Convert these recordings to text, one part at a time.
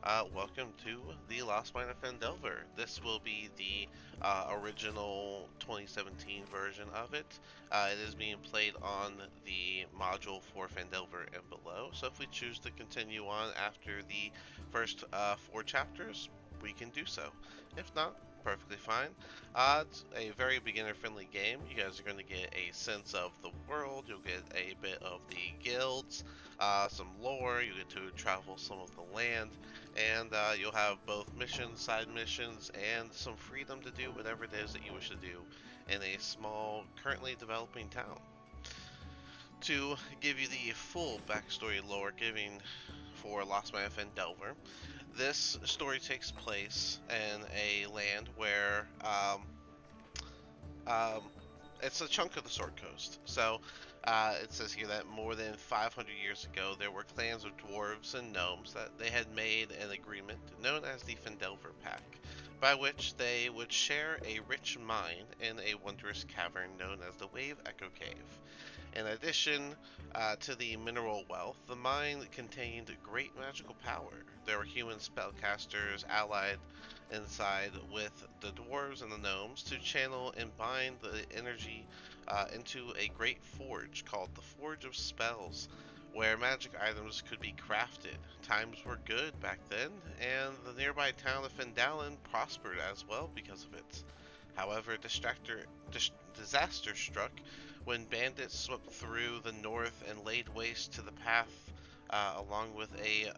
Welcome to the Lost Mine of Phandelver. This will be the original 2017 version of it. It is being played on the module for Phandelver and below, so if we choose to continue on after the first four chapters, we can do so. If not, perfectly fine. It's a very beginner-friendly game. You guys are going to get a sense of the world, you'll get a bit of the guilds, some lore, you get to travel some of the land, and you'll have both missions, side missions, and some freedom to do whatever it is that you wish to do in a small, currently developing town. To give you the full backstory lore giving for Lost Man of Phandelver, this story takes place in a land where um, it's a chunk of the Sword Coast. So it says here that more than 500 years ago, there were clans of dwarves and gnomes that they had made an agreement known as the Phandelver Pact, by which they would share a rich mine in a wondrous cavern known as the Wave Echo Cave. In addition to the mineral wealth, the mine contained great magical power. There were human spellcasters allied inside with the dwarves and the gnomes to channel and bind the energy into a great forge called the Forge of Spells, where magic items could be crafted. Times were good back then, and the nearby town of Fendalin prospered as well because of it. However, disaster struck when bandits swept through the north and laid waste to the path, along with a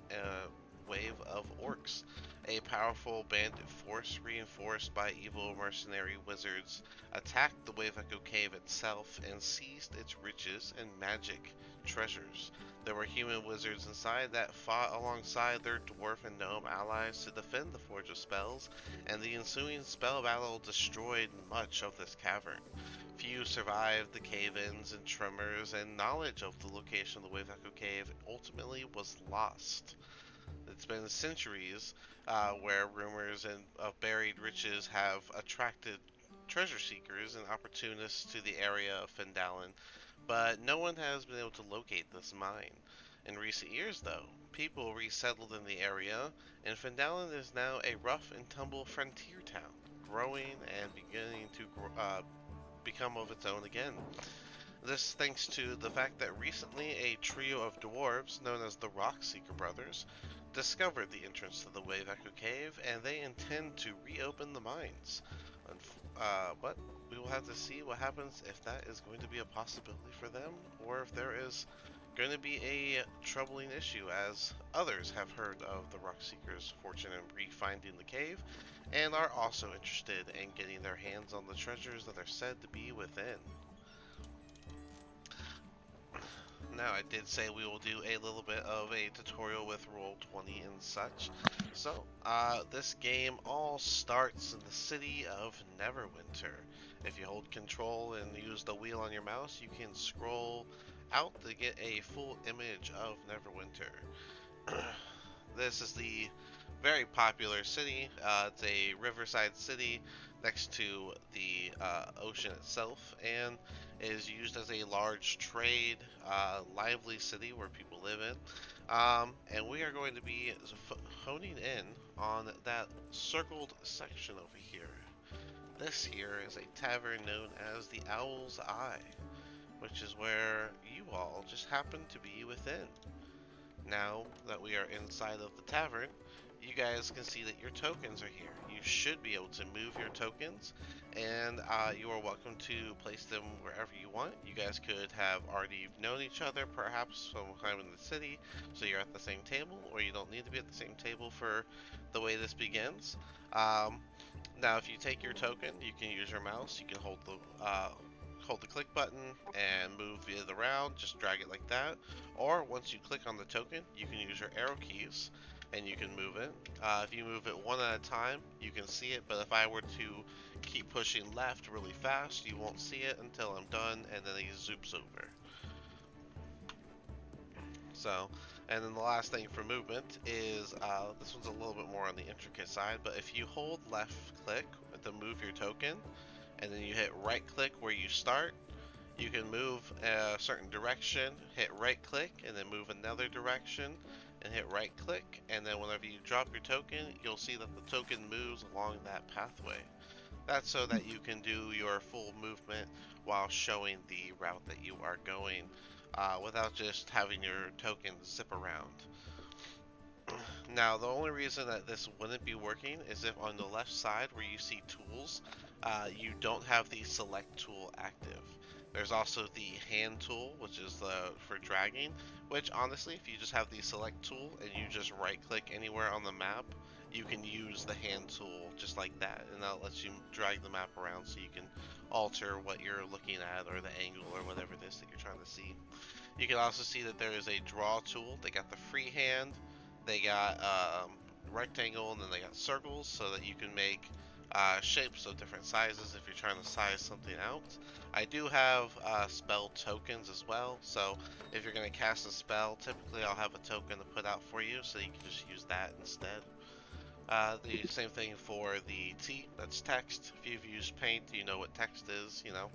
wave of orcs. A powerful bandit force, reinforced by evil mercenary wizards, attacked the Wave Echo Cave itself and seized its riches and magic treasures. There were human wizards inside that fought alongside their dwarf and gnome allies to defend the Forge of Spells, and the ensuing spell battle destroyed much of this cavern. Few survived the cave-ins and tremors, and knowledge of the location of the Wave Echo Cave ultimately was lost. It's been centuries where rumors of buried riches have attracted treasure seekers and opportunists to the area of Fendalin, but no one has been able to locate this mine. In recent years, though, people resettled in the area, and Fendalin is now a rough and tumble frontier town, growing and beginning to become of its own again. This thanks to the fact that recently a trio of dwarves known as the Rockseeker Brothers discovered the entrance to the Wave Echo Cave, and they intend to reopen the mines. But we will have to see what happens, if that is going to be a possibility for them, or if there is going to be a troubling issue, as others have heard of the Rockseekers' fortune in re-finding the cave, and are also interested in getting their hands on the treasures that are said to be within. Now, I did say we will do a little bit of a tutorial with Roll20 and such. So, this game all starts in the city of Neverwinter. If you hold control and use the wheel on your mouse, you can scroll out to get a full image of Neverwinter. This is the very popular city. It's a riverside city next to the ocean itself, and is used as a large trade, lively city where people live in. And we are going to be honing in on that circled section over here. This here is a tavern known as the Owl's Eye, which is where you all just happen to be within. Now that we are inside of the tavern, you guys can see that your tokens are here. You should be able to move your tokens, and you are welcome to place them wherever you want. You guys could have already known each other, perhaps sometime in the city, so you're at the same table, or you don't need to be at the same table for the way this begins. Now, if you take your token, you can use your mouse. You can hold the click button and move it around, just drag it like that. Or once you click on the token, you can use your arrow keys and you can move it. If you move it one at a time, you can see it, but if I were to keep pushing left really fast, you won't see it until I'm done, and then he zoops over. So, and then the last thing for movement is, this one's a little bit more on the intricate side, but if you hold left click to move your token, and then you hit right click where you start, you can move a certain direction, hit right click, and then move another direction, and hit right click, and then whenever you drop your token, you'll see that the token moves along that pathway. That's so that you can do your full movement while showing the route that you are going without just having your token zip around. Now, the only reason that this wouldn't be working is if on the left side where you see tools, you don't have the select tool active. There's also the hand tool, which is for dragging, which honestly, if you just have the select tool and you just right click anywhere on the map, you can use the hand tool just like that, and that lets you drag the map around so you can alter what you're looking at or the angle or whatever it is that you're trying to see. You can also see that there is a draw tool. They got the free hand, they got rectangle, and then they got circles so that you can make shapes of different sizes if you're trying to size something out. I do have spell tokens as well, so if you're going to cast a spell, typically I'll have a token to put out for you, so you can just use that instead. The same thing for the T, that's text. If you've used Paint, you know what text is, you know.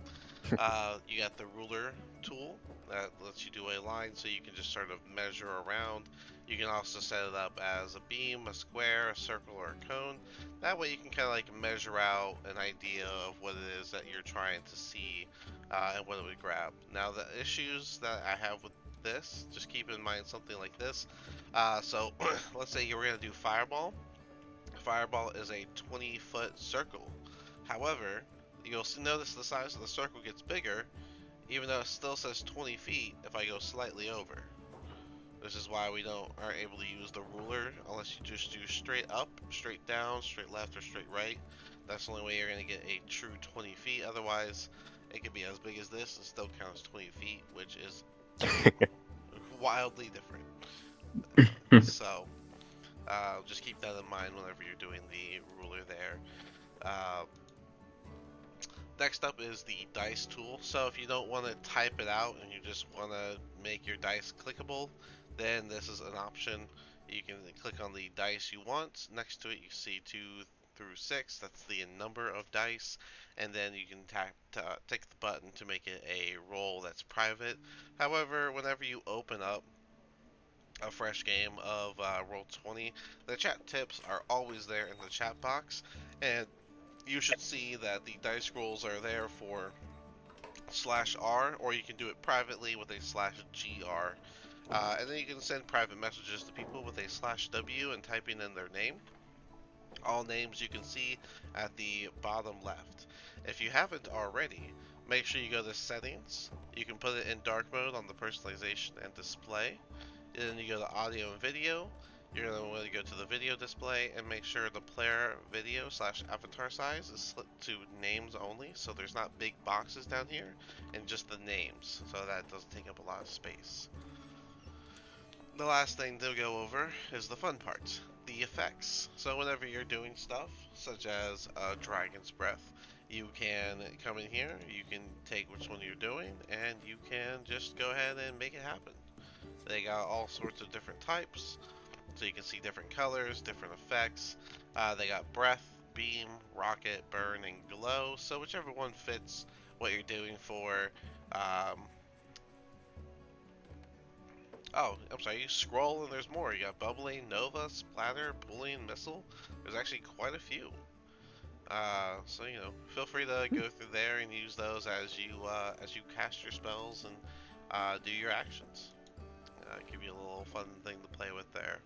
You got the ruler tool that lets you do a line so you can just sort of measure around. You can also set it up as a beam, a square, a circle, or a cone. That way you can kind of like measure out an idea of what it is that you're trying to see and what it would grab. Now the issues that I have with this, just keep in mind something like this. So let's say you were going to do Fireball. Fireball is a 20-foot circle. However, you'll notice the size of the circle gets bigger, even though it still says 20 feet if I go slightly over. This is why we aren't able to use the ruler unless you just do straight up, straight down, straight left, or straight right. That's the only way you're going to get a true 20 feet. Otherwise, it could be as big as this and still count as 20 feet, which is wildly different. So, just keep that in mind whenever you're doing the ruler there. Next up is the dice tool. So if you don't want to type it out and you just want to make your dice clickable, then this is an option. You can click on the dice you want. Next to it you see 2 through 6. That's the number of dice. And then you can take the button to make it a roll that's private. However, whenever you open up a fresh game of Roll20, the chat tips are always there in the chat box, and you should see that the dice rolls are there for /R, or you can do it privately with a /GR. And then you can send private messages to people with a /W and typing in their name. All names you can see at the bottom left. If you haven't already, make sure you go to settings. You can put it in dark mode on the personalization and display. And then you go to audio and video. You're going to want to go to the video display and make sure the player video /avatar size is split to names only, so there's not big boxes down here, and just the names, so that doesn't take up a lot of space. The last thing to go over is the fun part, the effects. So whenever you're doing stuff, such as Dragon's Breath, you can come in here, you can take which one you're doing, and you can just go ahead and make it happen. They got all sorts of different types, so you can see different colors, different effects. They got breath, beam, rocket, burn, and glow, so whichever one fits what you're doing for. Oh, I'm sorry, you scroll and there's more. You got bubbling, nova, splatter, bullying, missile. There's actually quite a few. So you know, feel free to go through there and use those as you cast your spells and do your actions. Give you a little fun thing to play with there.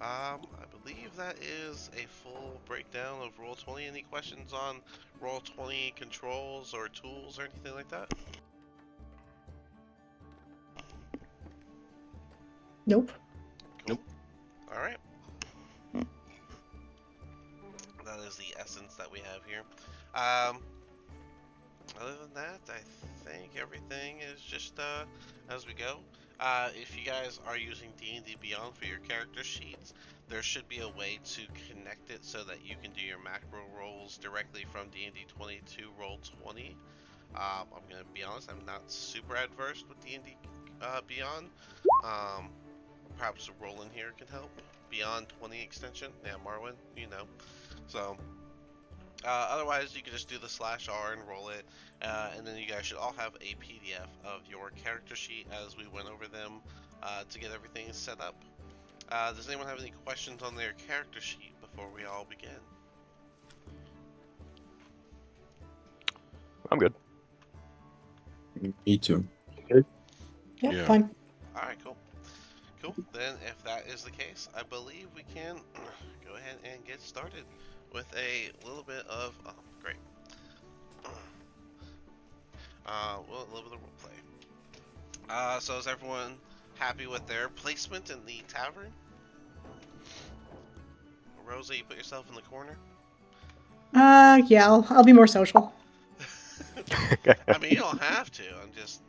I believe that is a full breakdown of Roll20. Any questions on Roll20 controls or tools or anything like that? Nope. Cool. Alright. That is the essence that we have here. Other than that, I think everything is just as we go. If you guys are using D&D Beyond for your character sheets, there should be a way to connect it so that you can do your macro rolls directly from D&D 20 to Roll20. I'm going to be honest, I'm not super adverse with D&D Beyond. Perhaps a roll in here can help. Beyond 20 extension. Yeah, Marwin, you know. So, Otherwise, you can just do the /R and roll it, and then you guys should all have a PDF of your character sheet as we went over them to get everything set up. Does anyone have any questions on their character sheet before we all begin? I'm good. Me too. Yeah, fine. Alright, cool. Cool. Then, if that is the case, I believe we can go ahead and get started with a little bit of. Oh, great. Well, a little bit of roleplay. So is everyone happy with their placement in the tavern? Rosa, you put yourself in the corner? Yeah, I'll be more social. I mean, you don't have to. I'm just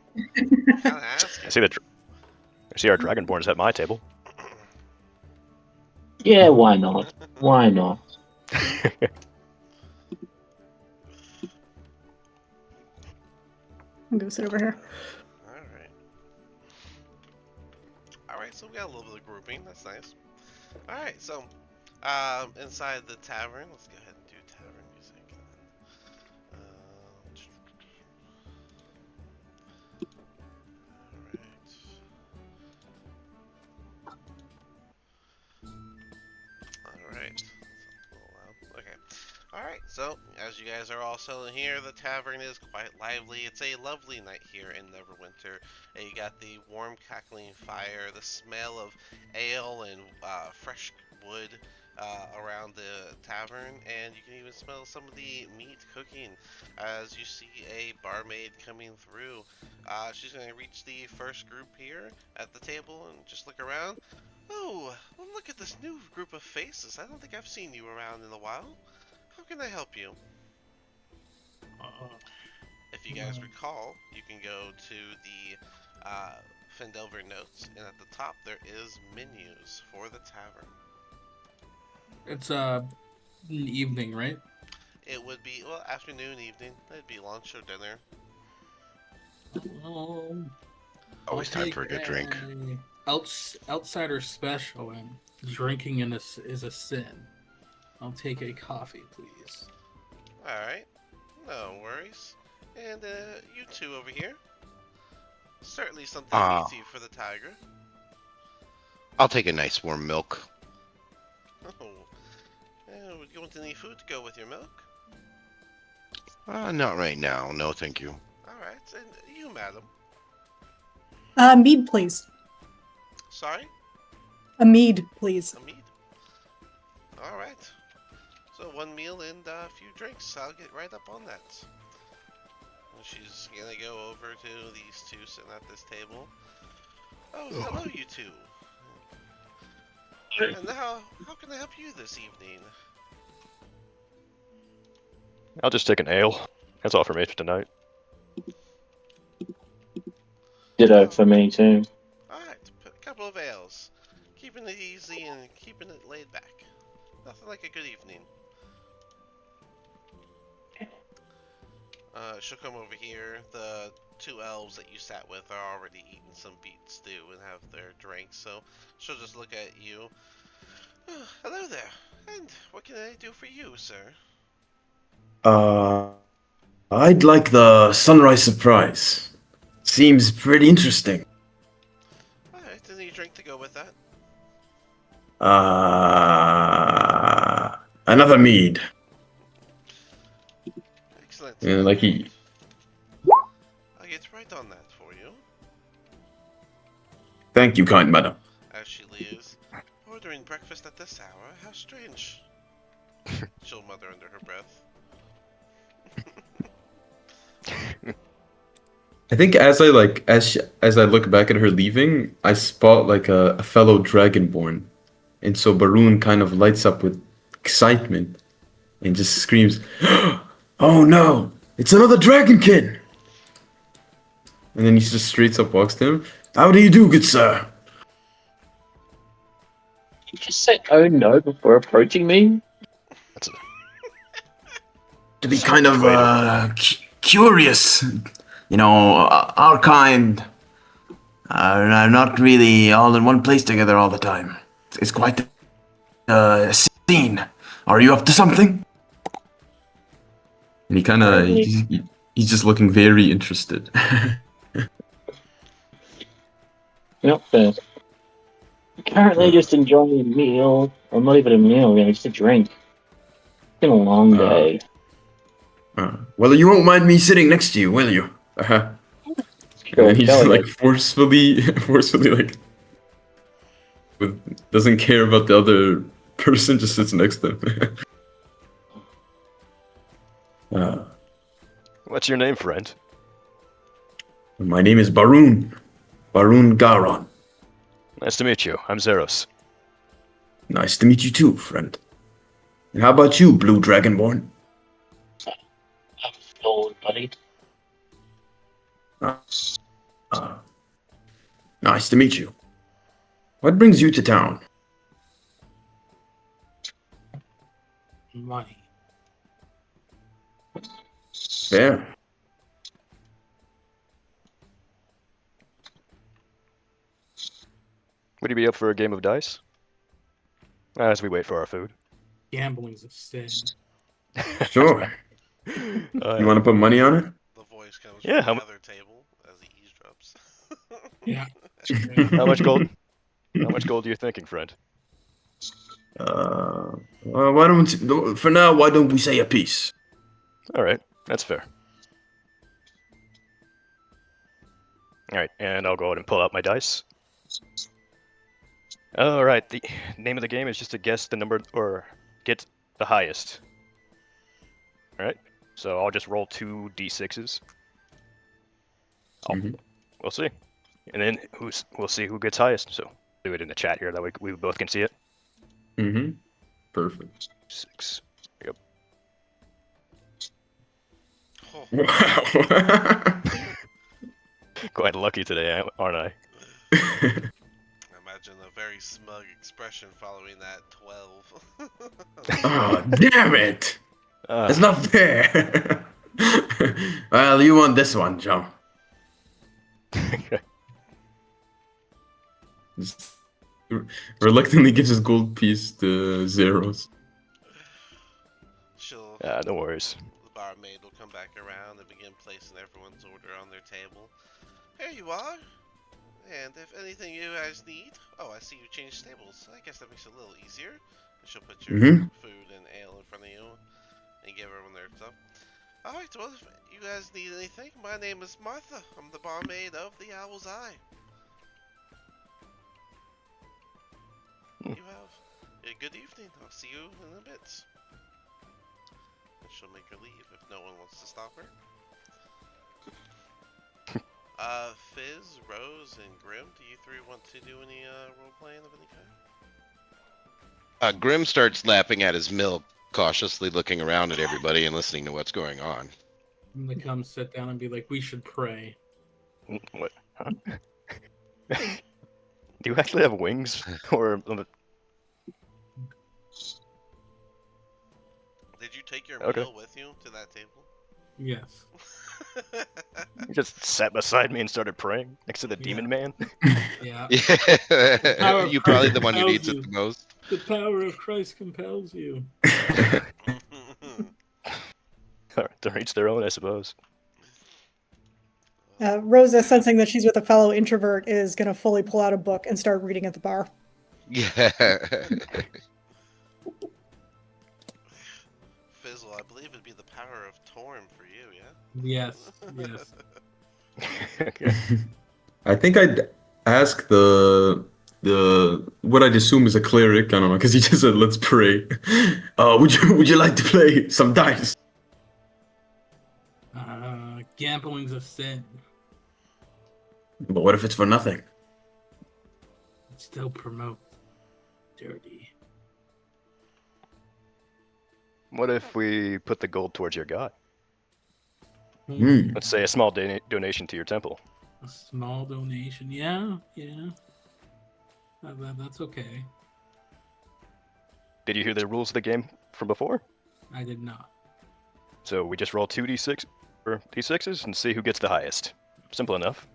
kind of asking. I see our Dragonborns at my table. Yeah, why not? Why not? I'll go sit over here. Alright. Alright, so we got a little bit of grouping. That's nice. Alright, so inside the tavern, let's go ahead and do tavern music. Alright. Okay. Alright, so as you guys are all settling here, the tavern is quite lively. It's a lovely night here in Neverwinter. And you got the warm cackling fire, the smell of ale and fresh wood around the tavern, and you can even smell some of the meat cooking as you see a barmaid coming through. She's going to reach the first group here at the table and just look around. Oh, well, look at this new group of faces. I don't think I've seen you around in a while. How can I help you? If you guys recall, you can go to the Phandelver notes, and at the top there is menus for the tavern. It's an evening, right? It would be, well, afternoon, evening. It'd be lunch or dinner. Always time for a good drink. Outsider special, and drinking is a sin. I'll take a coffee, please. Alright, no worries. And you two over here. Certainly something easy for the tiger. I'll take a nice warm milk. Oh, would you want any food to go with your milk? Not right now. No, thank you. Alright, and you, madam? Mead, please. Sorry? A mead, please. A mead? Alright. So one meal and a few drinks. I'll get right up on that. And she's gonna go over to these two sitting at this table. Oh, hello you two. And how can I help you this evening? I'll just take an ale. That's all for me for tonight. Ditto for me too. Alright, a couple of ales. Keeping it easy and keeping it laid back. Nothing like a good evening. She'll come over here. The two elves that you sat with are already eating some beet stew and have their drinks, so she'll just look at you. Oh, hello there, and what can I do for you, sir? I'd like the sunrise surprise. Seems pretty interesting. Alright, any drink to go with that? Another mead. Excellent. Yeah, like he. I'll get right on that for you. Thank you, kind madam. As she leaves, ordering breakfast at this hour? How strange. She'll mutter under her breath. I think as I look back at her leaving, I spot like a fellow dragonborn, and so Baroon kind of lights up with excitement and just screams, "Oh no! It's another dragon kid!" And then he just straight up walks to him. "How do you do, good sir?" Did you just say "oh no" before approaching me? To be kind of curious. You know, our kind are not really all in one place together all the time. It's quite a scene. Are you up to something? And he kind of he's just looking very interested. Not fair. Currently just enjoying a meal. Or not even a meal, just a drink. It's been a long day. Well, you won't mind me sitting next to you, will you? And Sure, then he's go like ahead. forcefully like doesn't care about the other person, just sits next to him. What's your name, friend? My name is Barun Garon. Nice to meet you. I'm Zeros. Nice to meet you too, friend. And how about you, Blue Dragonborn? I'm full, buddy. Nice to meet you. What brings you to town? Money. Fair. Would you be up for a game of dice? As we wait for our food. Gambling's a sin. Sure. You want to put money on it? The voice comes Yeah, from the other table as he eavesdrops. Yeah. How much gold? How much gold are you thinking, friend? Why don't for now? Why don't we say a piece? All right, that's fair. All right, and I'll go ahead and pull out my dice. All right, the name of the game is just to guess the number or get the highest. All right, so I'll just roll 2 d6s. We'll see, and then we'll see who gets highest. So do it in the chat here, that way we both can see it. Perfect. 6. Yep. Oh, Wow. Quite lucky today, aren't I? imagine a very smug expression following that 12. Oh, damn it! That's Uh, not fair. Well, you won this one, Joe. Just reluctantly gives his gold piece to Zeros. She'll, no worries. the barmaid will come back around and begin placing everyone's order on their table. Here you are. And if anything you guys need... Oh, I see you changed tables. I guess that makes it a little easier. And she'll put your food and ale in front of you and give everyone their stuff. Alright, well, if you guys need anything, my name is Martha. I'm the barmaid of the Owl's Eye. You have a good evening. I'll see you in a bit. And she'll make her leave if no one wants to stop her. Fizz, Rose, and Grim, do you three want to do any role-playing of any kind? Grim starts lapping at his milk, cautiously looking around at everybody and listening to what's going on. I'm gonna come sit down and be like, we should pray. What? Huh? Do you actually have wings? Or Did you take your Okay. meal with you to that table? Yes. you just sat beside me and started praying next to the demon man? Yeah. Yeah, you probably the one who Compels needs you. it the most. The power of Christ compels you. To each their own, I suppose. Rosa, sensing that she's with a fellow introvert, is going to fully pull out a book and start reading at the bar. Yeah. Fizzle, I believe it'd be the power of Torm for you, yeah? Yes. Yes. Okay. I think I'd ask the what I'd assume is a cleric. I don't know, because he just said, "Let's pray." Would you like to play some dice? Gambling's a sin. But what if it's for nothing? It still promotes dirty. What if we put the gold towards your god? Hmm. Let's say a small donation to your temple. A small donation. Yeah. Yeah. That's okay. Did you hear the rules of the game from before? I did not. So we just roll 2 d6 or d6s and see who gets the highest. Simple enough.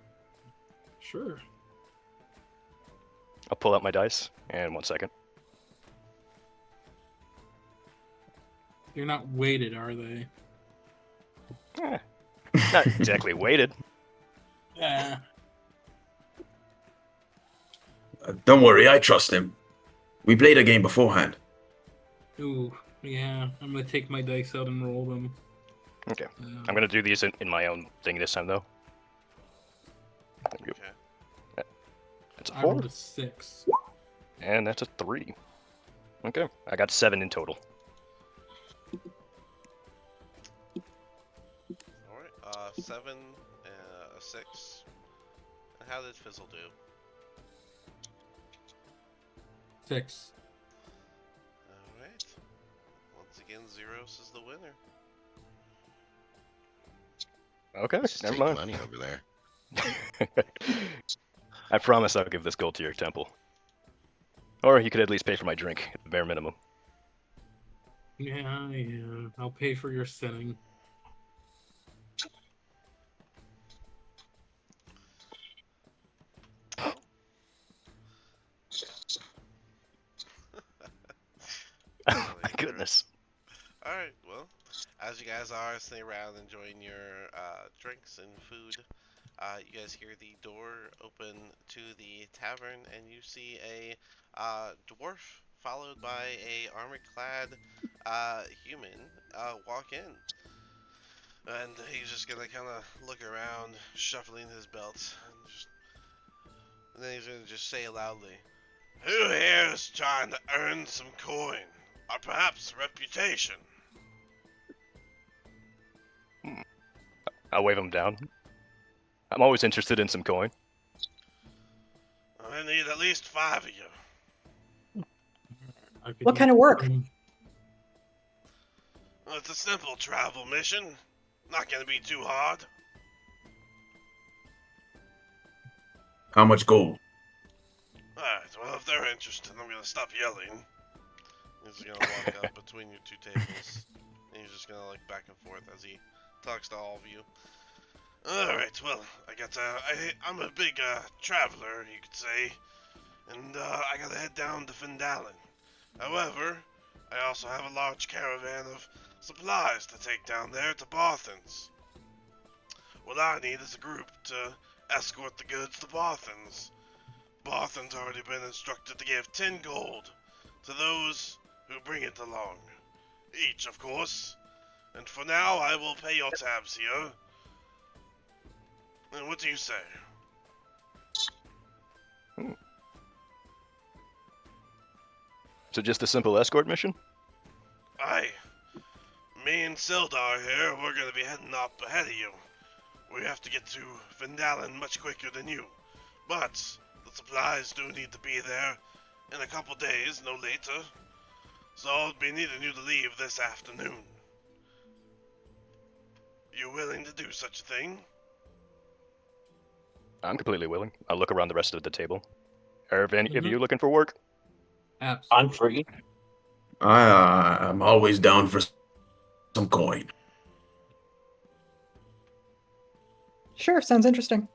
Sure. I'll pull out my dice, and 1 second. They're not weighted, are they? Eh, not exactly weighted. Yeah. Don't worry, I trust him. We played a game beforehand. Ooh, yeah. I'm gonna take my dice out and roll them. Okay. I'm gonna do these in my own thing this time, though. Okay. That's a I 4, rolled a 6. and that's a 3. Okay, I got 7 in total. Alright, 7, a 6. And how did Fizzle do? 6. Alright. Once again, Zeros is the winner. Okay, This is never taking mind. money over there. I promise I'll give this gold to your temple. Or you could at least pay for my drink, at the bare minimum. Yeah. I'll pay for your sinning. Oh my goodness. Alright, well, as you guys are sitting around enjoying your drinks and food, you guys hear the door open to the tavern, and you see a dwarf followed by a armor-clad human walk in. And he's just gonna kind of look around, shuffling his belt, and then he's gonna just say loudly, "Who here is trying to earn some coin, or perhaps reputation?" I'll wave him down. I'm always interested in some coin. I need at least 5 of you. I could What use kind of work? some- Well, it's a simple travel mission. Not gonna be too hard. How much gold? Alright, well, if they're interested, I'm gonna stop yelling. He's gonna walk up between your 2 tables. And he's just gonna look back and forth as he talks to all of you. Alright, well, I'm a big traveler, you could say. And I gotta head down to Phandelver. However, I also have a large caravan of supplies to take down there to Barthen's. What I need is a group to escort the goods to Barthen's. Barthen's already been instructed to give 10 gold to those who bring it along. Each, of course. And for now, I will pay your tabs here. And what do you say? So just a simple escort mission? Aye. Me and Sildar here, we're gonna be heading up ahead of you. We have to get to Phandelver much quicker than you. But the supplies do need to be there in a couple days, no later. So I'll be needing you to leave this afternoon. You willing to do such a thing? I'm completely willing. I'll look around the rest of the table. Are any of Mhm. you looking for work? Absolutely. I'm free. I'm always down for some coin. Sure, sounds interesting.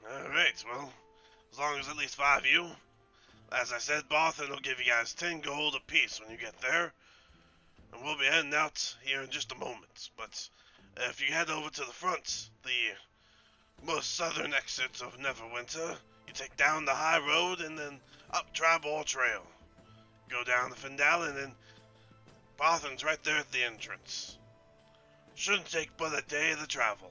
Alright, well, as long as at least 5 of you. As I said, Barthen will give you guys 10 gold apiece when you get there. And we'll be heading out here in just a moment. But if you head over to the front, the most southern exits of Neverwinter, you take down the high road and then up Tribal Trail. Go down to Phandelver and Barthen's right there at the entrance. Shouldn't take but a day of the travel.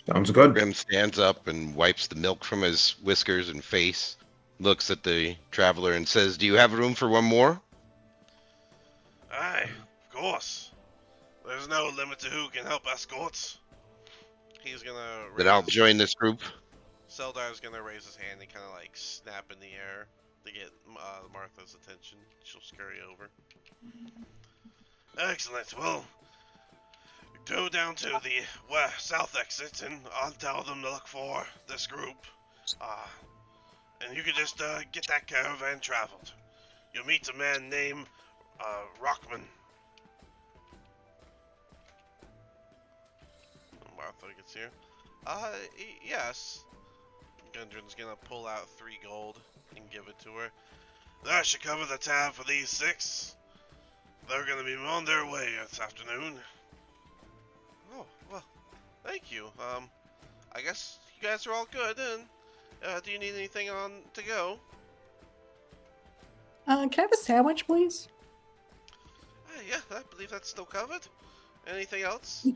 Sounds good. Grim stands up and wipes the milk from his whiskers and face, looks at the traveler and says, "Do you have room for one more?" Aye, of course. There's no limit to who can help escorts. He's gonna Then I'll raise join this group. Seldar's gonna raise his hand and kind of like snap in the air to get Martha's attention. She'll scurry over. Excellent. Well, go down to the south exit, and I'll tell them to look for this group. And you can just get that caravan traveled. You'll meet a man named Rockman. Martha gets here. Yes. Gundren's gonna pull out 3 gold and give it to her. That should cover the tab for these 6. They're gonna be on their way this afternoon. Oh, well, thank you. I guess you guys are all good, and do you need anything on to go? Can I have a sandwich, please? Yeah, I believe that's still covered. Anything else?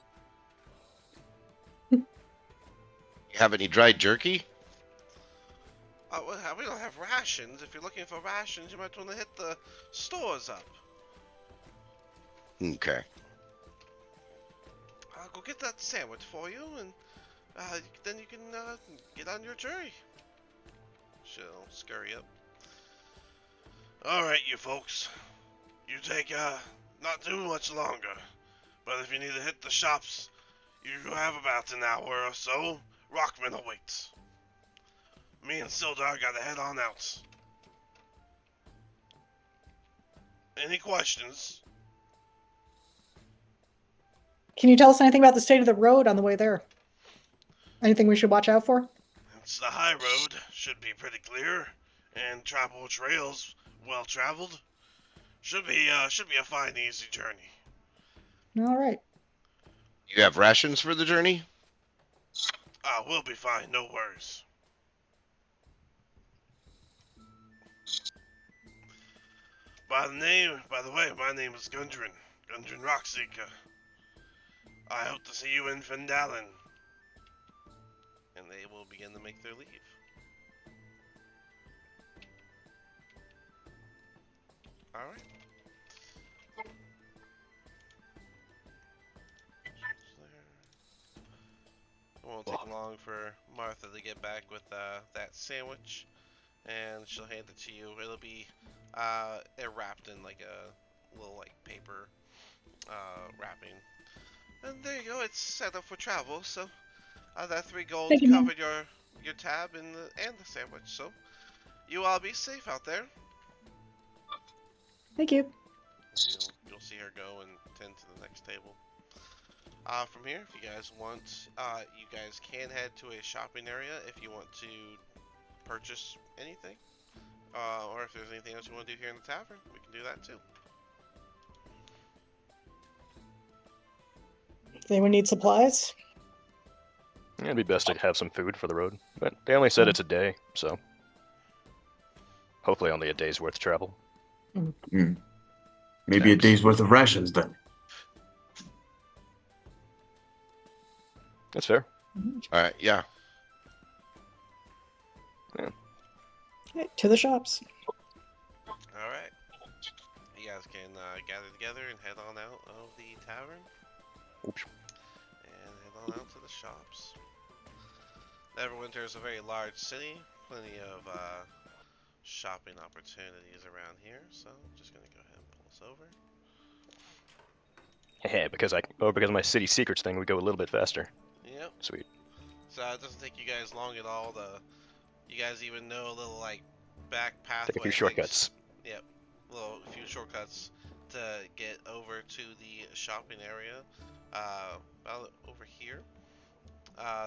You have any dried jerky? Well, we don't have rations. If you're looking for rations, you might want to hit the stores up. Okay. I'll go get that sandwich for you, and then you can get on your journey. She'll scurry up. Alright, you folks. You take, not too much longer. But if you need to hit the shops, you have about an hour or so. Rockman awaits. Me and Sildar gotta head on out. Any questions? Can you tell us anything about the state of the road on the way there? Anything we should watch out for? It's the high road. Should be pretty clear. And travel trails well traveled. Should be a fine, easy journey. All right. You have rations for the journey? We'll be fine, no worries. By the way, my name is Gundren Rockseeker. I hope to see you in Phandelver. And they will begin to make their leave. Alright. It won't take long for Martha to get back with that sandwich, and she'll hand it to you. It'll be wrapped in like a little like paper wrapping. And there you go. It's set up for travel. So that 3 gold Thank you, ma'am. covered your tab and the sandwich. So you all be safe out there. Thank you. You'll see her go and tend to the next table. From here, if you guys want, you guys can head to a shopping area if you want to purchase anything. Or if there's anything else you want to do here in the tavern, we can do that too. Does anyone need supplies? It'd be best to have some food for the road, but they only said it's a day, so hopefully only a day's worth of travel. Maybe a day's worth of rations then. That's fair. Alright, yeah. Okay, to the shops. Alright. You guys can gather together and head on out of the tavern. Oops. And head on out to the shops. Neverwinter is a very large city. Plenty of shopping opportunities around here. So I'm just going to go ahead and pull this over. Yeah, because of my city secrets thing, we go a little bit faster. Yep. Sweet. So it doesn't take you guys long at all to... You guys even know a little, like, back pathway. Take a few shortcuts. Yep. A few shortcuts to get over to the shopping area. About over here.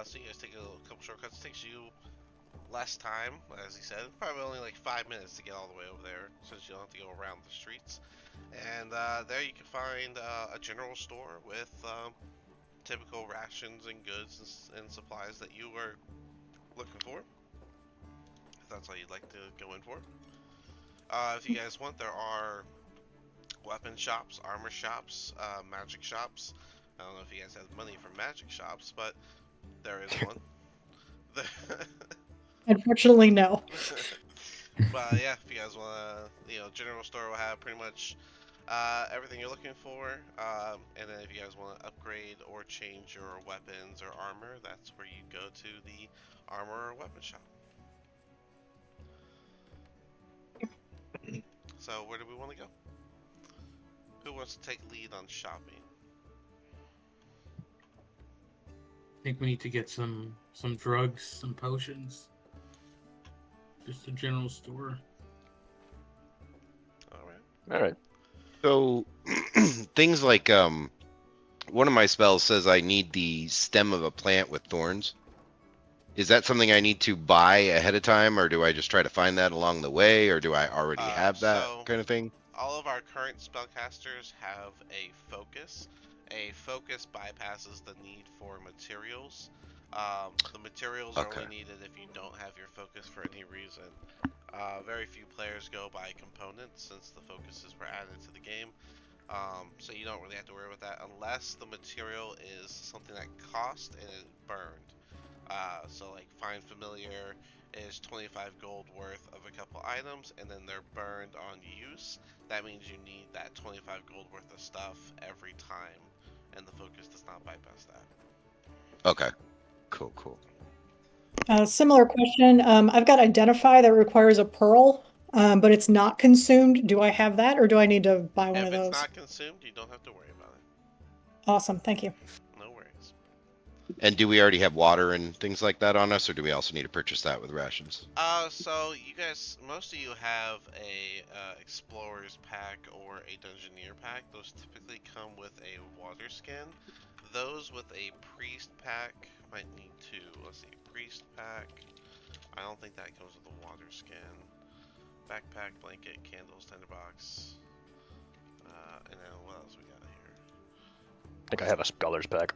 So you guys take a couple shortcuts. It takes you less time, as he said. Probably only like 5 minutes to get all the way over there, since you don't have to go around the streets. And there you can find a general store with typical rations and goods and supplies that you are looking for. If that's all you'd like to go in for. If you guys want, there are weapon shops, armor shops, magic shops. I don't know if you guys have money for magic shops, but there is one. Unfortunately, no. But yeah, if you guys want to, general store will have pretty much everything you're looking for. And then if you guys want to upgrade or change your weapons or armor, that's where you go to the armor or weapon shop. So where do we want to go? Who wants to take lead on shopping? I think we need to get some drugs, some potions. Just a general store. Alright. All right. So, things like, one of my spells says I need the stem of a plant with thorns. Is that something I need to buy ahead of time, or do I just try to find that along the way, or do I already have that So- kind of thing? all of our current spellcasters have a focus. A focus bypasses the need for materials. The materials are Okay. only needed if you don't have your focus for any reason. Very few players go by components since the focuses were added to the game. So you don't really have to worry about that unless the material is something that cost and is burned. So like Find Familiar is 25 gold worth of a couple items, and then they're burned on use. That means you need that 25 gold worth of stuff every time, and the focus does not bypass that. Okay. Cool. Cool. Similar question. I've got Identify that requires a pearl, but it's not consumed. Do I have that, or do I need to buy one If of it's those? not consumed, you don't have to worry about it. Awesome, thank you. No worries. And do we already have water and things like that on us, or do we also need to purchase that with rations? So you guys, most of you have a explorer's pack or a dungeoneer pack. Those typically come with a water skin. Those with a priest pack might need to, let's see, priest pack. I don't think that comes with a water skin. Backpack, blanket, candles, tinderbox. And then what else we got here? I think I have a scholar's pack.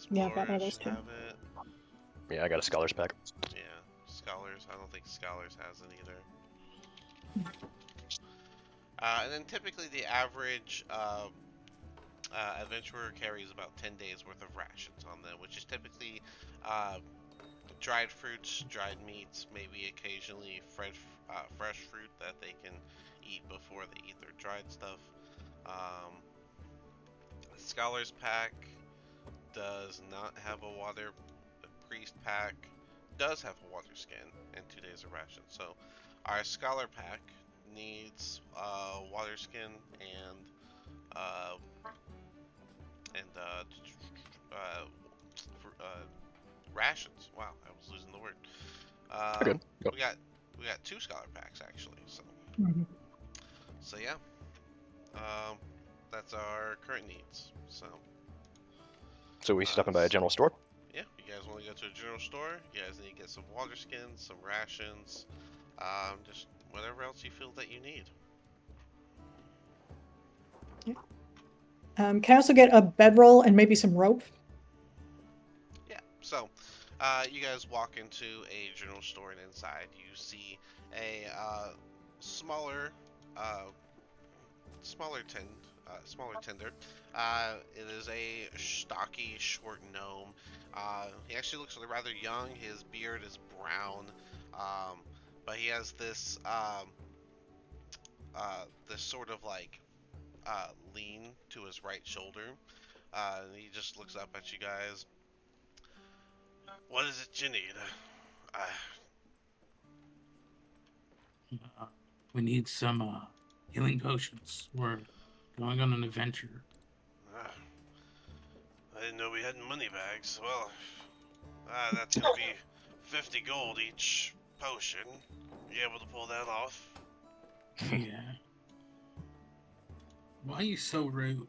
Yeah, I've got one of Explorers those too. have it. Yeah, I got a scholar's pack. Yeah, scholars. I don't think scholars has it either. And then typically the average adventurer carries about 10 days worth of rations on them, which is typically dried fruits, dried meats, maybe occasionally fresh fruit that they can eat before they eat their dried stuff. Scholar's pack does not have a water. The priest pack does have a water skin and 2 days of ration. So our scholar pack needs water skin and uh, and rations. Wow, I was losing the word. Okay. Yep. We got 2 scholar packs actually. Mhm. So yeah, that's our current needs. So we stopping by a general store? Yeah, you guys want to go to a general store? You guys need to get some water skins, some rations, just whatever else you feel that you need. Can I also get a bedroll and maybe some rope? Yeah, so you guys walk into a general store, and inside you see a smaller, smaller tender. It is a stocky, short gnome. He actually looks rather young. His beard is brown, but he has this sort of like lean to his right shoulder. And he just looks up at you guys. What is it you need? We need some healing potions. We're going on an adventure. I didn't know we had money bags. Well, that's gonna be 50 gold each potion. You able to pull that off? Yeah. Why are you so rude?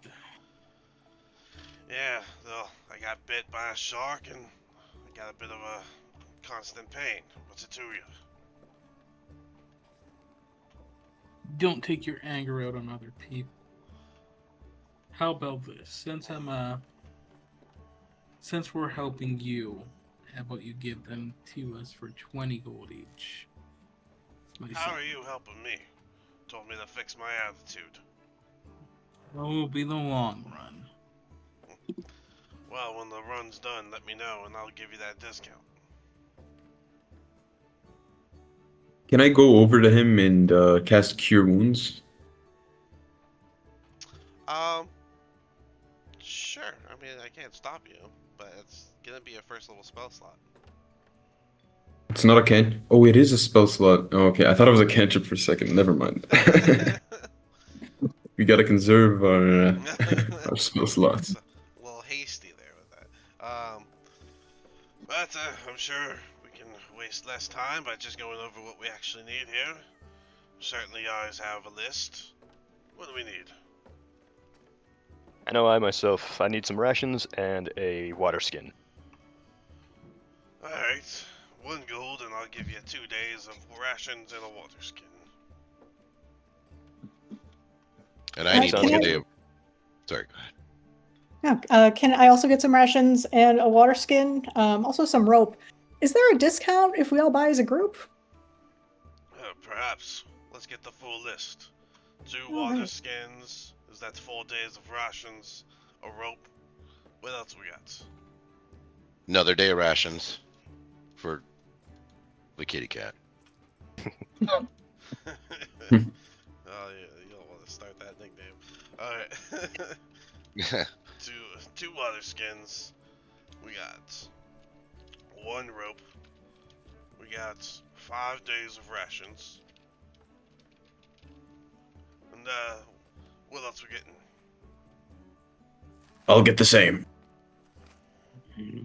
Yeah, well, I got bit by a shark and I got a bit of a constant pain. What's it to you? Don't take your anger out on other people. How about this? Since we're helping you, how about you give them to us for 20 gold each? How are you helping me? Told me to fix my attitude. What will be the long run? Well, when the run's done, let me know and I'll give you that discount. Can I go over to him and cast Cure Wounds? Sure. I mean, I can't stop you, but it's gonna be a first level spell slot. It's not a can. Oh, it is a spell slot. Oh, okay, I thought it was a cantrip for a second. Never mind. We gotta conserve our spell slots. A little hasty there with that. But I'm sure we can waste less time by just going over what we actually need here. Certainly, you always have a list. What do we need? I know I myself, I need some rations and a water skin. Alright, 1 gold and I'll give you 2 days of rations and a water skin. And I need Sounds one good. day of. Sorry, go ahead. Yeah. Can I also get some rations and a water skin? Also some rope. Is there a discount if we all buy as a group? Perhaps. Let's get the full list. 2 All water right. skins. Is that 4 days of rations? A rope. What else we got? Another day of rations for the kitty cat. Oh yeah, you don't want to start that nickname. Alright. two water skins. We got 1 rope. We got 5 days of rations. And what else we getting? I'll get the same.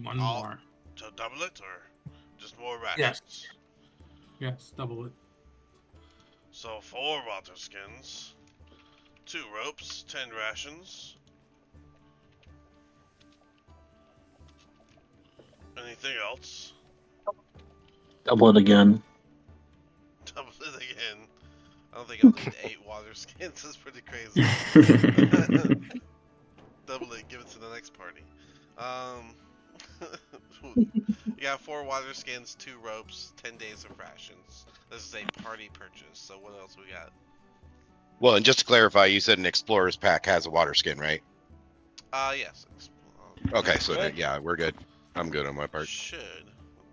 One All- more. To double it or just more Yes. rations? Yes, double it. So 4 water skins, 2 ropes, 10 rations. Anything else? Double it again. Double it again. I don't think I'll need 8 water skins. That's pretty crazy. Double it, give it to the next party. You got 4 water skins, 2 ropes, 10 days of rations. This is a party purchase. So what else we got? Well, and just to clarify, you said an explorer's pack has a water skin, right? Yes. Okay, so then, yeah, we're good. I'm good on my part. Should.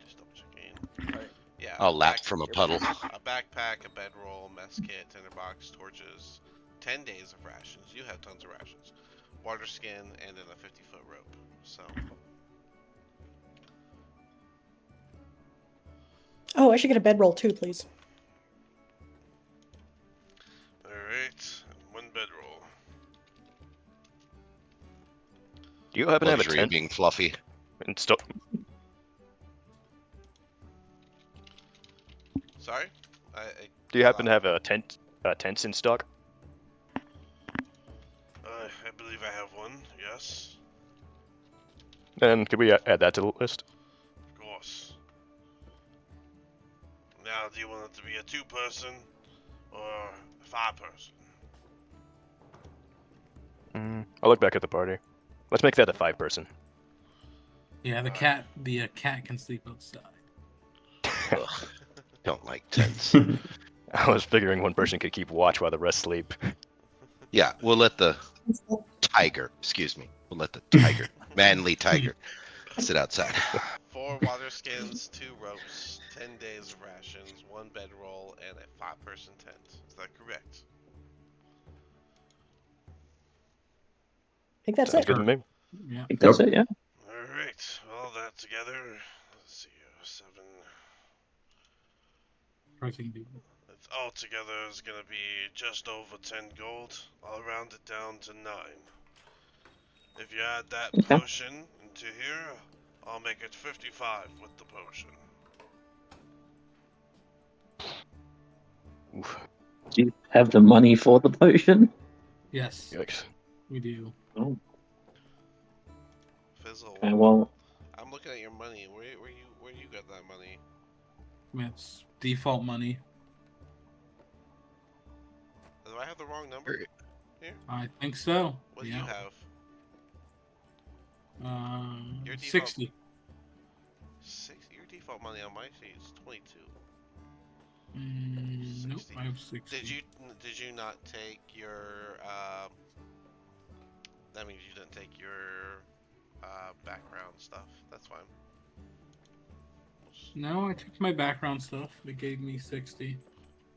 Just double checking. Yeah. I'll lap from a puddle. A backpack, a bedroll, mess kit, tinderbox, torches, 10 days of rations. You have tons of rations. Water skin, and then a 50-foot rope. So. Oh, I should get a bedroll too, please. Alright. 1 bedroll. Do you happen to have a Luxury of tent being fluffy. and stuff? Sorry? Do you happen to have a tents in stock? I believe I have one, yes. Then could we add that to the list? Of course. Now, do you want it to be a 2-person or a 5-person? I'll look back at the party. Let's make that a 5-person. Yeah, the cat can sleep outside. Ugh, don't like tents. I was figuring 1 person could keep watch while the rest sleep. Yeah, we'll let the tiger, excuse me, we'll let the tiger, manly tiger, sit outside. 4 water skins, 2 ropes, 10 days of rations, 1 bedroll, and a 5-person tent. Is that correct? I think that's Sounds it. good to me. Yeah. I think that's it, yeah. Alright, all that together. Let's see, 7. Pricing dude. It's all together is gonna be just over 10 gold. I'll round it down to 9. If you add that Okay. potion into here, I'll make it 55 with the potion. Oof. Do you have the money for the potion? Yes, Yikes. we do. Oh, Fizzle. okay, well, I'm looking at your money. Where you got that money? I mean, it's default money. Do I have the wrong number? I think so. What do yeah. you have? Your default- 60. 6. Your default money on my sheet is 22. Nope, 60. I have 60. Did you not take your that means you didn't take your background stuff. That's fine. No, I took my background stuff. It gave me 60.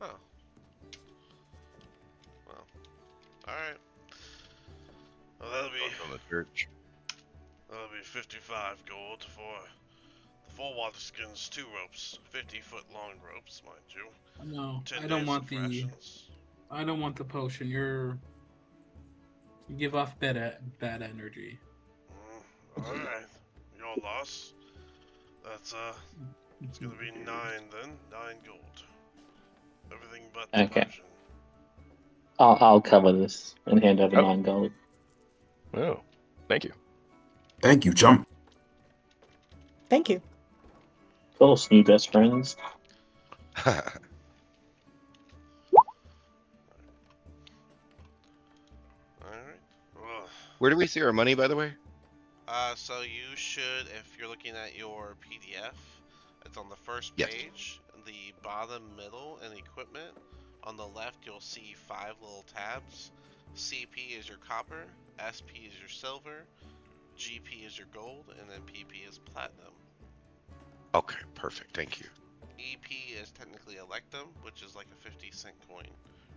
Oh. Well. Alright. Well, that'll On the church. 55 gold for the 4 water skins, 2 ropes, 50-foot long ropes, mind you. No, 10 I don't days want of the. rations. I don't want the potion. You give off bad energy. Alright. Your loss. That's it's gonna be 9 then. 9 gold. Everything but the Okay. potion. I'll cover this and hand over Oh. 9 gold. Oh, thank you. Thank you, chump. Thank you. Of course, new best friends. Where do we see our money, by the way? So you should, if you're looking at your PDF, it's on the first Yes. page, the bottom, middle, and equipment. On the left, you'll see 5 little tabs. CP is your copper, SP is your silver, GP is your gold, and then PP is platinum. Okay, perfect. Thank you. EP is technically electum, which is like a 50-cent coin.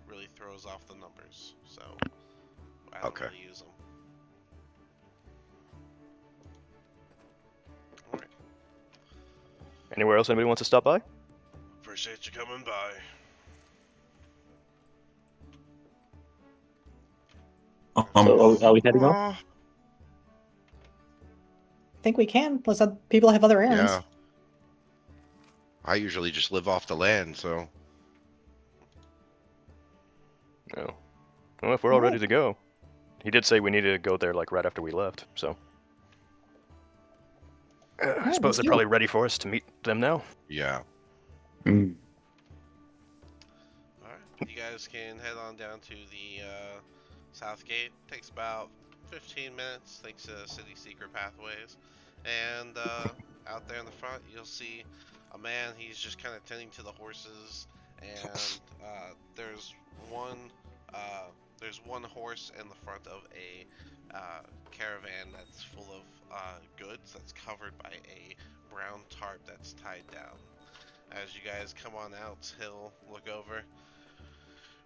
Really throws off the numbers, so I don't Okay. really use them. Alright. Anywhere else anybody wants to stop by? Appreciate you coming by. So are we heading off? Oh, I think we can, unless people have other errands. yeah. I usually just live off the land, so No. Well, if we're all ready to go. He did say we needed to go there like right after we left, so. I Alright, suppose let's they're do probably it. ready for us to meet them now. yeah. Mm. Alright, you guys can head on down to the south gate. Takes about 15 minutes thanks to city secret pathways. And out there in the front, you'll see a man. He's just kind of tending to the horses. And there's one horse in the front of a caravan that's full of goods that's covered by a brown tarp that's tied down. As you guys come on out, he'll look over.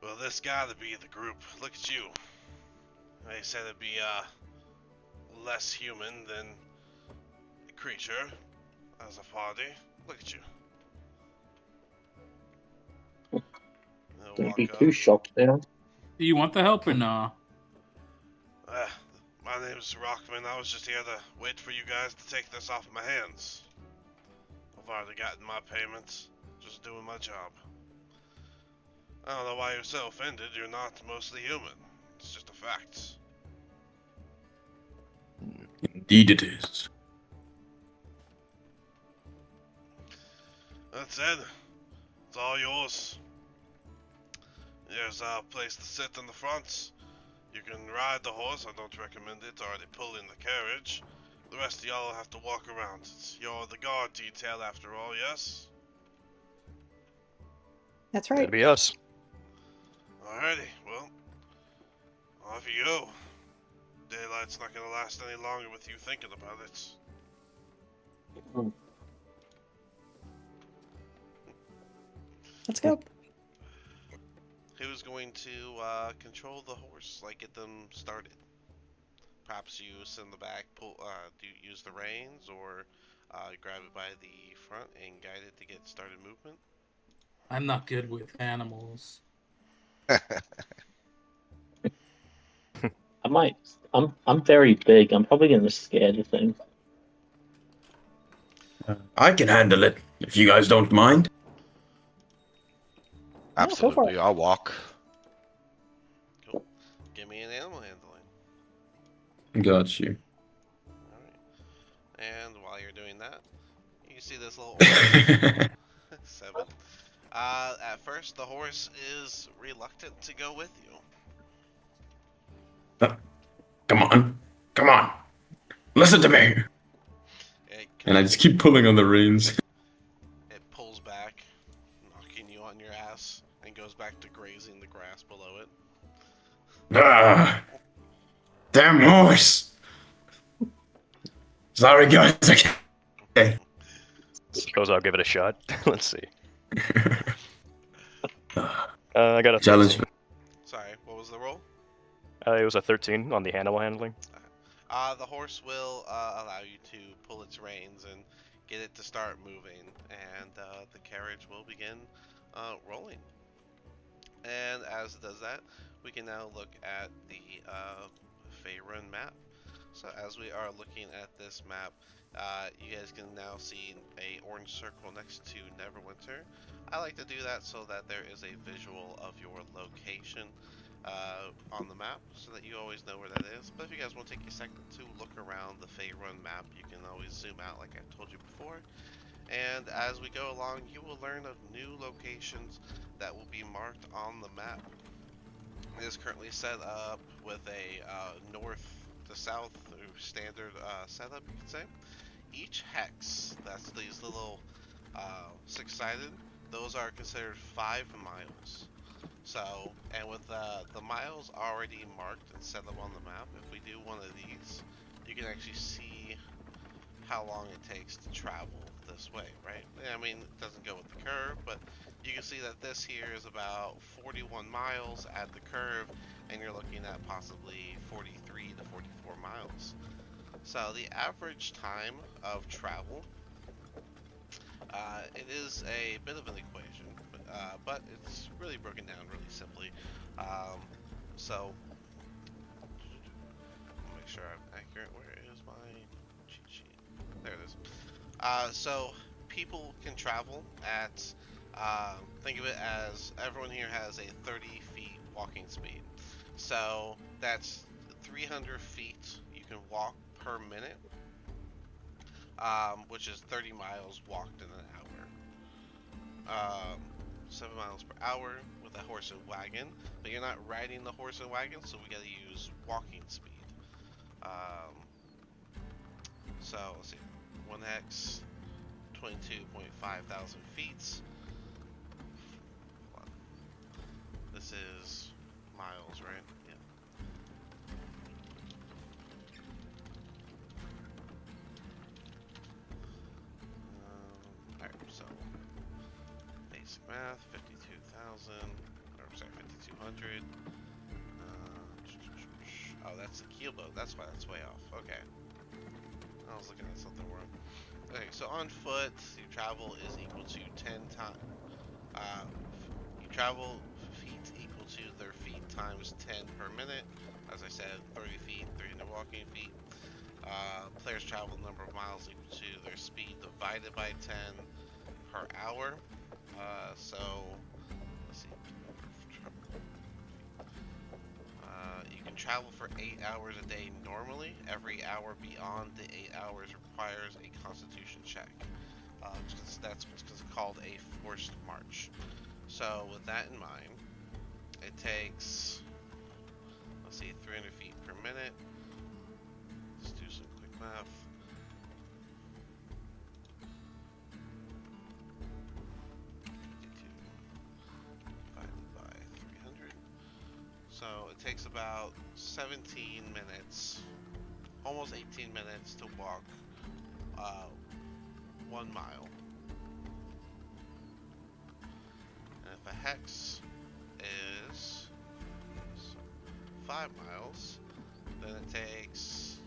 Well, this gotta be the group. Look at you. They said it'd be less human than a creature as a party. Look at you. He'll Don't walk be up. too shocked there. Do you want the help or no? My name's Rockman. I was just here to wait for you guys to take this off my hands. I've already gotten my payments. Just doing my job. I don't know why you're so offended. You're not mostly human. It's just a fact. Indeed it is. That said, it's all yours. There's a place to sit in the front. You can ride the horse. I don't recommend it. Already pull in the carriage. The rest of y'all have to walk around. You're the guard detail after all, yes? That's That'd right. be us. Alrighty, well, off you go. Daylight's not gonna last any longer with you thinking about it. Let's go. Who's going to control the horse, like get them started? Perhaps you sit in the back, do you use the reins, or grab it by the front and guide it to get started movement? I'm not good with animals. I might. I'm very big. I'm probably gonna scared of things. I can handle it, if you guys don't mind. Yeah, go for Absolutely. it. I'll walk. Cool. Give me an animal handling. Got you. Alright. And while you're doing that, you see this little horse. 7. At first, the horse is reluctant to go with you. Come on. Come on. Listen to me. And I just keep pulling on the reins. It pulls back, knocking you on your ass, and goes back to grazing the grass below it. Ah, damn horse. Sorry, guys. Okay. Suppose I'll give it a shot. Let's see. I got a Challenge. 13. Sorry, what was the roll? It was a 13 on the animal handling. The horse will allow you to pull its reins and get it to start moving, and the carriage will begin rolling. And as it does that, we can now look at the Faerun map. So as we are looking at this map, you guys can now see a orange circle next to Neverwinter. I like to do that so that there is a visual of your location on the map, so that you always know where that is. But if you guys want to take a second to look around the Faerun map, you can always zoom out like I told you before. And as we go along, you will learn of new locations that will be marked on the map. It is currently set up with a north to south through standard setup, you could say. Each hex, that's these little six-sided, those are considered 5 miles. So, and with the miles already marked and set up on the map, if we do one of these, you can actually see how long it takes to travel this way, right? I mean, it doesn't go with the curve, but you can see that this here is about 41 miles at the curve, and you're looking at possibly 43 to 44 miles. So the average time of travel, it is a bit of an equation, but it's really broken down really simply. So, I'll make sure I'm accurate. Where is my cheat sheet? There it is. So people can travel at, think of it as everyone here has a 30 feet walking speed. So that's 300 feet you can walk per minute, which is 30 miles walked in an hour. 7 miles per hour with a horse and wagon, but you're not riding the horse and wagon, so we gotta use walking speed. So let's see, 1x, 22.5 thousand feet. This is miles, right? Yeah. Alright, so basic math, 52,000, or sorry, 5,200. Oh, that's the keel boat. That's why that's way off. Okay. I was looking at something wrong. Okay, so on foot, your travel is equal to 10 times. You travel feet equal to their feet times 10 per minute. As I said, 30 feet, 300 walking feet. Players travel number of miles equal to their speed divided by 10 per hour. So, let's see. You can travel for 8 hours a day normally. Every hour beyond the 8 hours requires a constitution check. That's what's called a forced march. So with that in mind, it takes, let's see, 300 feet per minute. Let's do some quick math. Divided by 300. So it takes about 17 minutes, almost 18 minutes to walk 1 mile. And if a hex is 5 miles, then it takes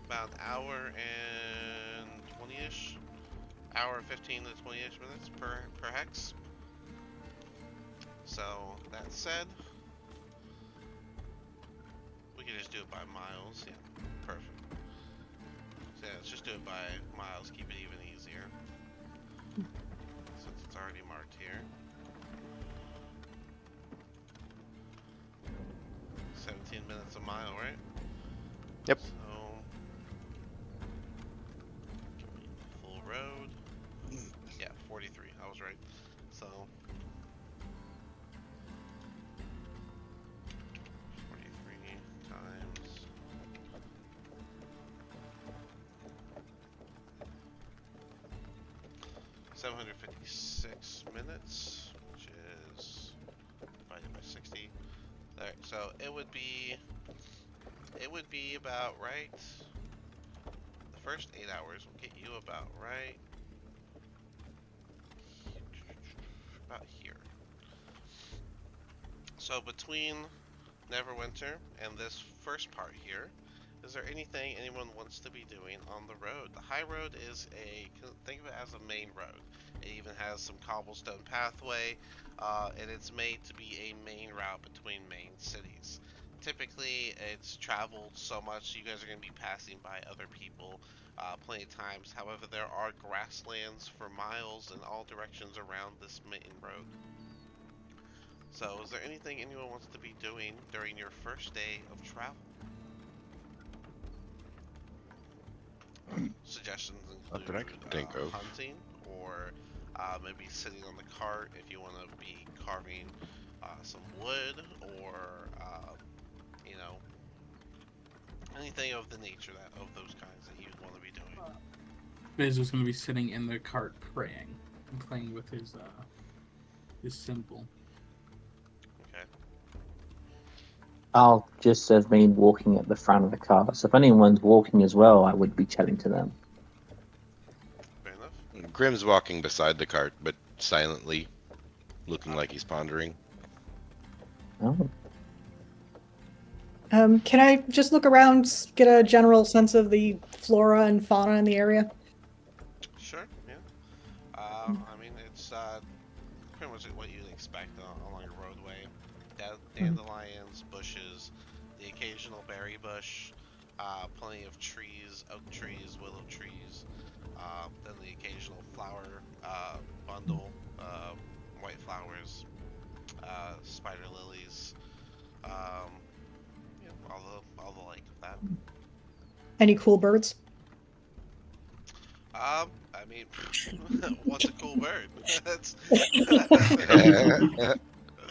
about an hour and 20-ish, hour 15 to 20-ish minutes per hex. So that said, we can just do it by miles. Yeah, perfect. So yeah, let's just do it by miles, keep it even easier. Since it's already marked here. 17 minutes a mile, right? Yep. So, full road. Yeah, 43. I was right. So, 43 times 756 minutes, which is divided by 60. Alright, so it would be about right. The first 8 hours will get you about right about here. So between Neverwinter and this first part here, is there anything anyone wants to be doing on the road? The high road is think of it as a main road. It even has some cobblestone pathway, and it's made to be a main route between main cities. Typically, it's traveled so much, you guys are going to be passing by other people plenty of times. However, there are grasslands for miles in all directions around this main road. So, is there anything anyone wants to be doing during your first day of travel? Suggestions Not that include I could think of. hunting, or maybe sitting on the cart if you want to be carving some wood, or you know, Anything of the nature of those kinds that you'd want to be doing. Biz is going to be sitting in the cart praying and playing with his symbol. Okay. I'll just have been walking at the front of the car. So if anyone's walking as well, I would be chatting to them. Fair enough. Grim's walking beside the cart, but silently, looking like he's pondering. Oh. Can I just look around, get a general sense of the flora and fauna in the area? Sure. Yeah. I mean, it's pretty much what you'd expect along a roadway. Dandelions, bushes, the occasional berry bush, plenty of trees, oak trees, willow trees, then the occasional flower bundle, white flowers, spider lilies, yeah, all the like of that. Any cool birds? I mean, what's a cool bird? That's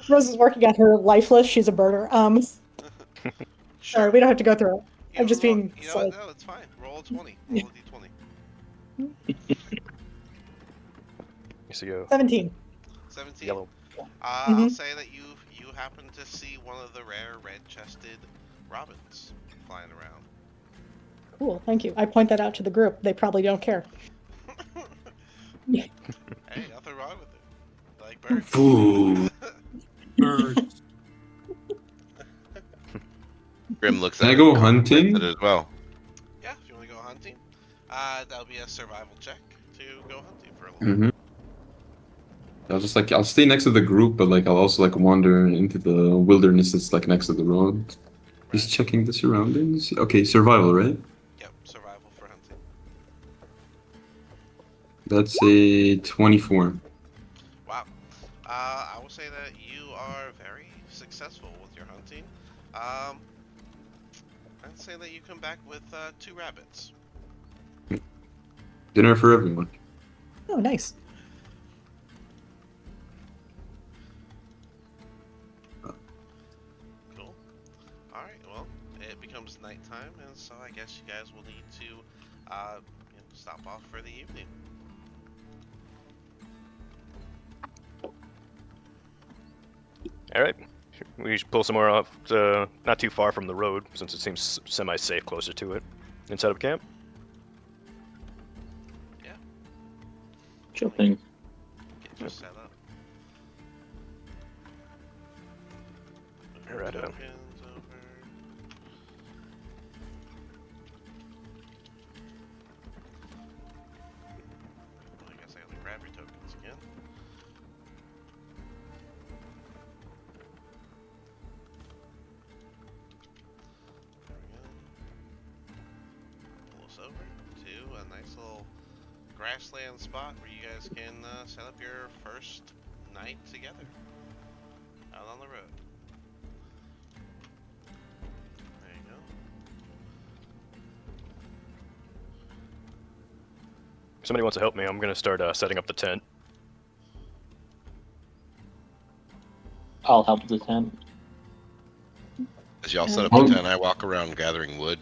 Rose is working on her life list. She's a birder. Sorry, sure. we don't have to go through it. You I'm just know, being you know what? silly. No, it's fine. Roll a 20. Roll a d20. So you 17. 17. yellow. I'll say that you happen to see one of the rare red-chested robins flying around. Cool, thank you. I point that out to the group. They probably don't care. Hey, nothing wrong with it. Like birds. Ooh. Birds. Grim looks Can at I it go and hunting? compliments it as well. Yeah, if you want to go hunting, that'll be a survival check to go hunting for a little. Mm-hmm. I'll stay next to the group, but like I'll also like wander into the wilderness that's like next to the road. Just checking the surroundings. Okay, survival, right? Yep, survival for hunting. That's a 24. Wow. I will say that you are very successful with your hunting. I'd say that you come back with 2 rabbits. Dinner for everyone. Oh, nice. Cool. Alright, well, it becomes nighttime, and so I guess you guys will need to stop off for the evening. All right. We should pull somewhere off, not too far from the road, since it seems semi-safe closer to it, and set up camp. Sure thing. Get you set up. Move Right on. tokens over. Well, I guess I gotta grab your tokens again. There we go. Pull us over to a nice little grassland spot where you guys can set up your first night together out on the road. There you go. If somebody wants to help me, I'm gonna start setting up the tent. I'll help with the tent. As y'all set up Oh. the tent, I walk around gathering wood.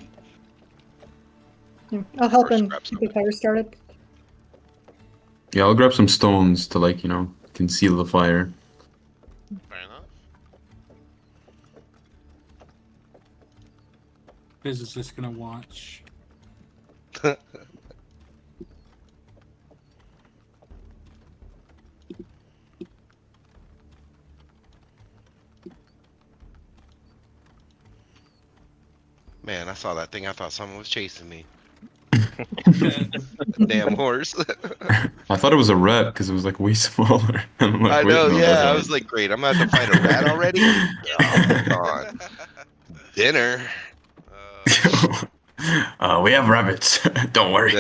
I'll help Or and scrap keep the fire started. Yeah, I'll grab some stones to like, conceal the fire. Fair enough. Biz is just going to watch. Man, I saw that thing. I thought someone was chasing me. Damn horse. I thought it was a rat because it was like way smaller. I'm like, I wait, know, no, yeah. that's I not was like, great, I'm gonna have to fight a rat already? Oh, come on. Dinner. we have rabbits. Don't worry.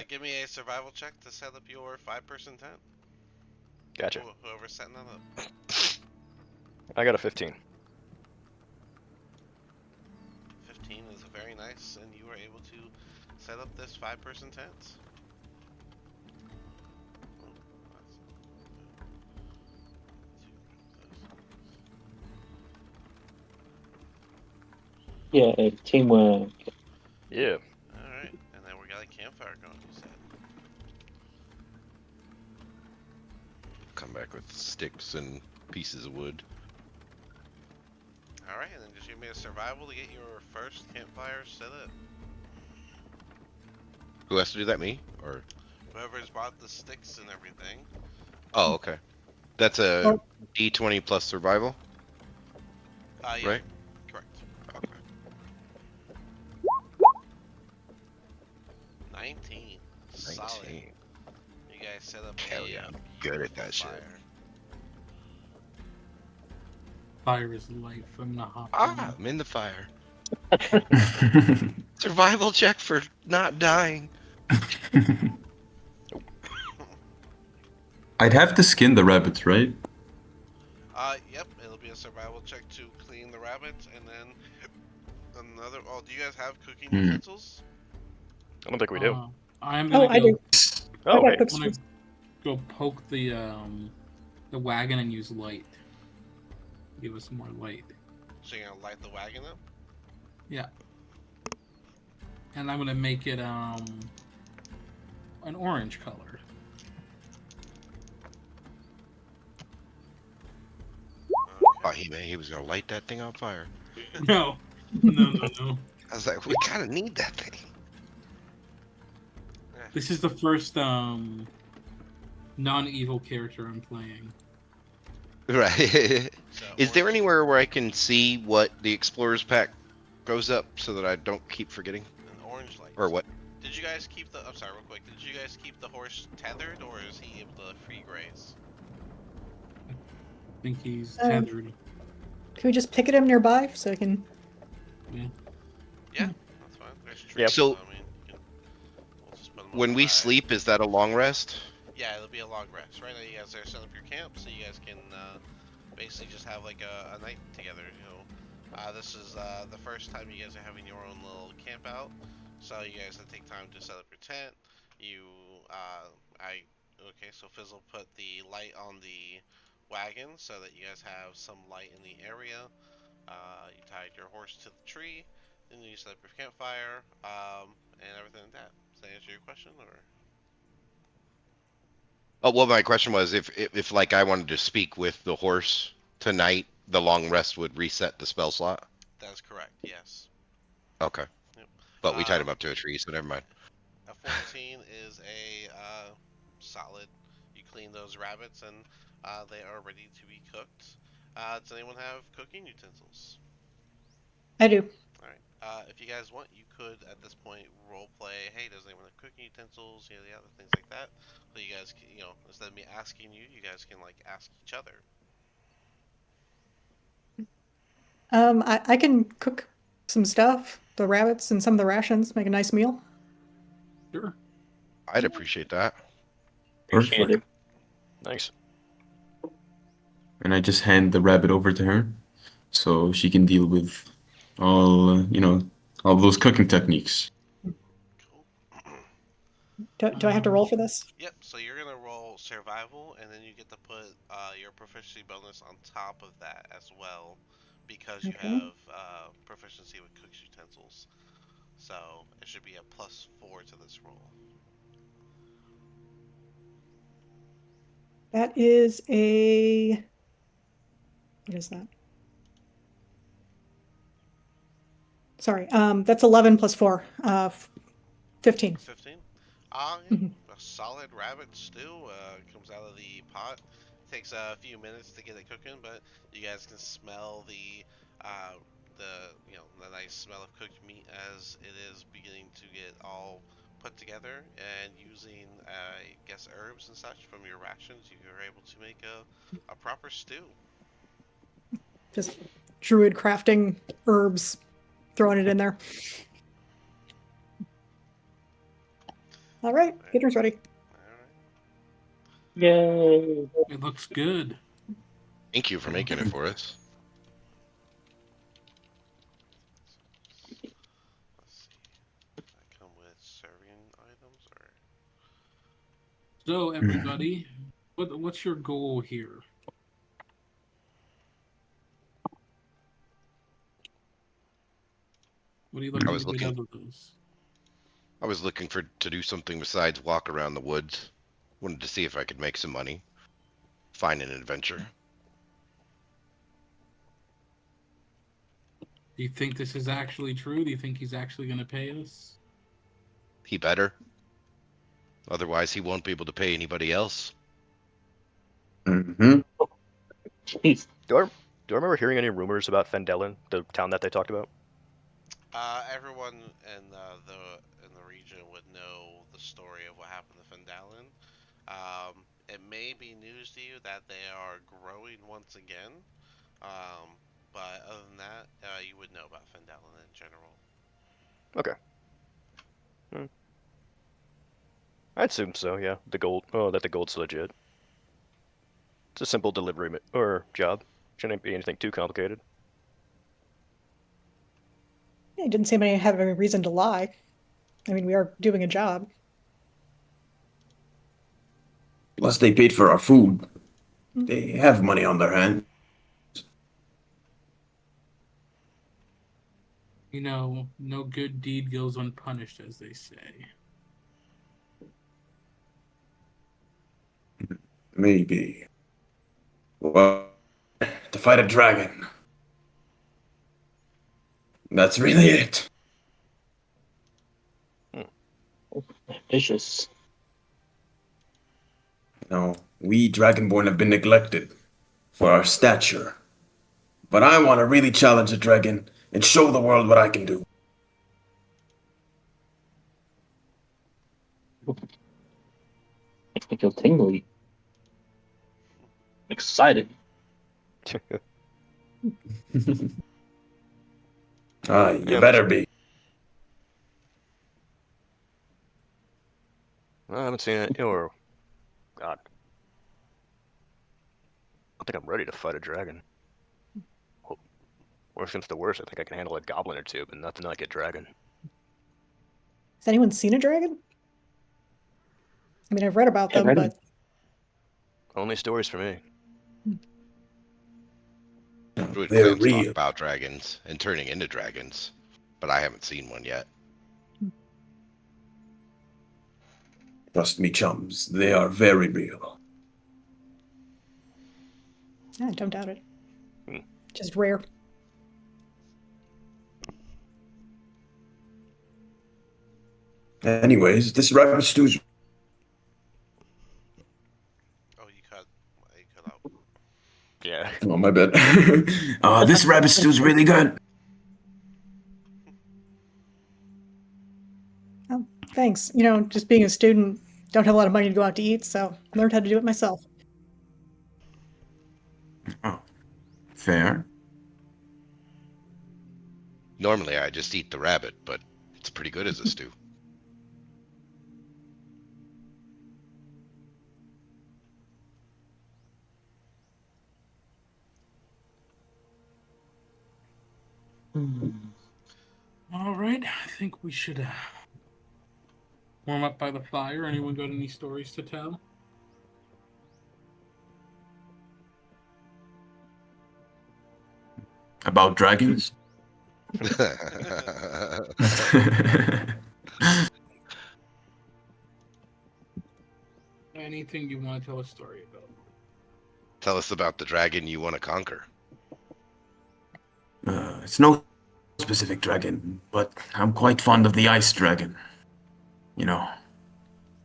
Give me a survival check to set up your 5-person tent. Gotcha. Whoever's setting that up. I got a 15. 15 is very nice, and you were able to set up this 5-person tent. Oh, that's- Yeah, teamwork. Yeah. All right, and then we got a campfire going. You said. Come back with sticks and pieces of wood. All right, and then just give me a survival to get your first campfire set up. Who has to do that? Me or? Whoever's bought the sticks and everything. Oh, okay. That's a Well- D20 plus survival, Yeah, right? correct. Okay. 19. Solid. 19. You guys set up Hell a yeah, I'm good at that shit. fire. Fire is life. I'm gonna hop Ah, in. I'm in the fire. Survival check for not dying. I'd have to skin the rabbits, right? Yep, it'll be a survival check to clean the rabbits, and then another. Oh, do you guys have cooking Hmm. utensils? I don't think we do. I am Oh, gonna I go. do. I Oh, got hey. cooks. I'm gonna go poke the wagon and use light. Give us some more light. So you're gonna light the wagon up? Yeah. And I'm gonna make it an orange color. Oh, he was gonna light that thing on fire. No. No. I was like, we kind of need that thing. This is the first non-evil character I'm playing. Right. So Is there orange anywhere where I can see what the explorers pack goes up so that I don't keep forgetting? and orange lights? Or what? Did you guys keep the? I'm sorry, real quick. Did you guys keep the horse tethered, or is he able to free graze? I think he's Um, tethered. Can we just picket him nearby so I can? Yeah, that's fine. There's trees. Yep. So- I mean, we'll just put 'em on When the we side. sleep, is that a long rest? Yeah, it'll be a long rest. Right now, you guys are setting up your camp, so you guys can basically just have like a night together. You know, this is the first time you guys are having your own little camp out, so you guys have to take time to set up your tent. Okay, so Fizzle put the light on the wagon so that you guys have some light in the area. You tied your horse to the tree, then you set up your campfire, and everything like that. Does that answer your question, or? Oh, well, my question was if like I wanted to speak with the horse tonight, the long rest would reset the spell slot. That is correct. Yes. Okay. Yep. But we tied him Um, up to a tree, so never mind. A 14 is a solid. You clean those rabbits and they are ready to be cooked. Does anyone have cooking utensils? I do. All right. If you guys want, you could at this point role play. Hey, does anyone have cooking utensils? You know, the other things like that. So you guys, can, instead of me asking you, you guys can like ask each other. I can cook some stuff, the rabbits and some of the rations, make a nice meal. Sure. I'd appreciate that. Perfect. Nice. And I just hand the rabbit over to her so she can deal with all, all those cooking techniques. Cool. Do I have to roll for this? Yep. So you're gonna roll survival, and then you get to put your proficiency bonus on top of that as well, because you Okay. have proficiency with cook's utensils. So it should be a +4 to this roll. That is a. What is that? Sorry. That's 11 plus 4. 15. 15. Mhm. A solid rabbit stew comes out of the pot. Takes a few minutes to get it cooking, but you guys can smell the nice smell of cooked meat as it is beginning to get all put together. And using I guess herbs and such from your rations, you are able to make a proper stew. Just druid crafting herbs, throwing it in there. All right, dinner's ready. All right. Yay! It looks good. Thank you for making it for us. Let's see. Does that come with serving items or? So everybody, what's your goal here? What are you I looking was to get looking. out of those? I was looking to do something besides walk around the woods. Wanted to see if I could make some money, find an adventure. Do you think this is actually true? Do you think he's actually going to pay us? He better. Otherwise, he won't be able to pay anybody else. Mm-hmm. Jeez. Do I remember hearing any rumors about Phandelver, the town that they talked about? Everyone in the region would know the story of what happened to Fandalin. It may be news to you that they are growing once again, but other than that, you would know about Fandalin in general. Okay. I'd assume so. Yeah, the gold. Oh, that the gold's legit. It's a simple delivery or job. Shouldn't be anything too complicated. It didn't seem to have any reason to lie. I mean, we are doing a job. Plus, they paid for our food. They have money on their hand. You know, no good deed goes unpunished, as they say. Maybe. Well, to fight a dragon. That's really it. Ambitious. We Dragonborn have been neglected for our stature. But I want to really challenge a dragon and show the world what I can do. Makes me feel tingly. Excited. You Yeah, better be. I haven't seen it. Or, God, I think I'm ready to fight a dragon. Worst comes to worst, I think I can handle a goblin or two, but nothing like a dragon. Has anyone seen a dragon? I mean, I've read about Yeah, them, right. but Only stories for me. Druid They're clans talk real. about dragons and turning into dragons, but I haven't seen one yet. Trust me, chums. They are very real. I don't doubt it. Hmm. Just rare. Anyways, this rabbit stew's. Oh, you cut out. Yeah. Oh, my bad. This rabbit stew's really good. Oh, thanks. You know, just being a student, don't have a lot of money to go out to eat, so learned how to do it myself. Oh, fair. Normally, I just eat the rabbit, but it's pretty good as a stew. All right, I think we should warm up by the fire. Anyone got any stories to tell? About dragons? Anything you want to tell a story about? Tell us about the dragon you want to conquer. It's no specific dragon, but I'm quite fond of the ice dragon. You know,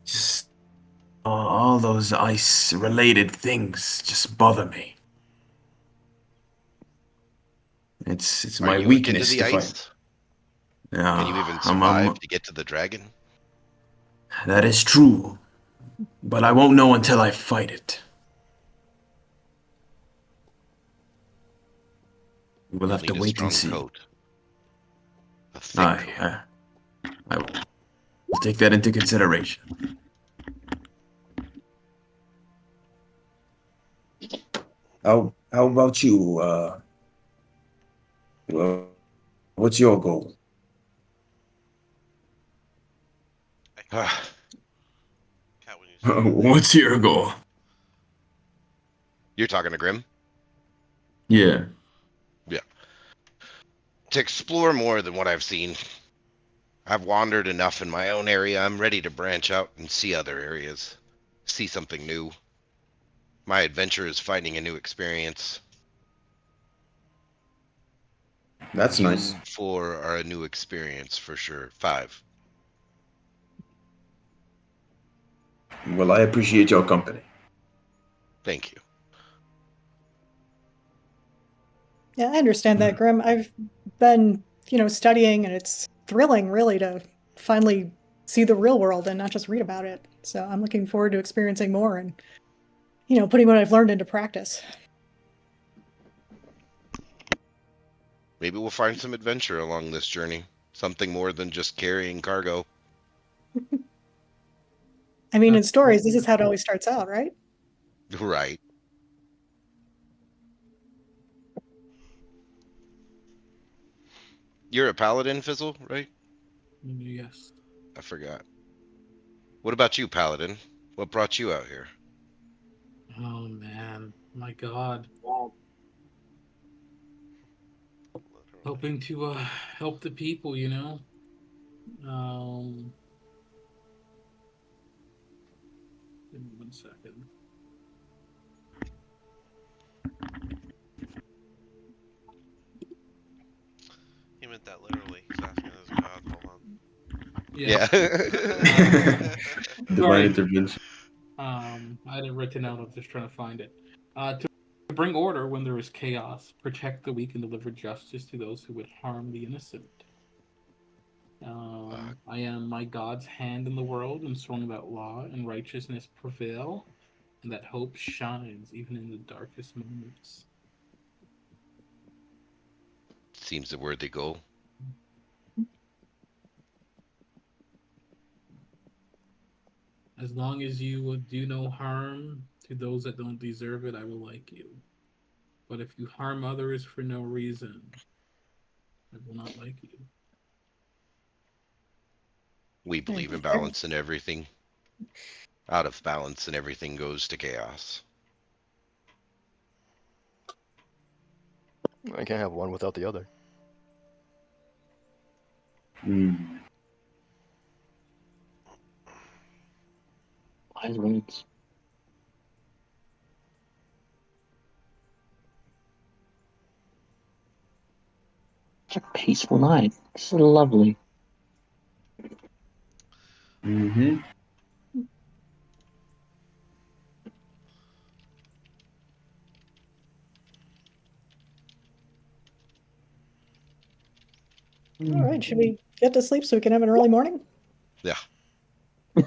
just all those ice-related things just bother me. It's Are my you akin to weakness the to fight. ice? Can you even I'm- survive to get to the dragon? that is true, but I won't know until I fight it. We'll You'll have to need a wait strong and see. coat. A thick coat. I will take that into consideration. How about you? Well, what's your goal? Cat, when you say What's your goal? You're talking to Grim? Yeah. To explore more than what I've seen. I've wandered enough in my own area. I'm ready to branch out and see other areas. See something new. My adventure is finding a new experience. That's You nice. four are a new experience for sure. 5. Well, I appreciate your company. Thank you. Yeah, I understand that, Grim. I've been, studying, and it's thrilling, really, to finally see the real world and not just read about it. So I'm looking forward to experiencing more and, putting what I've learned into practice. Maybe we'll find some adventure along this journey. Something more than just carrying cargo. I mean, in That's stories, this is how it always starts out, right? Right. You're a paladin, Fizzle, right? yes. I forgot. What about you, paladin? What brought you out here? Oh man, my God. Literally. Hoping to help the people, Um, give me 1 second. He meant that literally. He's asking his god. Hold on. Yeah. Yeah. Divine Sorry. intervention. I had it written out. I'm just trying to find it. To bring order when there is chaos, protect the weak, and deliver justice to those who would harm the innocent. I am my God's hand in the world, ensuring that law and righteousness prevail, and that hope shines even in the darkest moments. Seems a worthy goal. As long as you would do no harm to those that don't deserve it, I will like you. But if you harm others for no reason, I will not like you. We Yeah, believe in fair. balance in everything. Out of balance and everything goes to chaos. I can't have one without the other. Mm. Wise words. Such a peaceful night. This is lovely. Mm-hmm. All right, should we get to sleep so we can have an early morning? Yeah. Who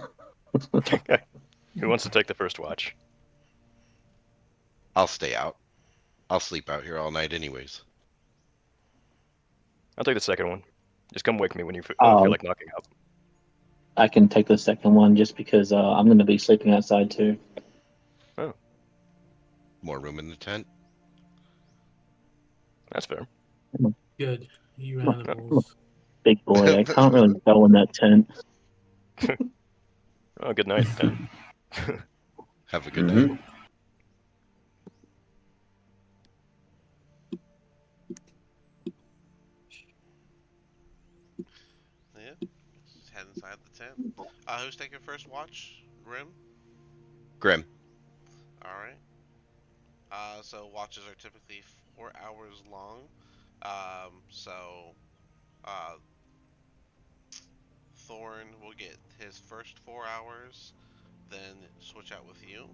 wants to take the first watch? I'll stay out. I'll sleep out here all night anyways. I'll take the second one. Just come wake me when you feel Um, like knocking out. I can take the second one just because I'm going to be sleeping outside too. Oh, More room in the tent. that's fair. Good. You I'm a animals. big boy. I can't really go in that tent. Oh, good night then. Have a good night. Mm-hmm. Yeah. Just head inside the tent. Who's taking first watch? Grim? Grim. Alright. So watches are typically 4 hours long. So uh, Thorn will get his first 4 hours, then switch out with you.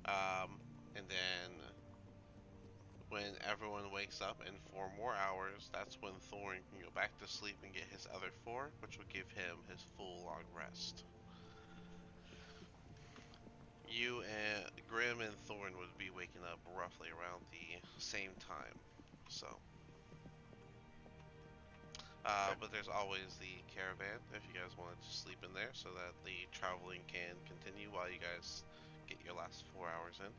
And then when everyone wakes up in 4 more hours, that's when Thorn can go back to sleep and get his other 4, which will give him his full long rest. You and Grim and Thorn would be waking up roughly around the same time. So, but there's always the caravan if you guys wanted to sleep in there, so that the traveling can continue while you guys get your last 4 hours in.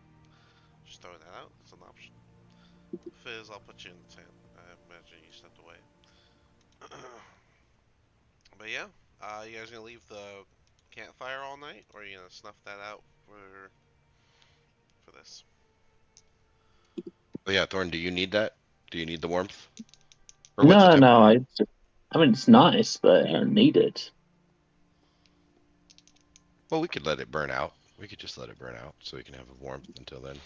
Just throwing that out as an option. Fizz, I'll put you in the tent. I imagine you stepped away. But yeah, you guys gonna leave the campfire all night, or are you gonna snuff that out for this? Oh yeah, Thorn, do you need that? Do you need the warmth? Or what's the No, temp? no. I mean, it's nice, but I don't need it. Well, we could let it burn out. We could just let it burn out so we can have a warmth until then.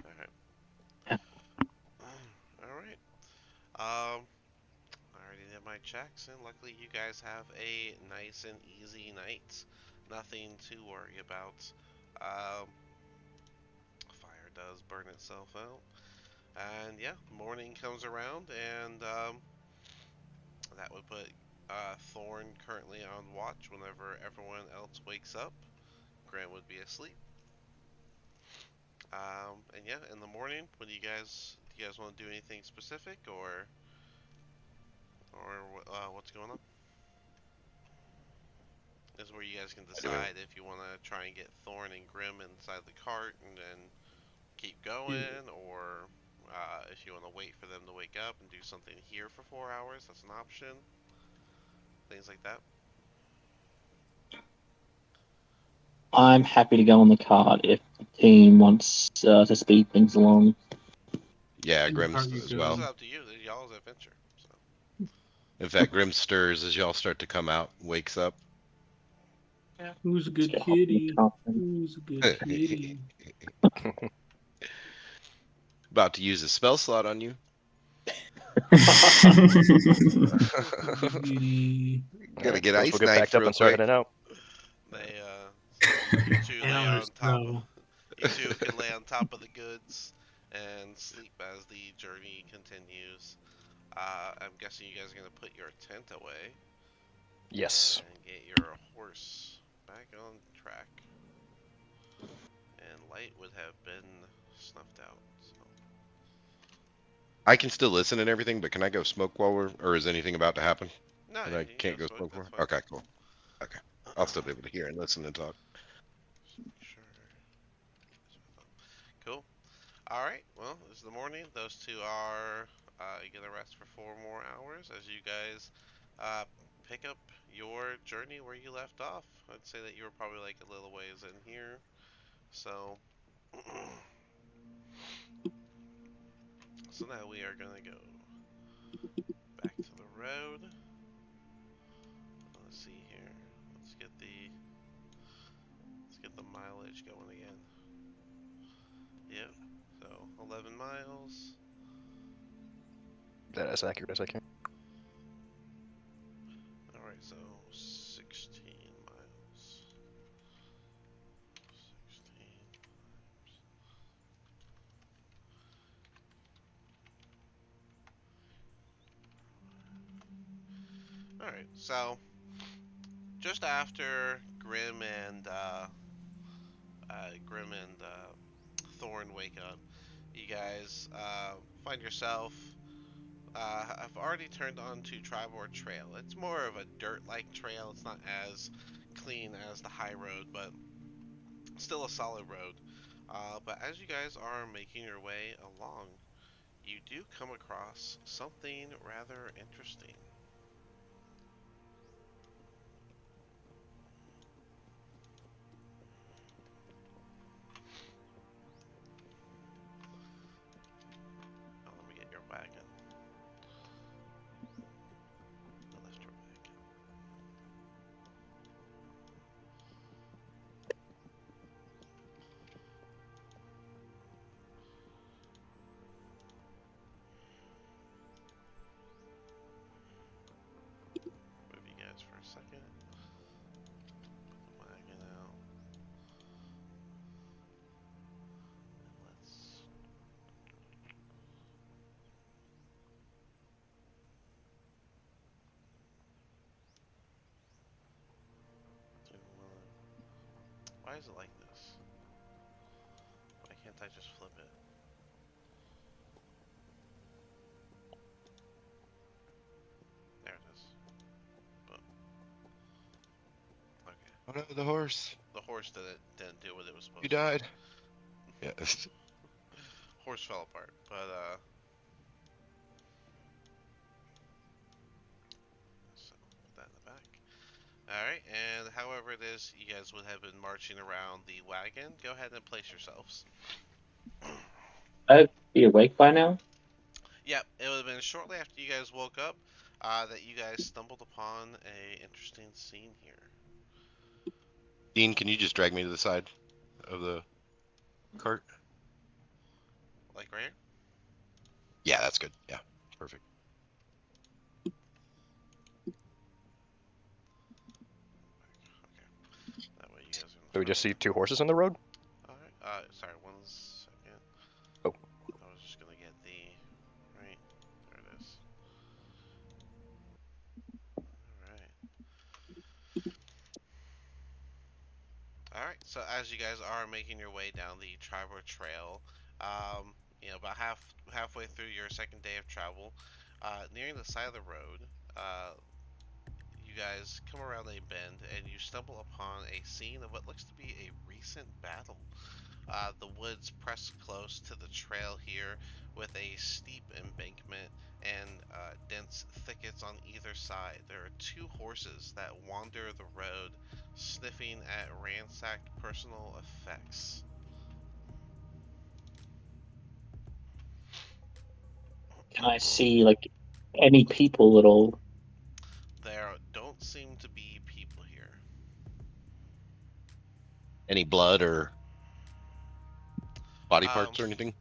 All right. All right. I already did my checks, and luckily you guys have a nice and easy night. Nothing to worry about. Um, Fire does burn itself out. And yeah, morning comes around, and that would put Thorn currently on watch whenever everyone else wakes up. Grant would be asleep. And yeah, in the morning, when do you guys want to do anything specific, or what's going on? This is where you guys can I do it. decide if you want to try and get Thorn and Grim inside the cart and then keep Yeah. going, or if you want to wait for them to wake up and do something here for 4 hours, that's an option. Things like that. I'm happy to go on the card if the team wants to speed things along. Yeah, In the Grimm's cart you as This well. is go. up to you. This is y'all's adventure. So. In fact, Grim stirs as y'all start to come out, wakes up. Who's a Let's good get hot in the kitty? cart. Who's a good kitty? About to use a spell slot on you. Kitty. Gotta Alright, get guess we'll ice get knife packed up real and start quick. heading out. They so you two lay Hours on top of go. you two can lay on top of the goods and sleep as the journey continues. I'm guessing you guys are gonna put your tent away Yes. and get your horse back on track. And light would have been snuffed out. So. I can still listen and everything, but can I go smoke while or is anything about to happen No, that I you can can't go go smoke. smoke That's for? fine. Okay, cool. Okay. I'll still be able to hear and listen and talk. Sure. Cool. All right. Well, it's the morning. Those two are gonna rest for 4 more hours as you guys uh, pick up your journey where you left off. I'd say that you were probably like a little ways in here. So, so now we are gonna go back to the road. Let's see here. Let's get the mileage going again. Yep. So 11 miles. That as accurate as I can. All right. So 16 miles. 16. All right. So just after Grim and Thorn wake up, you guys find yourself. I've already turned on to Tribord Trail. It's more of a dirt-like trail. It's not as clean as the high road, but still a solid road. But as you guys are making your way along, you do come across something rather interesting. Oh, let me get your wagon. I left your wagon. Move you guys for a second. Put the wagon out. And let's. Why is it like this? Why can't I just flip it? There it is. Boom. Okay. Oh no, the horse. The horse didn't do what it was You supposed to do. died. Yes. Horse fell apart, but so put that in the back. All right, and however it is, you guys would have been marching around the wagon. Go ahead and place yourselves. I'd be awake by now. Yep, it would have been shortly after you guys woke up that you guys stumbled upon a interesting scene here. Dean, can you just drag me to the side of the cart? Like right here? Yeah, that's good. Yeah, perfect. Okay. That way you guys are in Do we front just of me. see two horses on the road? Alright, sorry, 1 second. Oh. I was just gonna get the... Right, there it is. Alright. Alright, so as you guys are making your way down the Tribor Trail, about halfway through your second day of travel, nearing the side of the road, uh, you guys come around a bend and you stumble upon a scene of what looks to be a recent battle. The woods press close to the trail here with a steep embankment and dense thickets on either side. There are two horses that wander the road, sniffing at ransacked personal effects. Can I see like any people at all? There don't seem to be people here. Any blood or body Um, parts or anything?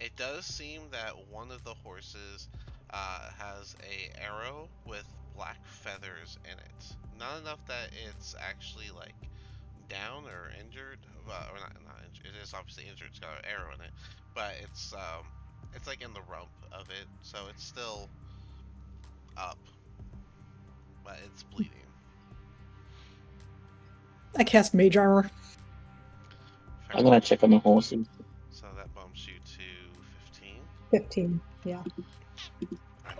It does seem that one of the horses has a arrow with black feathers in it. Not enough that it's actually like down or injured, or not injured. It is obviously injured. It's got an arrow in it, but it's like in the rump of it, so it's still up, but it's bleeding. I cast Mage Armor. Fair I'm gonna enough. check on the horses. So that bumps you to 15. 15. Yeah. Alright,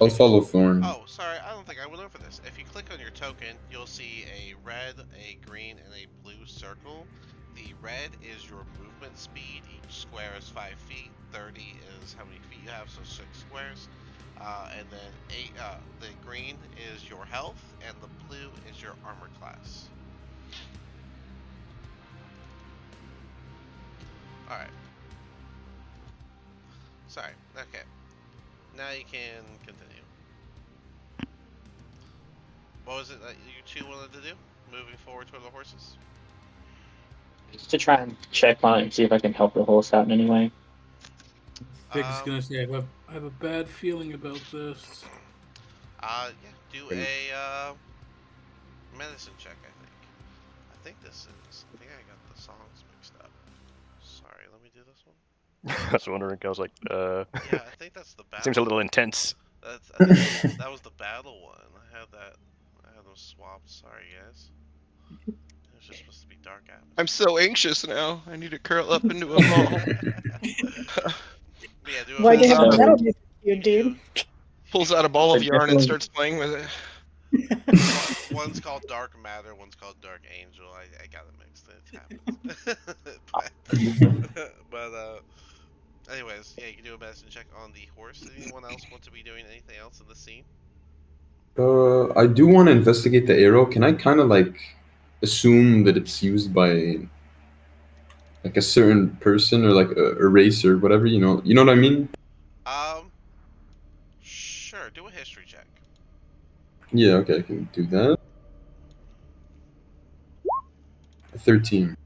I'll make follow Thorn. Oh, sorry, I don't think I went over this. If you click on your token, you'll see a red, a green, and a blue circle. The red is your movement speed. Each square is 5 feet. 30 is how many feet you have, so 6 squares. And then the green is your health, and the blue is your armor class. Alright. Sorry. Okay. Now you can continue. What was it that you two wanted to do? Moving forward toward the horses? Just to try and check on it and see if I can help the horse out in any way. Vic's gonna say, I have a bad feeling about this. Yeah, do a medicine check, I think. I think I got the songs mixed up. Sorry, let me do this one. I was wondering. I was like, Yeah, I think that's the battle. seems a little intense. I think that was the battle one. I had them swapped. Sorry, guys. It was just supposed to be dark atmosphere. I'm so anxious now. I need to curl up into a ball. But yeah, do a Why do you Pulls have out the a, metal music, you dude? pulls out a ball So of yarn and definitely, starts playing with it. One's called Dark Matter, one's called Dark Angel. I got it mixed. It happens. but anyways, yeah, you can do a medicine check on the horse. Anyone else want to be doing anything else in the scene? I do want to investigate the arrow. Can I kind of like assume that it's used by like a certain person or like a race or whatever? You know what I mean? Um, sure. Do a history check. Yeah, okay, I can do that. 13.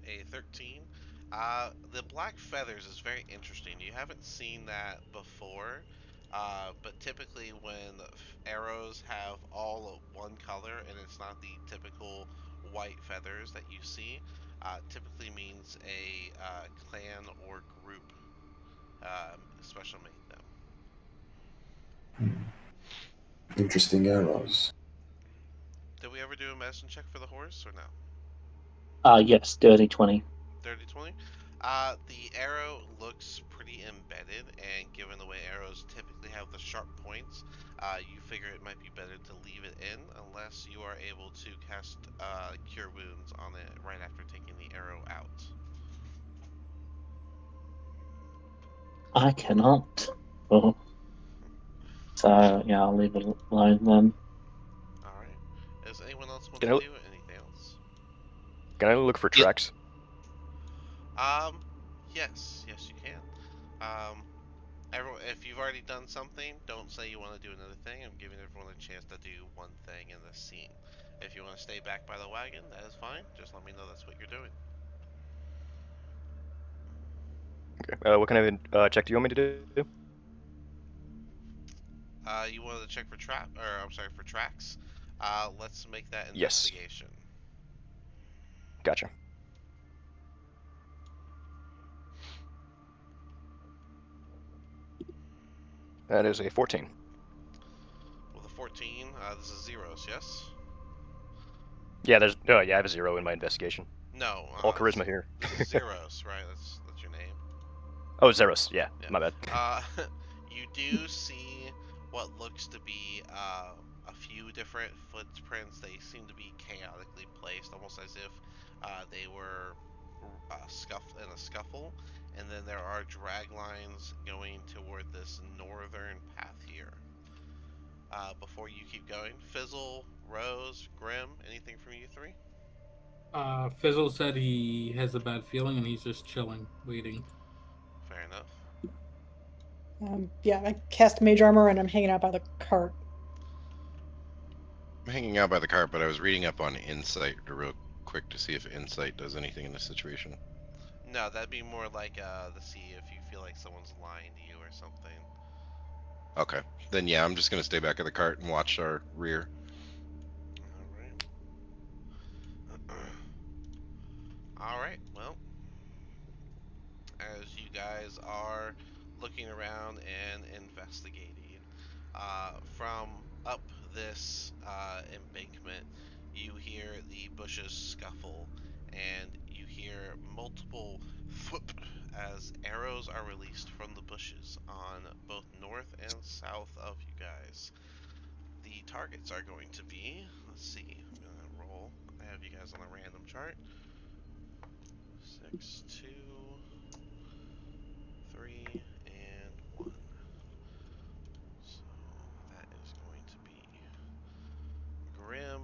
A 13. The black feathers is very interesting. You haven't seen that before, but typically when arrows have all of one color and it's not the typical white feathers that you see, typically means a clan or group special made them. Interesting arrows. Did we ever do a medicine check for the horse or no? yes, dirty 20. 30-20. The arrow looks pretty embedded, and given the way arrows typically have the sharp points, you figure it might be better to leave it in unless you are able to cast Cure Wounds on it right after taking the arrow out. I cannot. Oh. So yeah, I'll leave it alone then. Alright. Does anyone else want Can to I, do anything else? can I look for Yeah. tracks? Um, yes, you can. Um, everyone, if you've already done something, don't say you want to do another thing. I'm giving everyone a chance to do one thing in this scene. If you want to stay back by the wagon, that is fine. Just let me know that's what you're doing. Okay. What kind of check do you want me to do? You wanted to check for for tracks. Let's make that Yes. investigation. Gotcha. That is a 14. With a 14, this is zeros, yes? Yeah, there's. Oh, yeah, I have a 0 in my investigation. No, All charisma here. this is zeros, right? That's your name. Oh, Zeros. Yeah, Yeah. my bad. You do see what looks to be a few different footprints. They seem to be chaotically placed, almost as if they were in a scuffle. And then there are drag lines going toward this northern path here. Before you keep going, Fizzle, Rose, Grim, anything from you three? Fizzle said he has a bad feeling and he's just chilling, waiting. Fair enough. Yeah, I cast mage armor and I'm hanging out by the cart. I'm hanging out by the cart, but I was reading up on insight real quick to see if insight does anything in this situation. No, that'd be more like to see if you feel like someone's lying to you or something. Okay. Then yeah, I'm just gonna stay back at the cart and watch our rear. All right. All right. Well, as you guys are looking around and investigating, from up this embankment, you hear the bushes scuffle, and you hear multiple thwip as arrows are released from the bushes on both north and south of you guys. The targets are going to be, let's see, I'm gonna roll. I have you guys on a random chart. 6, 2, 3, and 1. So that is going to be Grim,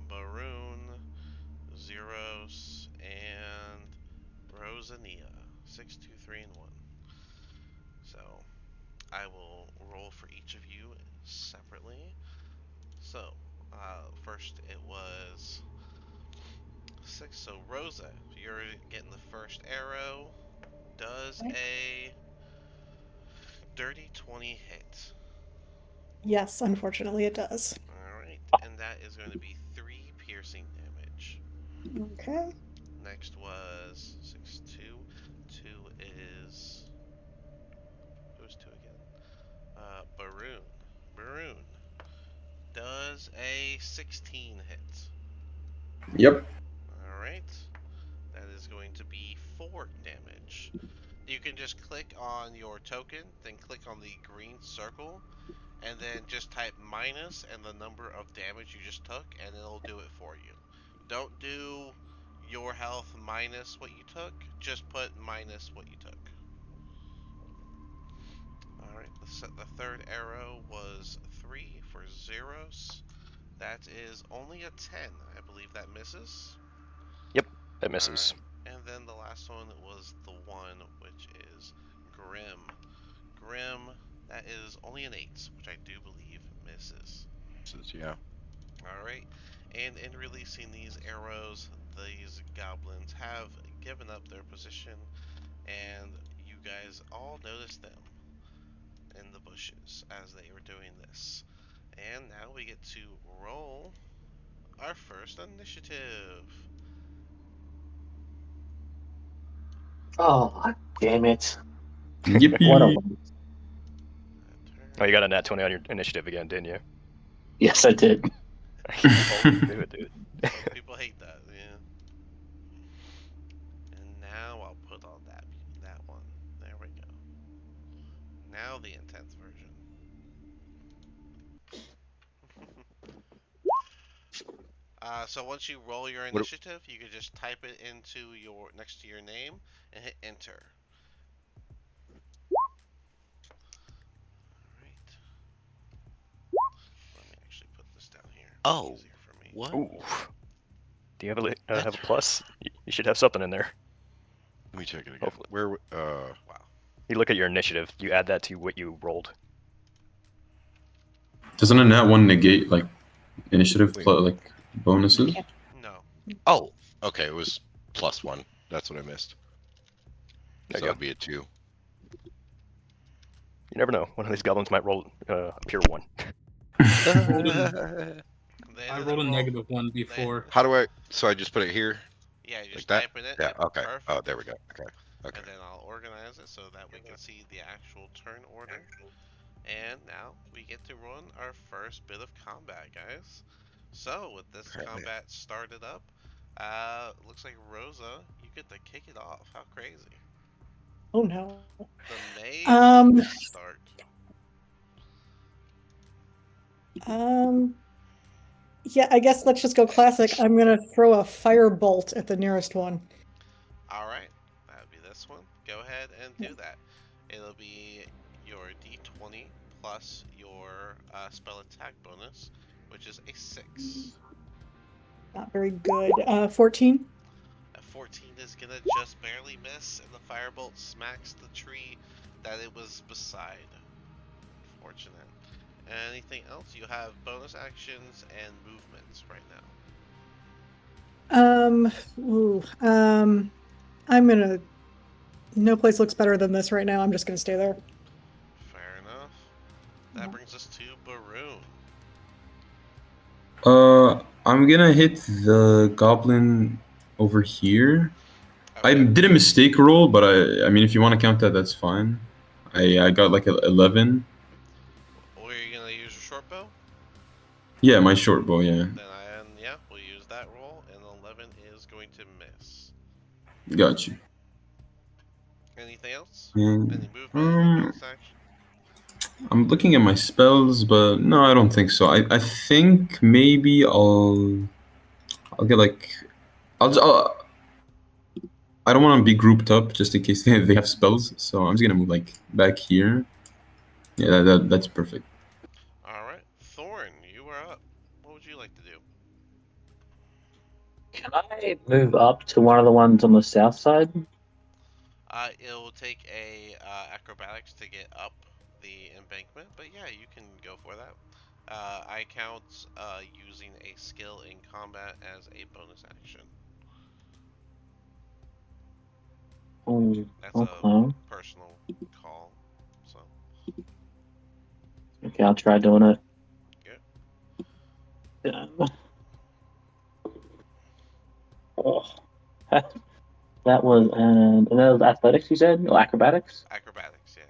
Baroon, Zeros, and Rosania. 6, 2, 3, and 1. So I will roll for each of you separately. So, first it was 6. So, Rosa, you're getting the first arrow. Does Okay. a dirty 20 hit? Yes, unfortunately it does. Alright, and that is going to be 3 piercing damage. Okay. Next was 6, 2. 2 is. Who's 2 again? Baroon. Baroon. Does a 16 hit? Yep. Alright, that is going to be 4 damage. You can just click on your token, then click on the green circle, and then just type minus and the number of damage you just took, and it'll do it for you. Don't do your health minus what you took, just put minus what you took. Alright, the third arrow was 3 for Zeros. That is only a 10. I believe that misses. Yep, that misses. Alright, and then the last one was the 1, which is Grim. Grim, that is only an 8, which I do believe misses. Yeah. Alright, and in releasing these arrows, these goblins have given up their position, and you guys all notice them in the bushes as they were doing this. And now we get to roll our first initiative. Oh, damn it. What a Yippee. Oh, you got a nat 20 on your initiative again, didn't you? Yes, I did. Always do it, dude. Some people hate that, yeah. And now I'll put on that one. There we go. Now the intense version. So once you roll your What, initiative, you can just type it into your next to your name and hit enter. All right. Let me actually put this down here. Oh, Easier for me. what? ooh. Do you have a That's have a plus? You should have something in there. Let me check it again. Hopefully. Where? Wow. You look at your initiative. You add that to what you rolled. Doesn't a nat one negate like initiative Wait. plus like bonuses? Can't- No. Oh, okay. It was +1. That's what I missed. There So you that'd go. be a 2. You never know. One of these goblins might roll a pure 1. They I ended rolled up a roll- -1 before. How do I? So I just put it here, Yeah, you like just that. type in it. Yeah. Yep, Okay. perfect. Oh, there we go. Okay. Okay. And then I'll organize it so that we can see the actual turn order. And now we get to run our first bit of combat, guys. So with this Apparently. combat started up, looks like Rosa, you get to kick it off. How crazy! Oh no. The mage Um, gets to start. Yeah, I guess let's just go classic. I'm gonna throw a fire bolt at the nearest one. All right, that would be this one. Go ahead and do that. It'll be your D20 plus your spell attack bonus, which is a 6. Not very good. 14. A 14 is gonna just barely miss, and the firebolt smacks the tree that it was beside. Fortunate. Anything else? You have bonus actions and movements right now. I'm gonna. No place looks better than this right now. I'm just gonna stay there. Fair enough. That brings us to Baroon. I'm gonna hit the goblin over here. I Okay. did a mistake roll, but I mean, if you want to count that, that's fine. I got like a 11. Or you're gonna use your short bow? Yeah, my short bow. Yeah, Yeah, we'll use that roll, and 11 is going to miss. got you. Anything else? And, Any movement? Any bonus action? I'm looking at my spells, but no, I don't think so. I think maybe I'll get like I don't want to be grouped up just in case they have spells. So I'm just gonna move like back here. Yeah, that's perfect. Alright. Thorn, you are up. What would you like to do? Can I move up to one of the ones on the south side? It will take a acrobatics to get up the embankment, but yeah, you can go for that. I count using a skill in combat as a bonus action. Oh, That's a okay. personal call. So, Okay, I'll try doing it. good. Oh, that was and that was athletics. You said or acrobatics? Acrobatics, yeah.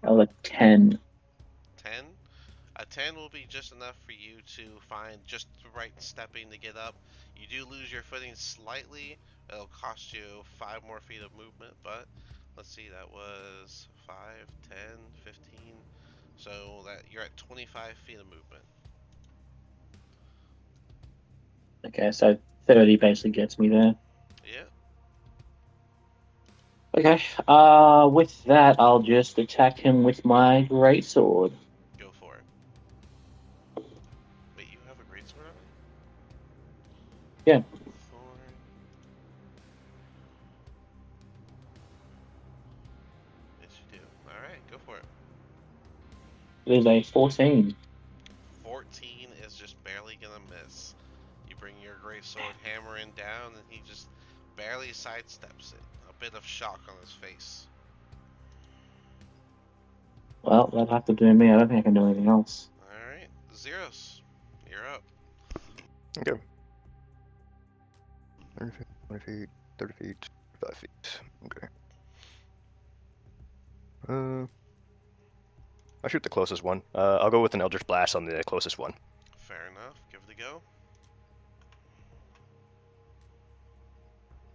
That was like 10. 10. A 10 will be just enough for you to find just the right stepping to get up. You do lose your footing slightly. It'll cost you 5 more feet of movement, but let's see, that was 5, 10, 15. So that you're at 25 feet of movement. Okay, so 30 basically gets me there. Yeah. Okay. With that, I'll just attack him with my greatsword. Go for it. Wait, you have a great sword already? Yeah. Thorn. Yes, you do. Alright, go for it. It is a 14. 14 is just barely gonna miss. You bring your great sword hammering down, and he just barely sidesteps it. A bit of shock on his face. Well, that'll have to do me. I don't think I can do anything else. Alright, Zeros, you're up. Okay. 30 feet, 20 feet, 30 feet, 5 feet. Okay. I'll shoot the closest one. I'll go with an Eldritch Blast on the closest one. Fair enough, give it a go.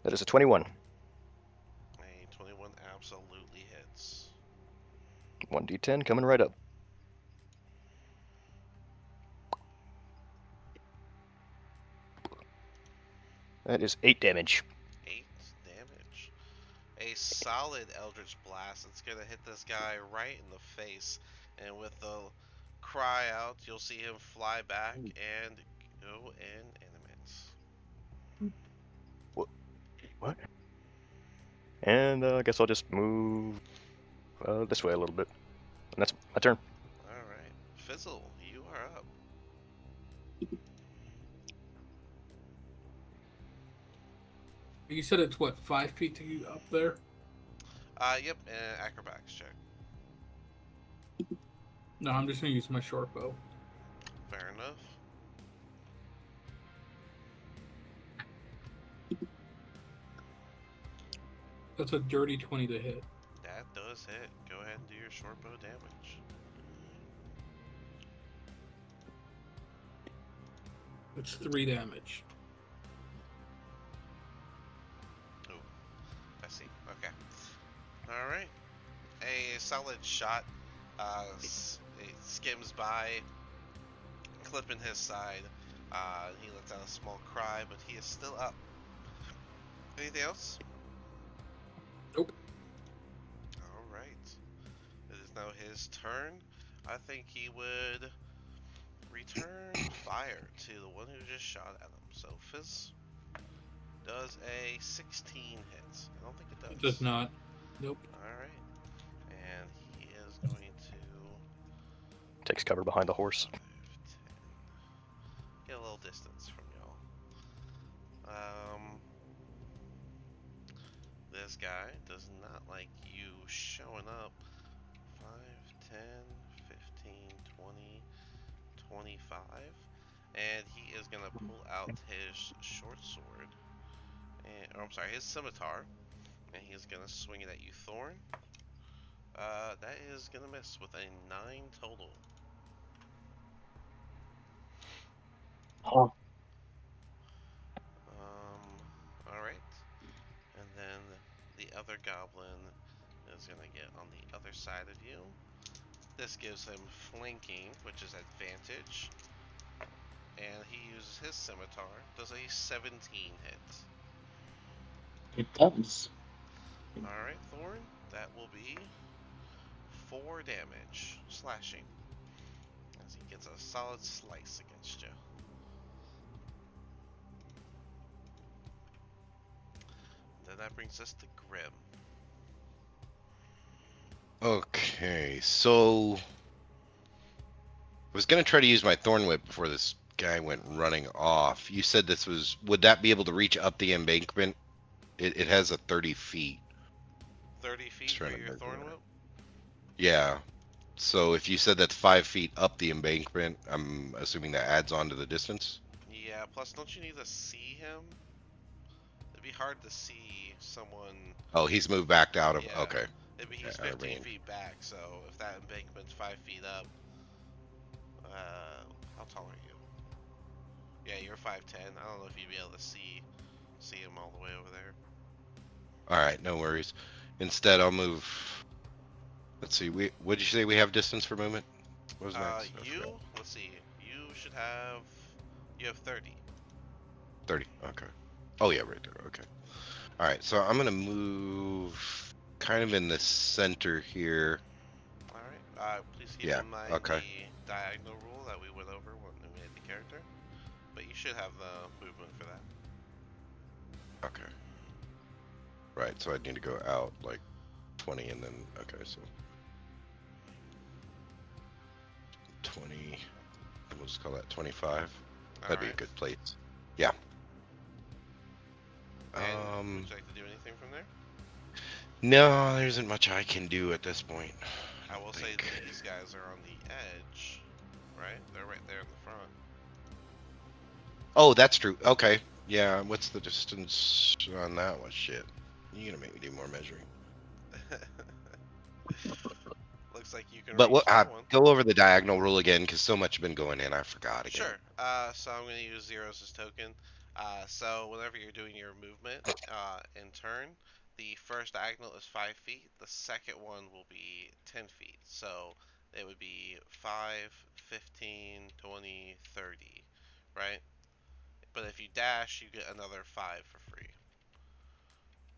That is a 21. A 21 absolutely hits. 1d10 coming right up. That is 8 damage. 8 damage. A solid Eldritch Blast. It's gonna hit this guy right in the face. And with the cry out, you'll see him fly back and go and animate. What? And I guess I'll just move this way a little bit. And that's my turn. Alright. Fizzle, you are up. You said it's what, 5 feet to get up there? Yep, and acrobatics check. No, I'm just gonna use my short bow. Fair enough. That's a dirty 20 to hit. That does hit. Go ahead and do your short bow damage. It's 3 damage. Oh, I see. Okay. Alright. A solid shot. It skims by, clipping his side. He lets out a small cry, but he is still up. Anything else? Nope. Alright. It is now his turn. I think he would return fire to the one who just shot at him. So Fizz does a 16 hit. I don't think it does. It does not. Nope. Alright. And he is going to Takes cover behind the horse. 5, 10. Get a little distance from y'all. This guy does not like you showing up. 5, 10, 15, 20, 25. And he is going to pull out his short sword. Or I'm sorry, his scimitar. And he's going to swing it at you, Thorn. That is going to miss with a 9 total. Oh, Alright. And then the other goblin is going to get on the other side of you. This gives him flanking, which is advantage. And he uses his scimitar. Does a 17 hit. it does. Alright, Thorn. That will be 4 damage. Slashing. As he gets a solid slice against you. Then that brings us to Grim. Okay, so I was gonna try to use my thorn whip before this guy went running off. You said this was, would that be able to reach up the embankment? It has a 30 feet. 30 feet Just for trying to your measure Thorn that. Whip? Yeah. So if you said that's 5 feet up the embankment, I'm assuming that adds on to the distance. Yeah, plus don't you need to see him? It'd be hard to see someone. Oh, he's moved back out of. Yeah. Okay. He's Out of 15 range. feet back, so if that embankment's 5 feet up, how tall are you? Yeah, you're 5'10". I don't know if you'd be able to see him all the way over there. All right, no worries. Instead, I'll move. Let's see. What did you say we have distance for movement? What was next? I forgot. Let's see. You have 30. 30. Okay. Oh yeah, right there. Okay. All right. So I'm gonna move kind of in the center here. All right. Please keep Yeah, in mind okay. the diagonal rule that we went over when we made the character. But you should have the movement for that. Okay. Right. So I need to go out like 20 and then okay. So 20. We'll just call that 25. That'd be a Alright. good place. Yeah. And would you like to do anything from there? No, there isn't much I can do at this point. I will say think. that these guys are on the edge, right? They're right there in the front. Oh, that's true. Okay. Yeah. What's the distance on that one? Shit. You're gonna make me do more measuring. Looks like you can But reach that one. go over the diagonal rule again, because so much has been going in, I forgot again. Sure. So I'm going to use zeros as token. So whenever you're doing your movement in turn, the first diagonal is 5 feet. The second one will be 10 feet. So it would be 5, 15, 20, 30, right? But if you dash, you get another 5 for free.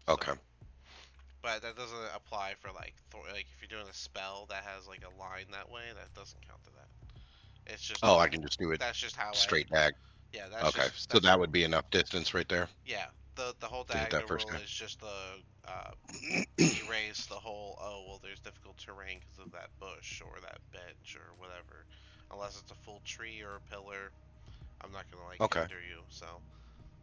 So, Okay. but that doesn't apply for like if you're doing a spell that has like a line that way, that doesn't count to that. It's just Oh, I can just do it that's just how straight dag. yeah, that's Okay. just So that's that would be enough distance right there. yeah. the whole to hit that diagonal first rule guy. is just erase the whole, oh well, there's difficult terrain because of that bush or that bench or whatever, unless it's a full tree or a pillar. I'm not gonna like Okay. hinder you, so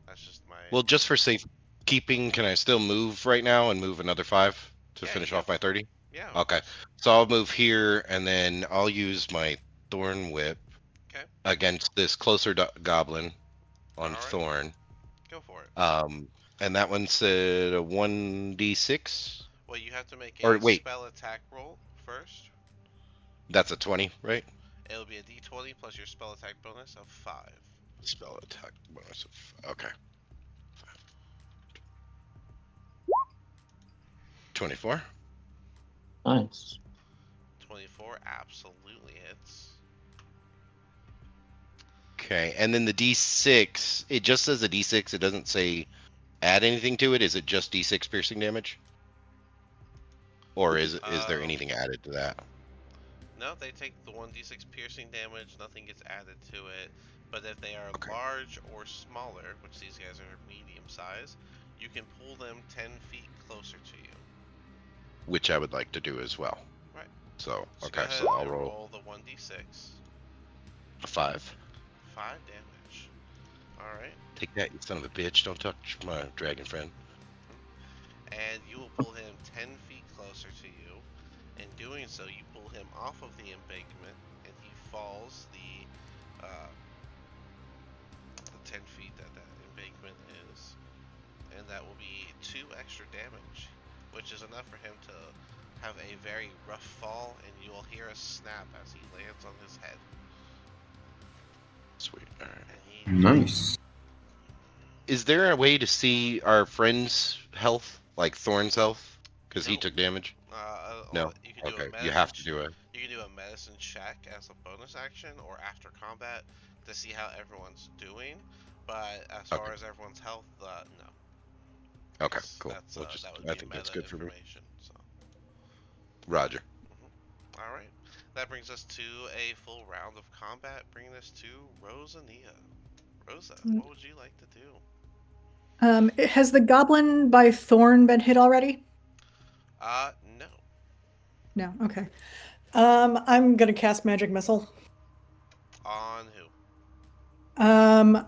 that's just my. Well, just for safekeeping, can I still move right now and move another 5 to Yeah, you finish can. off my 30? Yeah, of Okay. course. So I'll move here, and then I'll use my Thorn Whip Okay. against this closer goblin on All right. Thorn. Go for it. Um, and that one said a 1d6? Well, you have to make Or a wait, spell attack roll first. that's a 20, right? It'll be a d20 plus your spell attack bonus of 5. Spell attack bonus. Okay. 24. Nice. 24 absolutely hits. Okay. And then the d6, it just says a d6. It doesn't say add anything to it. Is it just d6 piercing damage? Or is there Um, anything added to that? no, they take the 1d6 piercing damage, nothing gets added to it. But if they are Okay. large or smaller, which these guys are medium size, you can pull them 10 feet closer to you. Which I would like to do as well. Right. So, So go okay, ahead so I'll and roll roll the 1d6. a 5. 5 damage. Alright. Take that, you son of a bitch. Don't touch my dragon friend. And you will pull him 10 feet closer to you. In doing so, you pull him off of the embankment, and he falls the 10 feet that embankment is. And that will be 2 extra damage, which is enough for him to have a very rough fall, and you will hear a snap as he lands on his head. Sweet. All right. And he Nice. Is there a way to see our friend's health, like Thorn's health, because he nope. took damage? Well, No. you can do a Okay. You medicine. have to do it. You can do a medicine check as a bonus action or after combat to see how everyone's doing. But as far Okay. as everyone's health, no, Okay. because Cool. We'll just. that would I be think that's meta good for me. information. So, Roger. all right, that brings us to a full round of combat, bringing us to Rosania. Rosa, what would you like to do? Has the goblin by Thorn been hit already? No. No. Okay. I'm gonna cast Magic Missile. On who?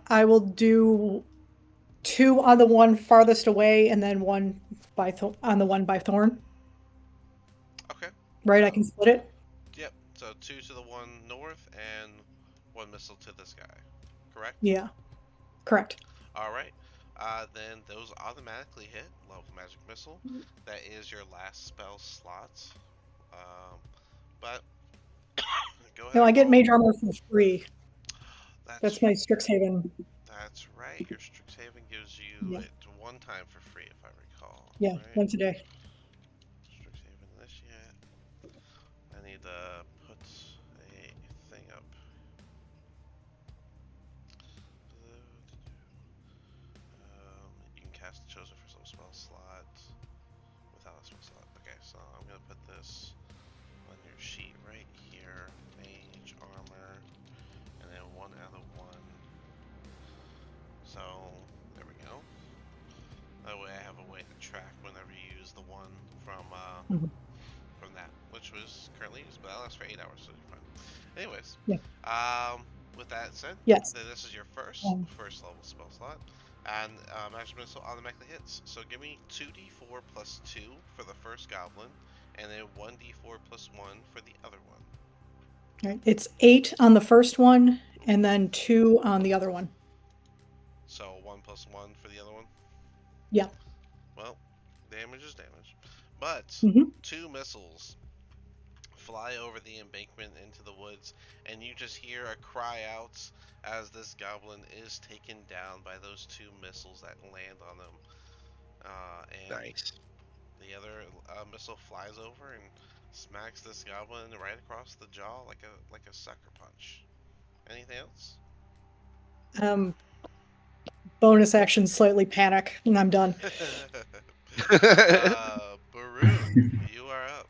I will do 2 on the one farthest away, and then 1 on the one by Thorn. Okay. Right, So, I can split it. yep. So 2 to the one north and 1 missile to this guy. Correct. Yeah, correct. All right. Then those automatically hit. Love magic missile. That is your last spell slot. But go ahead No, I and get roll. Mage Armor for free. That's That's my Strixhaven. that's right. Your Strixhaven gives you Yeah, it 1 time for free, if I recall. yeah, Right. once a day. Strixhaven initiate. I need to put a thing up. You can cast Chosen for some spell slot without a spell slot. Okay, so I'm gonna put this on your sheet right here. Mage armor, and then 1 out of 1. So there we go. That way I have a way to track whenever you use the one Mhm. from that, which was currently used, but that lasts for 8 hours, so you're fine. Anyways, Yeah. with that said, Yes. then this is your Um, first level spell slot, and magic missile automatically hits. So give me 2d4 plus 2 for the first goblin, and then 1d4 plus 1 for the other one. right. It's 8 on the first one, and then 2 on the other one. So 1 plus 1 for the other one. Yeah. Well, damage is damage, but Hmm. 2 missiles fly over the embankment into the woods, and you just hear a cry out as this goblin is taken down by those 2 missiles that land on him. And Nice. the other missile flies over and smacks this goblin right across the jaw like a sucker punch. Anything else? Um, bonus action, slightly panic, and I'm done. Baroon, you are up.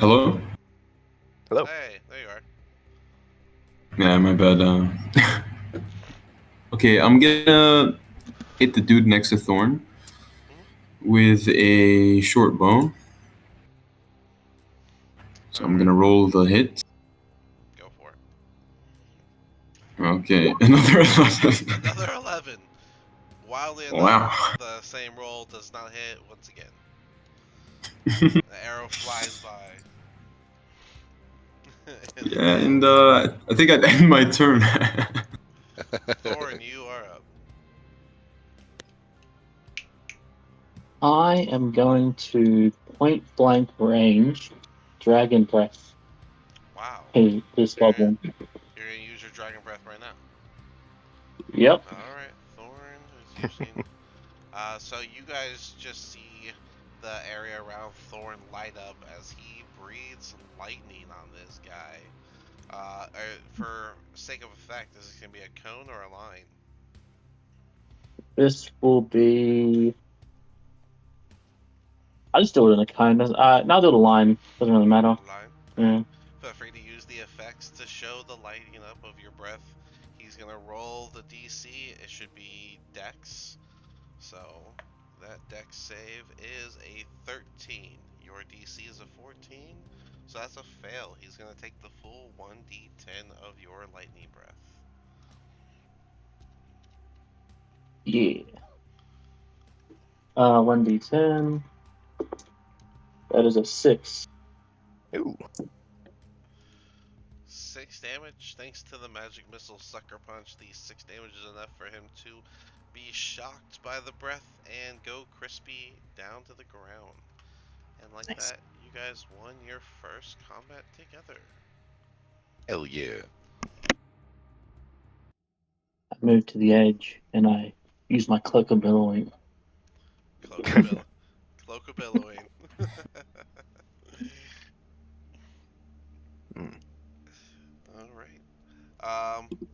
Hello? Hello. Hey, there you are. Yeah, my bad. Okay, I'm gonna hit the dude next to Thorn Mhm. with a short bow. So All I'm right, gonna roll the hit. go for it. Okay, another 11. Another 11. Wildly enough, Wow. the same roll does not hit once again. The arrow flies by. And Yeah, now, and I think I'd end my turn. Thorin, you are up. I am going to point blank range Dragon Breath Wow. this Alright. goblin. You're gonna use your dragon breath right now. Yep. Alright, Thorin is using. So you guys just see the area around Thorn light up as he breathes lightning on this guy. For sake of effect, is this gonna be a cone or a line? This will be. I'll just do it in a cone. Now do the line. Doesn't really matter. Line. Yeah. Alright. Feel free to use the effects to show the lighting up of your breath. He's gonna roll the DC. It should be Dex. So that Dex save is a 13. Your DC is a 14. So that's a fail. He's gonna take the full 1d10 of your lightning breath. Yeah. 1d10. That is a 6. Ooh. 6 damage. Thanks to the magic missile sucker punch, the 6 damage is enough for him to be shocked by the breath and go crispy down to the ground. And like Nice. that, you guys won your first combat together. Hell yeah. I move to the edge and I use my cloak of billowing. Cloak of billowing. Hmm. Alright.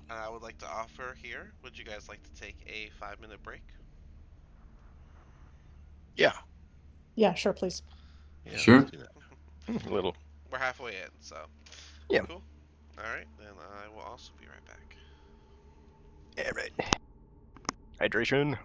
And I would like to offer here, would you guys like to take a 5-minute break? Yeah. Yeah, sure, please. Yeah, let's Sure. do that. A little. We're halfway in, so. Yeah. Cool. Alright, then I will also be right back. Yeah, right. Hydration.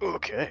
Okay.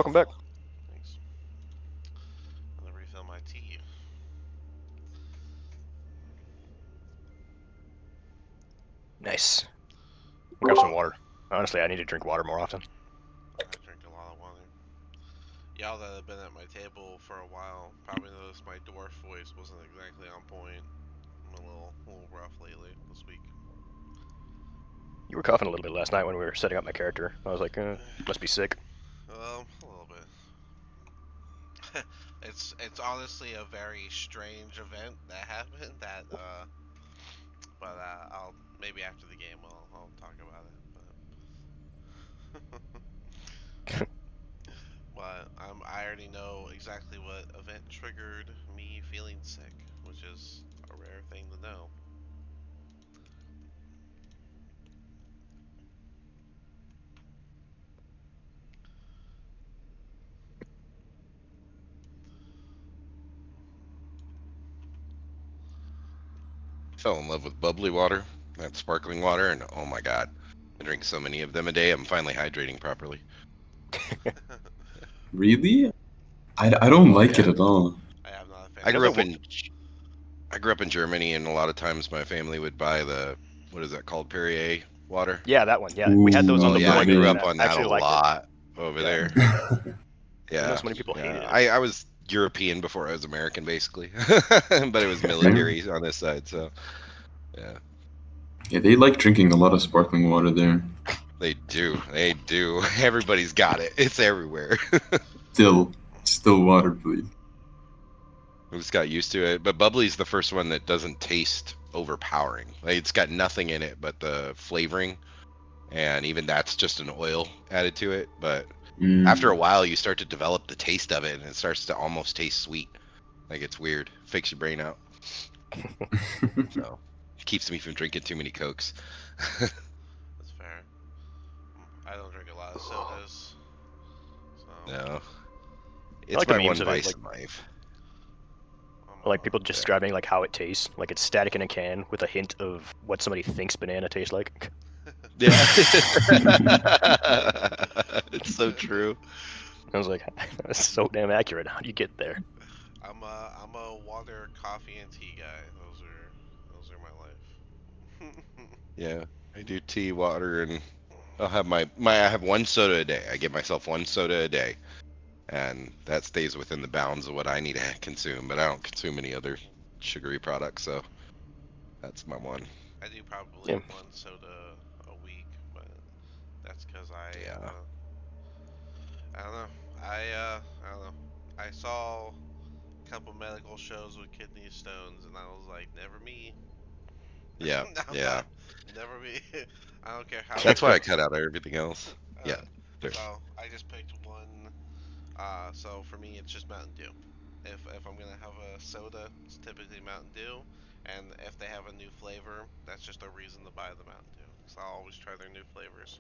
Welcome back. Thanks. I'm gonna refill my tea. Nice. Grab some water. Honestly, I need to drink water more often. I drink a lot of water. Y'all that have been at my table for a while probably noticed my dwarf voice wasn't exactly on point. I'm a little rough lately this week. You were coughing a little bit last night when we were setting up my character. I was like, must be sick. A little bit. It's honestly a very strange event that happened. But I'll maybe after the game I'll talk about it. But I already know exactly what event triggered me feeling sick, which is a rare thing to know. Fell in love with bubbly water, that sparkling water, and oh my god, I drink so many of them a day. I'm finally hydrating properly. Really? I don't Oh like yeah. it at all. I am not a fan I It of grew doesn't up it. work. in I grew up in Germany, and a lot of times my family would buy the what is that called, Perrier water. Yeah, that one. Yeah, we had those on Oh Ooh, the yeah, I grew board, and up lovely. on I that a actually liked it. lot over Yeah, there. I know Yeah, so many people yeah. hated it. I was European before I was American, basically, but it was military on this side, so yeah. Yeah, they like drinking a lot of sparkling water there. They do, they do. Everybody's got it. It's everywhere. Still water, please. We just got used to it. But bubbly's the first one that doesn't taste overpowering. Like it's got nothing in it but the flavoring, and even that's just an oil added to it. But after Mm. a while, you start to develop the taste of it, and it starts to almost taste sweet. Like it's weird. Fakes your brain out. So keeps me from drinking too many cokes. That's fair. I don't drink a lot of sodas, so No, I it's like the my memes one of it, vice like in life. like people Yeah. describing like how it tastes, like it's static in a can with a hint of what somebody thinks banana tastes like. Yeah. It's so true. I was like, that's so damn accurate. How do you get there? I'm a water, coffee, and tea guy. Those are my life. Yeah. I do tea, water, and I'll have I have one soda a day. I give myself one soda a day, and that stays within the bounds of what I need to consume. But I don't consume any other sugary products, so that's my one. I do probably Yeah, one soda a week, but that's because Yeah. I don't know. I don't know. I saw a couple medical shows with kidney stones, and I was like, never me. Yeah. Yeah. Not never me. I don't care how That's why I good. cut out everything else. Yeah. Uh, There. so I just picked one. So for me, it's just Mountain Dew. If I'm gonna have a soda, it's typically Mountain Dew, and if they have a new flavor, that's just a reason to buy the Mountain Dew. So I'll always try their new flavors.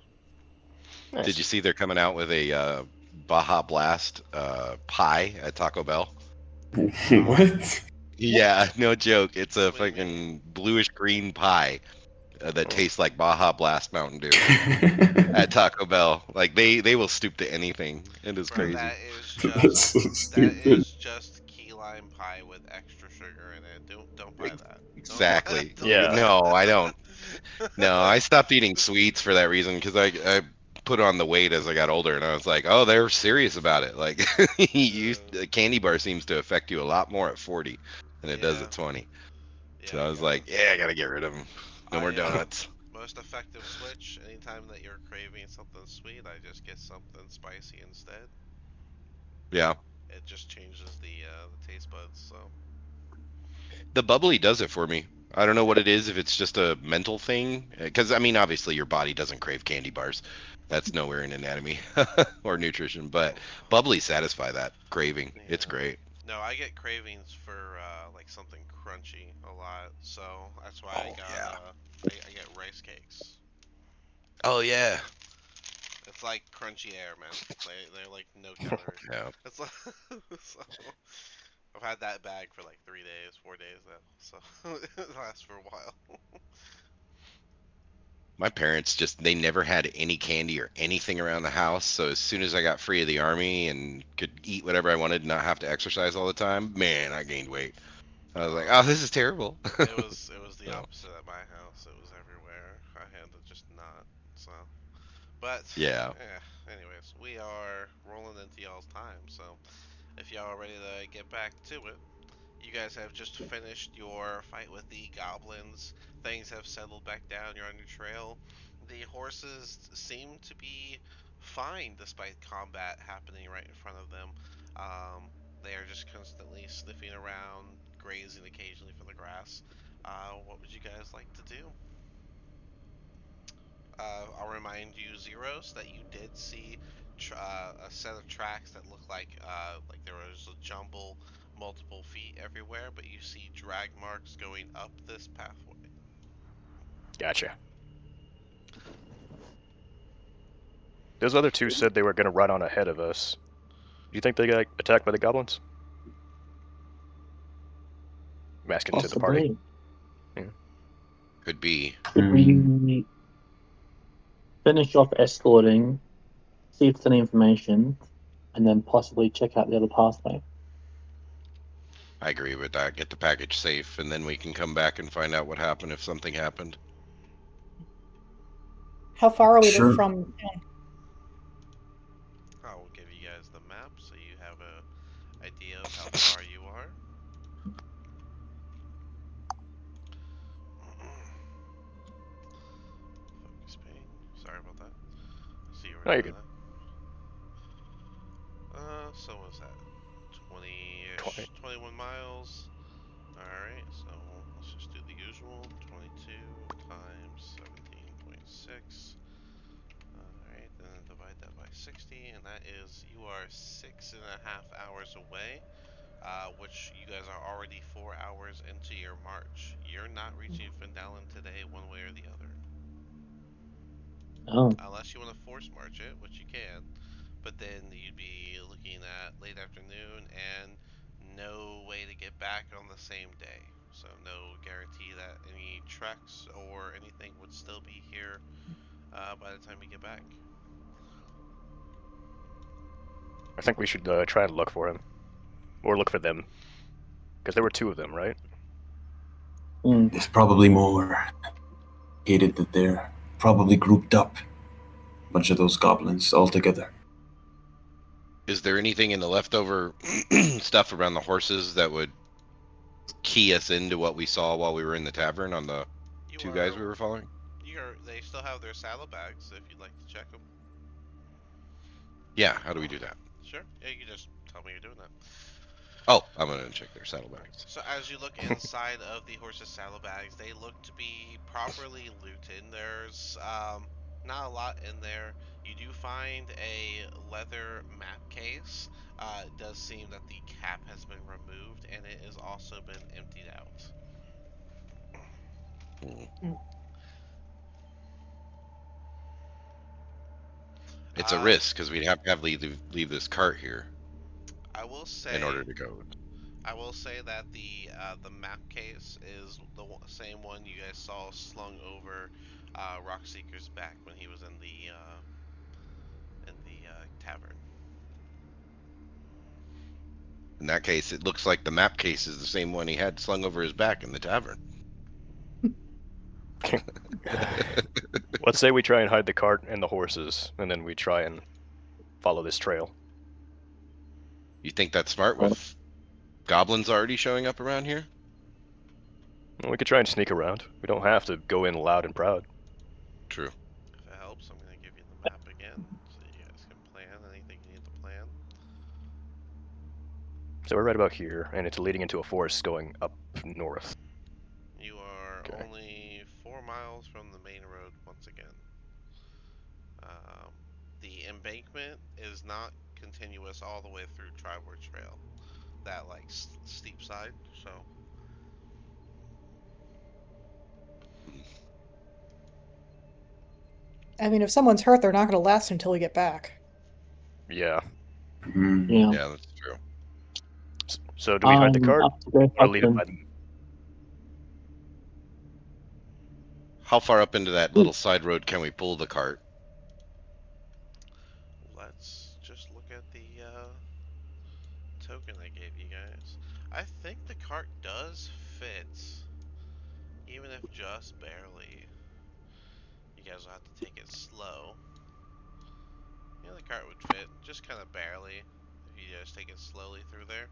Did nice. you see they're coming out with a Baja Blast pie at Taco Bell? What? Yeah, no joke. It's a What do you mean, fucking bluish green pie that Mm. tastes like Baja Blast Mountain Dew at Taco Bell. Like they will stoop to anything. It is bro? crazy. That's so That stupid. is just key lime pie with extra sugar in it. Don't buy Ex- that. Don't buy that. Exactly. Don't Yeah, buy No, I don't. that. No, I stopped eating sweets for that reason because I put on the weight as I got older, and I was like, oh, they're serious about it. Like, a candy bar seems to affect you a lot more at 40 than it does Yeah, at 20. yeah, So I I was like, guess. yeah, I gotta get rid of them. No more donuts. Most effective switch. Anytime that you're craving something sweet, I just get something spicy instead. Yeah. It just changes the taste buds. So The bubbly does it for me. I don't know what it is, if it's just a mental thing. Because, I mean, obviously your body doesn't crave candy bars. That's nowhere in anatomy or nutrition. But bubbly satisfy that craving. It's yeah. great. No, I get cravings for like something crunchy a lot. So that's why I Oh, got yeah. I get rice cakes. Oh, yeah. It's like crunchy air, man. They're like no calories. Yeah. It's like, so I've had that bag for like 3 days, 4 days now. So it lasts for a while. My parents they never had any candy or anything around the house. So as soon as I got free of the army and could eat whatever I wanted and not have to exercise all the time, man, I gained weight. I was like, oh, this is terrible. It was the So, opposite at my house. It was everywhere. I had to just not. So, but yeah. yeah. Anyways, we are rolling into y'all's time. So, if y'all are ready to get back to it, you guys have just finished your fight with the goblins. Things have settled back down. You're on your trail. The horses seem to be fine despite combat happening right in front of them. They are just constantly sniffing around, grazing occasionally for the grass. What would you guys like to do? I'll remind you, Zeros, that you did see a set of tracks that looked like there was a jumble, multiple feet everywhere, but you see drag marks going up this pathway. Gotcha. Those other two said they were going to run on ahead of us. Do you think they got attacked by the goblins? I'm asking to the party. Possibly. Could be. Could we finish off escorting, see if there's any information, and then possibly check out the other pathway? I agree with that. Get the package safe, and then we can come back and find out what happened if something happened. How far are we Sure. from town? I will give you guys the map so you have a idea of how far you are. Focus ping. Sorry about that. I see you were Oh, you're doing good. that. So what's that? 20. 20-ish, 21 miles. Alright, so let's just do the usual. 22 times 17.6. Alright, then divide that by 60, and that is, you are 6.5 hours away, which you guys are already 4 hours into your march. You're not reaching Phandelver today one way or the other. Oh, Unless you want to force march it, which you can. But then you'd be looking at late afternoon and no way to get back on the same day. So no guarantee that any treks or anything would still be here by the time you get back. I think we should try and look for him. Or look for them. Because there were two of them, right? There's probably more. Hated that they're probably grouped up. A bunch of those goblins all together. Is there anything in the leftover stuff around the horses that would key us into what we saw while we were in the tavern on the two guys we were following? They still have their saddlebags if you'd like to check them. Yeah, how do we do that? Sure. Yeah, you can just tell me you're doing that. Oh, I'm gonna check their saddlebags. So as you look inside of the horse's saddlebags, they look to be properly looted. There's not a lot in there. You do find a leather map case. It does seem that the cap has been removed and it has also been emptied out. It's a risk because we'd have to leave this cart here I will in say order to go. I will say that the map case is the same one you guys saw slung over Rockseeker's back when he was in the tavern. In that case, it looks like the map case is the same one he had slung over his back in the tavern. Let's say we try and hide the cart and the horses, and then we try and follow this trail. You think that's smart with goblins already showing up around here? Well, we could try and sneak around. We don't have to go in loud and proud. True. If it helps, I'm going to give you the map again so you guys can plan anything you need to plan. So we're right about here, and it's leading into a forest going up north. You are Okay. only 4 miles from the main road once again. The embankment is not continuous all the way through Tribord Trail. That like steep side, so I mean, if someone's hurt, they're not going to last until we get back. Yeah. yeah. Yeah, that's true. So do we hide the cart? Up to go Or fight leave it them. by them? How far up into that little side road can we pull the cart? Let's just look at the token I gave you guys. I think the cart does fit, even if just barely. You guys will have to take it slow. Yeah, the cart would fit, just kind of barely, if you just take it slowly through there.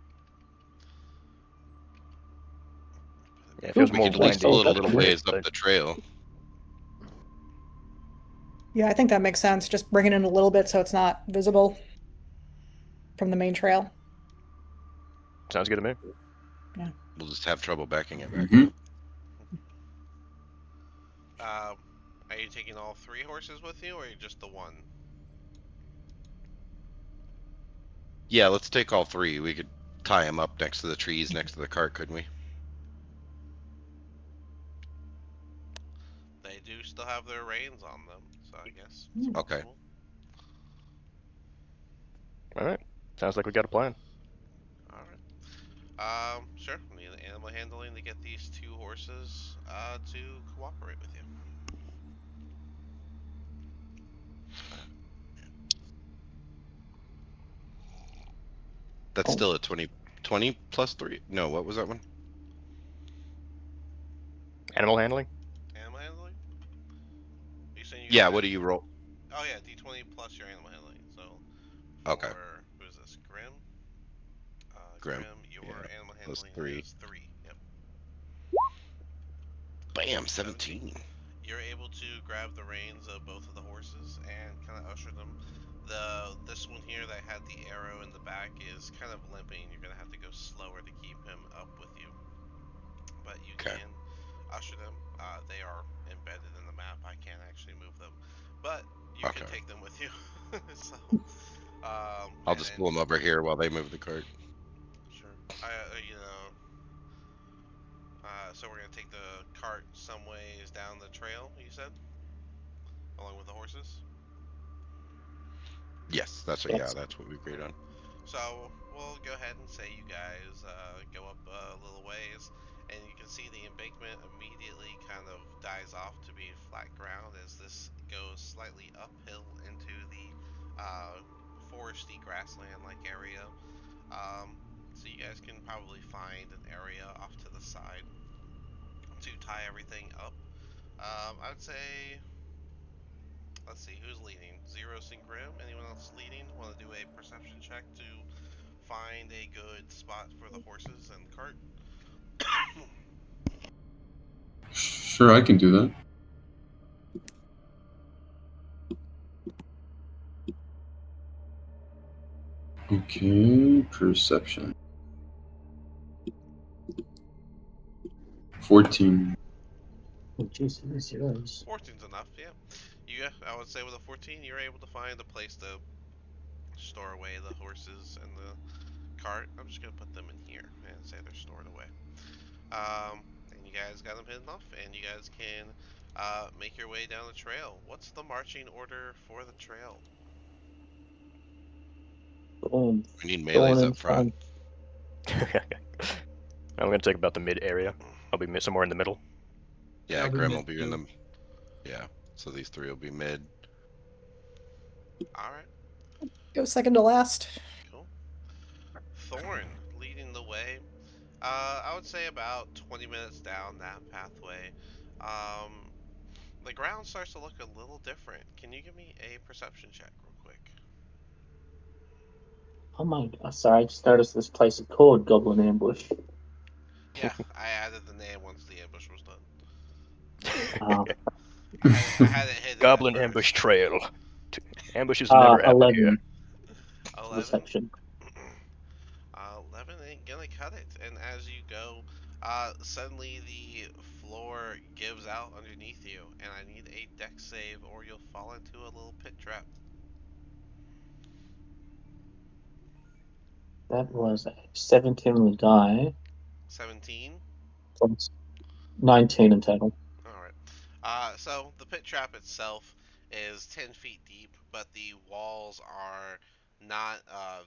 Yeah, if it was We more could at least windy, pull it a it little would fit, ways up but the trail. Yeah, I think that makes sense. Just bring it in a little bit so it's not visible from the main trail. sounds good to me. We'll just have trouble backing it back Hmm. up. Are you taking all 3 horses with you, or just the one? Yeah, let's take all 3. We could tie them up next to the trees next to the cart, couldn't we? They do still have their reins on them, so I guess it's Okay. possible. All right. Sounds like we got a plan. Alright. Sure. We need animal handling to get these 2 horses to cooperate with you. That's Oh, still a 20 plus 3. No, what was that one? Animal handling? Animal handling? Are you saying you Yeah, guys what have... do you roll? Oh yeah, D20 plus your animal handling. So, Okay. for... Who is this? Grim? Grim. Grim, your Yeah, animal plus handling 3. is 3. Yep. Bam, 17. 17. You're able to grab the reins of both of the horses and kind of usher them. This one here that had the arrow in the back is kind of limping. You're gonna have to go slower to keep him up with you, but you Okay. can usher them. They are embedded in the map. I can't actually move them, but you can Okay. take them with you. So, I'll and just then pull them over here while they move the cart. sure, so we're gonna take the cart some ways down the trail. You said, along with the horses. Yes, that's what. Yeah, yes. that's what we agreed on. So we'll go ahead and say you guys go up a little ways, and you can see the embankment immediately kind of dies off to be flat ground as this goes slightly uphill into the foresty grassland-like area. So you guys can probably find an area off to the side to tie everything up. I would say, let's see, who's leading? Zero Sync Grim? Anyone else leading? Want to do a perception check to find a good spot for the horses and cart? Sure, I can do that. Okay, perception. 14. Oh, jeez, it is yours. 14's enough, yeah. I would say with a 14, you're able to find a place to store away the horses and the cart. I'm just gonna put them in here and say they're stored away. And you guys got them hidden off, and you guys can make your way down the trail. What's the marching order for the trail? Boom. We need Going melees in up front. front. I'm gonna take about the mid area. I'll be somewhere in the middle. Yeah, I'll be Grim will mid be in too. them. Yeah, so these 3 will be mid. All right, Go second to last. cool. Thorn leading the way. I would say about 20 minutes down that pathway. Um, the ground starts to look a little different. Can you give me a perception check real quick? Oh my god, sorry, I just noticed this place is called Goblin Ambush. Yeah, I added the name once the ambush was done. Uh, I had it hidden at Goblin ambush first. trail. Ambushes never happen here. 11 11. reception. 11 ain't gonna cut it. And as you go, suddenly the floor gives out underneath you, and I need a dex save, or you'll fall into a little pit trap. That was a 17 on the die. 17. So it's 19 in total. Alright. So the pit trap itself is 10 feet deep, but the walls are not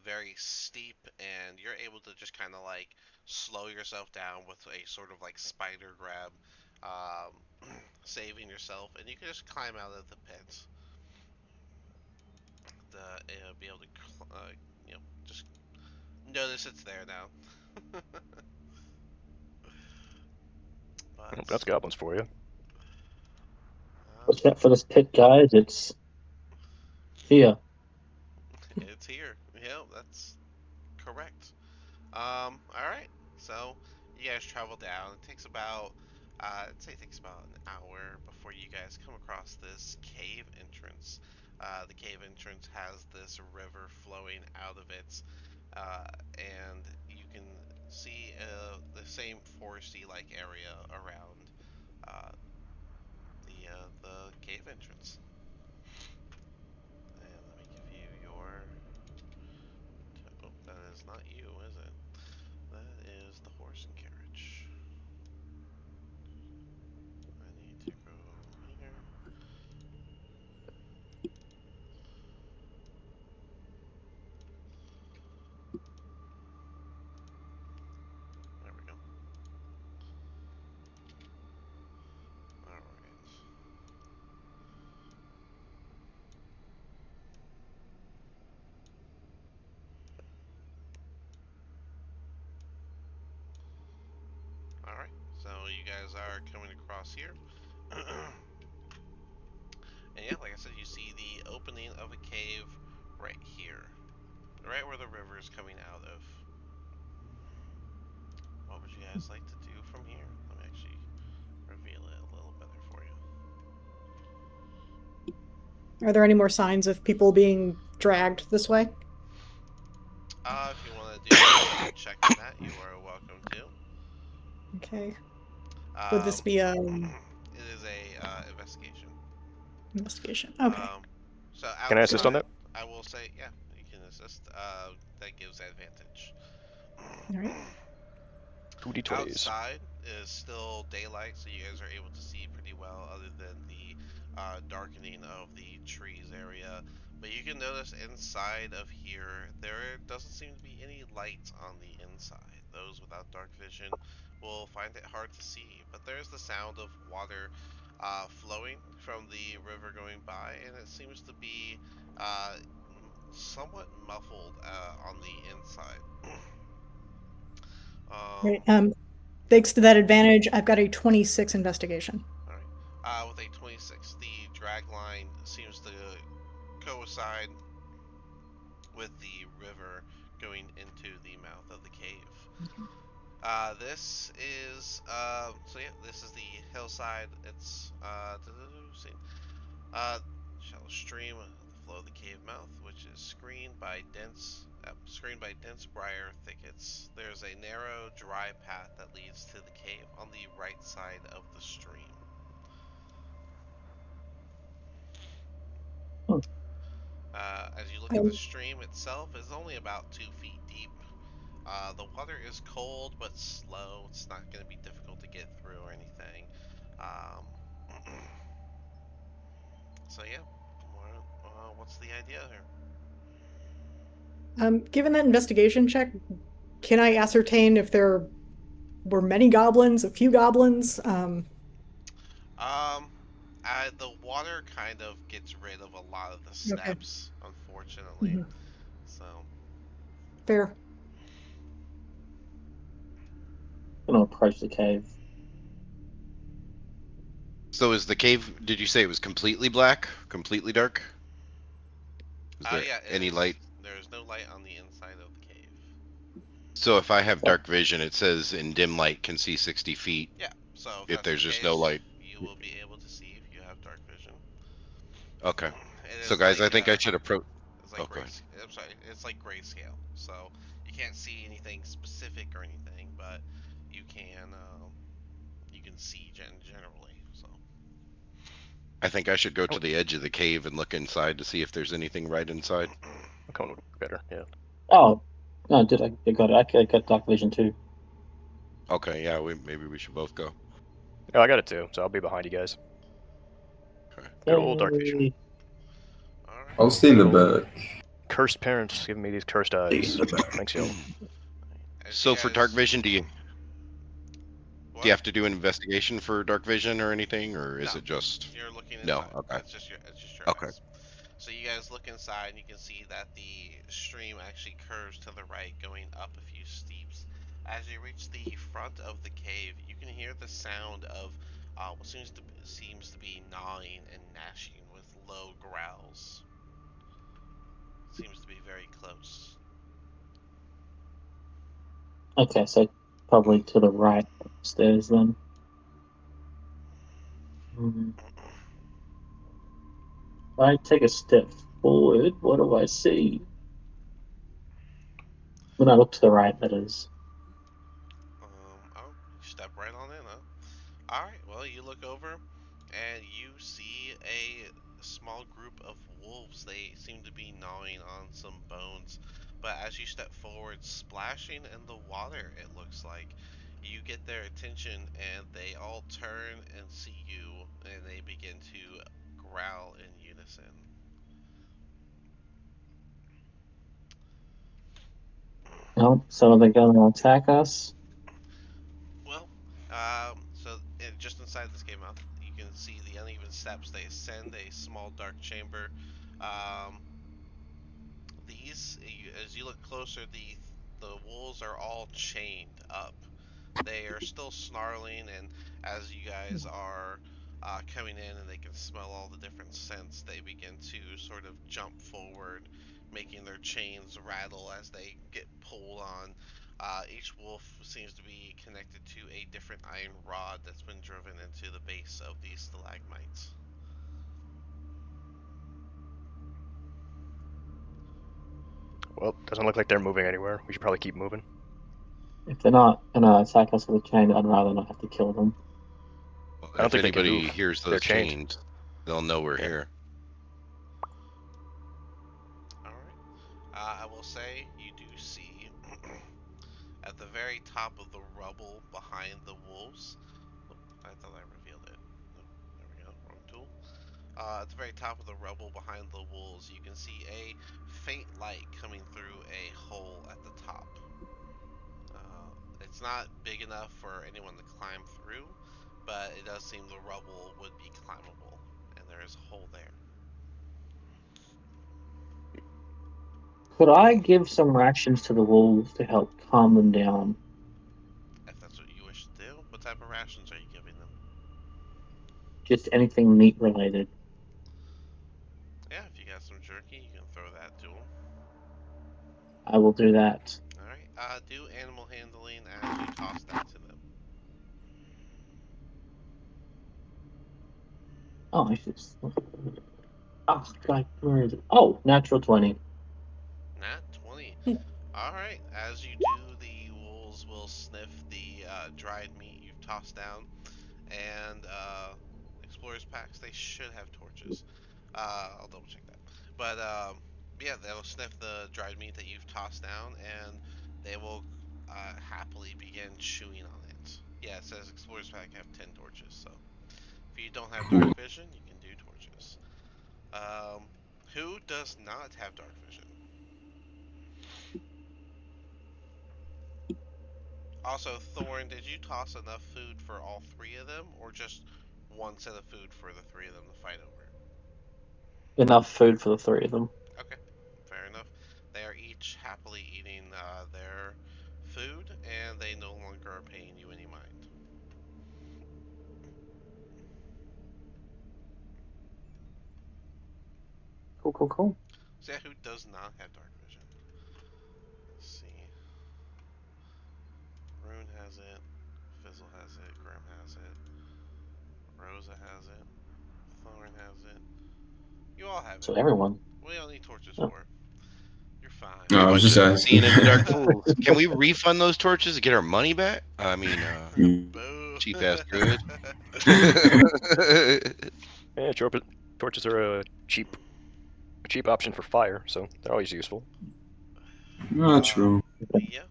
very steep, and you're able to just kind of like slow yourself down with a sort of like spider grab. Um, saving yourself, and you can just climb out of the pit to be able to, you know, just notice it's there now. Oh, But that's goblins for you. What's that for this pit, guys? It's here. it's here. Yeah, that's correct. All right. So you guys travel down. It takes about, I'd say it takes about an hour before you guys come across this cave entrance. The cave entrance has this river flowing out of it, and you can see the same foresty-like area around uh, the cave entrance. And let me give you your. Oh, that is not you, is it? That is the horse and carriage. I need to go here. There we go. Alright. Alright. So you guys are coming across here. And yeah, like I said, you see the opening of a cave right here. Right where the river is coming out of. What would you guys like to do from here? Let me actually reveal it a little better for you. Are there any more signs of people being dragged this way? If you want to do a check on that, you are welcome to. Okay. Would this be a It is a investigation. investigation? Okay. So Can I assist on outside, that? I will say, yeah, you can assist. That gives advantage. All right. 2d20s. Outside is still daylight, so you guys are able to see pretty well, other than the darkening of the trees area. But you can notice inside of here, there doesn't seem to be any light on the inside. Those without dark vision will find it hard to see. But there's the sound of water flowing from the river going by, and it seems to be uh, somewhat muffled on the inside. um, Right. Thanks to that advantage, I've got a 26 investigation. Alright. With a 26, the drag line seems to coincide with the river going into the mouth of the cave. This is, so yeah, this is the hillside. It's, see, uh, shallow stream, the flow of the cave mouth, which is screened by dense briar thickets. There's a narrow, dry path that leads to the cave on the right side of the stream. As you look at the Um, stream itself, it's only about 2 feet deep. The water is cold but slow. It's not going to be difficult to get through or anything. Um, so yeah, what's the idea here? given that investigation check, can I ascertain if there were many goblins, a few goblins? Um, the water kind of gets rid of a lot of the Okay. steps, unfortunately. Mhm. So, Fair. I'm gonna approach the cave. So is the cave? Did you say it was completely black, completely dark? Is there yeah, it any is. light? There's no light on the inside of the cave. So if I have So, dark vision, it says in dim light can see 60 feet. Yeah, so if If that's the there's just no case, light. you will be able to see if you have dark vision. Okay. It So is guys, like I think I should approach. it's like Oh, go ahead. I'm sorry, it's like grayscale. So you can't see anything specific or anything, but you can see generally. So I think I should go Oh, to the edge of the cave and look inside to see if there's anything right inside. a cone would be better, yeah. oh, no, did I got it? I got dark vision too. Okay, yeah, maybe we should both go. Oh, I got it too, so I'll be behind you guys. Okay. Good old dark vision. Yay. all right. I'll stay in the Good back. Cursed parents giving me these cursed eyes. Thanks, y'all. As you So for dark guys, vision, do you? Do you have to do an investigation for dark vision or anything, or is No, it just you're looking no? inside. Okay. It's just your Okay. eyes. So you guys look inside and you can see that the stream actually curves to the right, going up a few steeps. As you reach the front of the cave, you can hear the sound of what seems to be gnawing and gnashing with low growls. Seems to be very close. Okay, so probably to the right upstairs then. Mhm. If I take a step forward, what do I see? When I look to the right, that is. Oh, you step right on in, huh? Alright, well, you look over and you see a small group of wolves. They seem to be gnawing on some bones. But as you step forward, splashing in the water, it looks like, you get their attention and they all turn and see you and they begin to growl in unison. Oh, so are they going to attack us? Well, just inside this cave mouth, you can see the uneven steps. They ascend a small dark chamber. Um, as you look closer, the wolves are all chained up. They are still snarling, and as you guys are coming in and they can smell all the different scents, they begin to sort of jump forward, making their chains rattle as they get pulled on. Each wolf seems to be connected to a different iron rod that's been driven into the base of these stalagmites. Well, doesn't look like they're moving anywhere. We should probably keep moving. If they're not going to attack us with a chain, I'd rather not have to kill them. Well, I don't if think they can anybody move. hears They're those chained. chains, they'll know we're Yeah. here. All right. I will say you do see at the very top of the rubble behind the wolves. Oh, I thought I revealed it. Oh, there we go. Wrong tool. At the very top of the rubble behind the wolves, you can see a faint light coming through a hole at the top. It's not big enough for anyone to climb through, but it does seem the rubble would be climbable, and there is a hole there. Could I give some rations to the wolves to help calm them down? If that's what you wish to do, what type of rations are you giving them? Just anything meat related. Yeah, if you got some jerky, you can throw that to them. I will do that. All right. Do animal handling as you toss that to them. Oh, I should. Oh, God, where is it? Oh, natural 20. Nat 20. Hmm. All right. As you do, the wolves will sniff the dried meat you've tossed down, and explorers packs. They should have torches. I'll double check that. But yeah, they'll sniff the dried meat that you've tossed down, and they will happily begin chewing on it. Yeah, it says explorers pack have 10 torches. So if you don't have dark Cool. vision, you can do torches. Um, who does not have dark vision? Also, Thorn, did you toss enough food for all three of them, or just one set of food for the three of them to fight over? Enough food for the three of them. Okay, fair enough. They are each happily eating their food, and they no longer are paying you any mind. Cool, cool, cool. So yeah, who does not have dark vision? Let's see. Rune has it. Fizzle has it. Grim has it. Rosa has it. Thorn has it. You all have So it. everyone. We don't need torches Oh. for. You're fine. No, We're a I was bunch just of asking. seeing in the dark fools. Can we refund those torches to get our money back? I mean, Boo. cheap ass good. Yeah, torches are a cheap option for fire, so they're always useful. Not true. Yeah.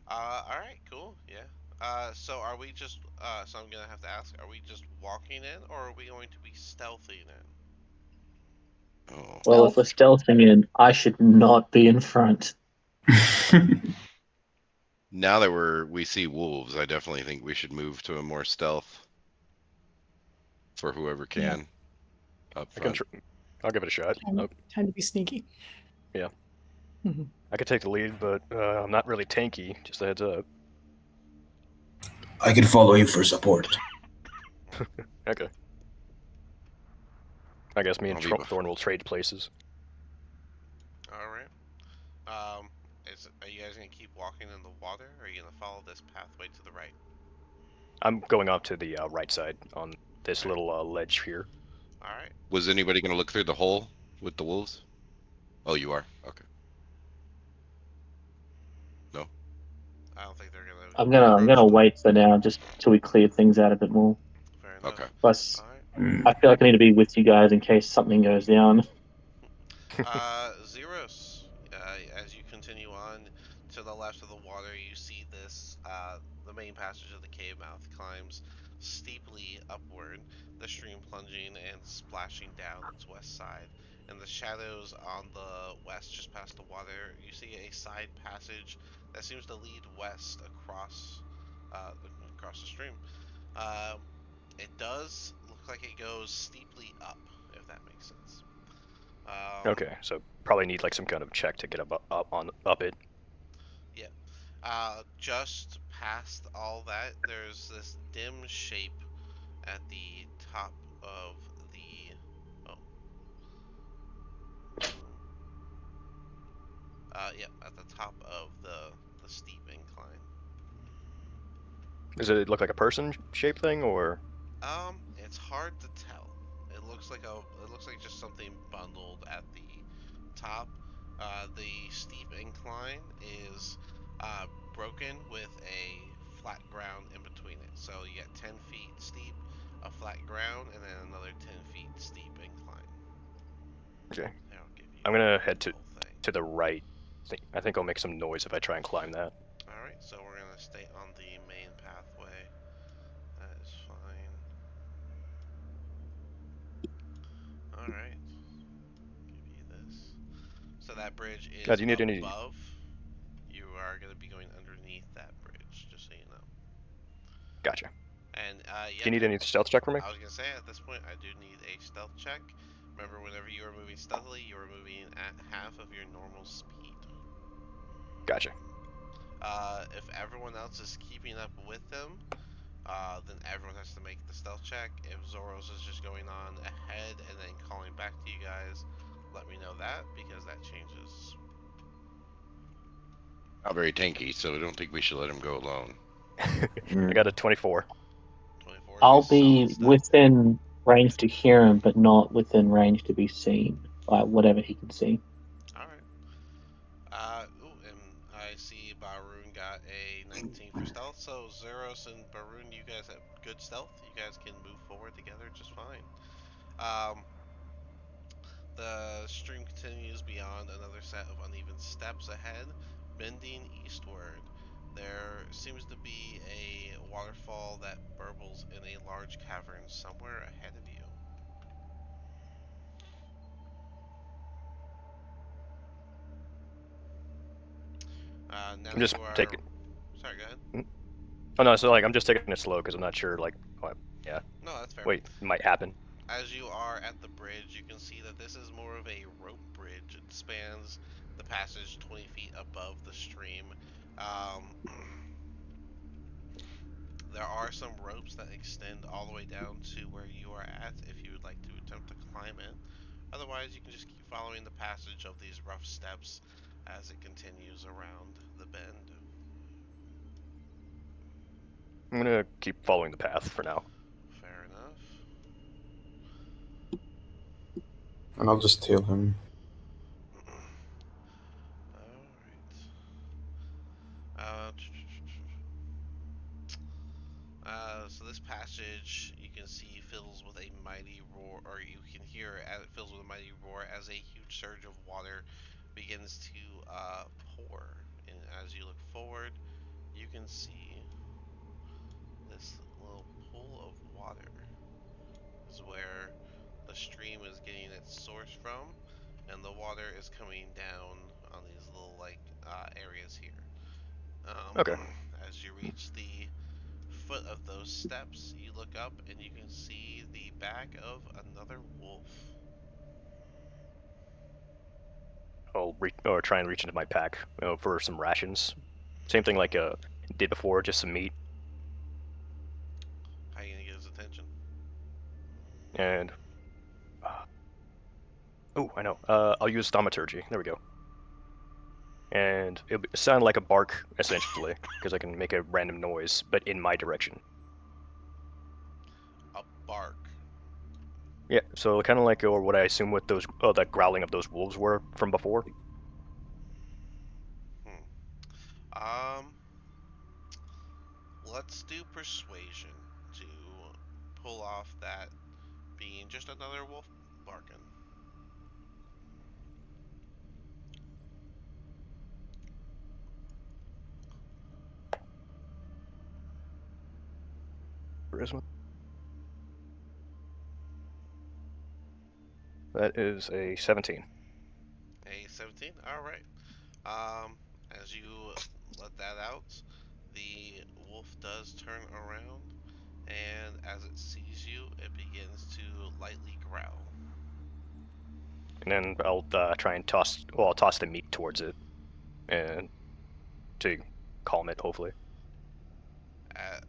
All right. Cool. Yeah. So are we just? So I'm gonna have to ask: are we just walking in, or are we going to be stealthing in? Oh. Well, if we're stealthing in, I should not be in front. Now that we see wolves, I definitely think we should move to a more stealth for whoever Yeah. can up I can. front. I'll give it a shot. Time, time to be sneaky. Yeah. Mhm. I could take the lead, but I'm not really tanky. Just a heads up. I can follow you for support. Okay. I guess me and I'll be Thorn will trade places. All right. Are you guys gonna keep walking in the water, or are you gonna follow this pathway to the right? I'm going off to the right side on this Alright. little ledge here. All right. Was anybody going to look through the hole with the wolves? Oh, you are. Okay. No. I don't think they're gonna I'm approach gonna the. wait for now, just till we clear things out a bit more. Fair Okay. enough. Plus, All right. I feel like I need to be with you guys in case something goes down. Zeros. As you continue on to the left of the water, you see this. The main passage of the cave mouth climbs steeply upward, the stream plunging and splashing down its west side. In the shadows on the west, just past the water, you see a side passage that seems to lead west uh, across the stream. Um, it does look like it goes steeply up, if that makes sense. Okay, so probably need like some kind of check to get up it. Yeah. Just past all that, there's this dim shape at the top of the. Oh. Yeah, at the top of the steep incline. Does it look like a person shape thing or? It's hard to tell. It looks like just something bundled at the top. The steep incline is broken with a flat ground in between it. So you get 10 feet steep, a flat ground, and then another 10 feet steep incline. Okay. That'll give you I'm gonna head the whole thing. to the right. I think I'll make some noise if I try and climb that. Alright, so we're gonna stay on the main pathway. That is fine. Alright, give you this. So that bridge Do is you need any? above. You are going to be going underneath that bridge, just so you know. Gotcha. And Do you yeah, need any stealth check from me? I was going to say at this point, I do need a stealth check. Remember, whenever you are moving stealthily, you are moving at half of your normal speed. Gotcha. If everyone else is keeping up with them, then everyone has to make the stealth check. If Zoros is just going on ahead and then calling back to you guys, let me know that, because that changes. Not very tanky, so I don't think we should let him go alone. I got a 24. 24 is I'll a solid be stealth. within range to hear him, but not within range to be seen by whatever he can see. Alright. And I see Barun got a 19 for stealth. So Zeros and Barun, you guys have good stealth. You guys can move forward together just fine. Um, the stream continues beyond another set of uneven steps ahead, bending eastward. There seems to be a waterfall that burbles in a large cavern somewhere ahead of you. Now I'm that just you are. taking. Sorry, go ahead. Oh no, so like I'm just taking it slow because I'm not sure like what. Yeah. No, that's fair. Wait, it might happen. As you are at the bridge, you can see that this is more of a rope bridge. It spans the passage 20 feet above the stream. Um, there are some ropes that extend all the way down to where you are at if you would like to attempt to climb it. Otherwise, you can just keep following the passage of these rough steps as it continues around the bend. I'm gonna keep following the path for now. Fair enough. And I'll just tail him. Alright. Uh, so this passage you can see fills with a mighty roar, or you can hear as it fills with a mighty roar as a huge surge of water begins to pour. And as you look forward, you can see this little pool of water is where the stream is getting its source from, and the water is coming down on these little areas here. Okay. As you reach the foot of those steps, you look up and you can see the back of another wolf. I'll or try and reach into my pack for some rations. Same thing like did before, just some meat. How are you gonna get his attention? And oh, I know. I'll use thaumaturgy. There we go. And it'll sound like a bark essentially, because I can make a random noise, but in my direction. A bark. Yeah. So kind of like, or what I assume what those, that growling of those wolves were from before. Um, let's do persuasion to pull off that being just another wolf barking. Charisma. That is a 17. A 17. All right. Um, as you let that out, the wolf does turn around, and as it sees you, it begins to lightly growl. And then I'll try and toss. Well, I'll toss the meat towards it, and to calm it, hopefully.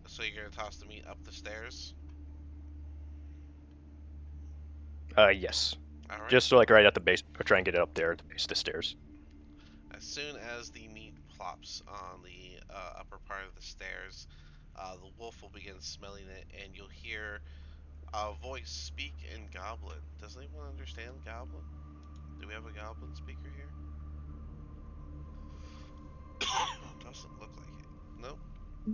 So you're gonna toss the meat up the stairs. Yes. All right. Just like right at the base, or try and get it up there at the base of the stairs. As soon as the meat plops on the upper part of the stairs, the wolf will begin smelling it, and you'll hear a voice speak in Goblin. Does anyone understand Goblin? Do we have a Goblin speaker here? Doesn't look like it. Nope.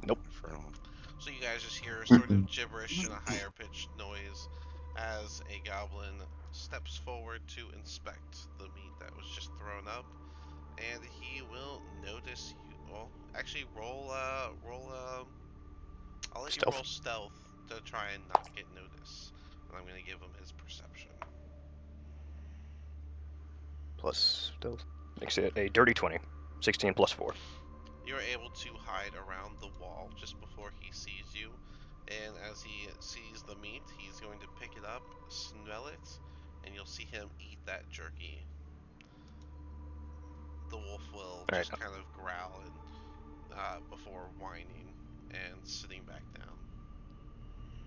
Nope. Infernal. So you guys just hear sort of gibberish and a higher pitched noise as a goblin steps forward to inspect the meat that was just thrown up, and he will notice you. Well, actually, I'll let you roll Stealth stealth to try and not get noticed, and I'm gonna give him his perception. plus stealth makes it a dirty 20. 16 plus 4. You're able to hide around the wall just before he sees you, and as he sees the meat, he's going to pick it up, smell it, and you'll see him eat that jerky. The wolf will All right. just kind of growl and before whining and sitting back down.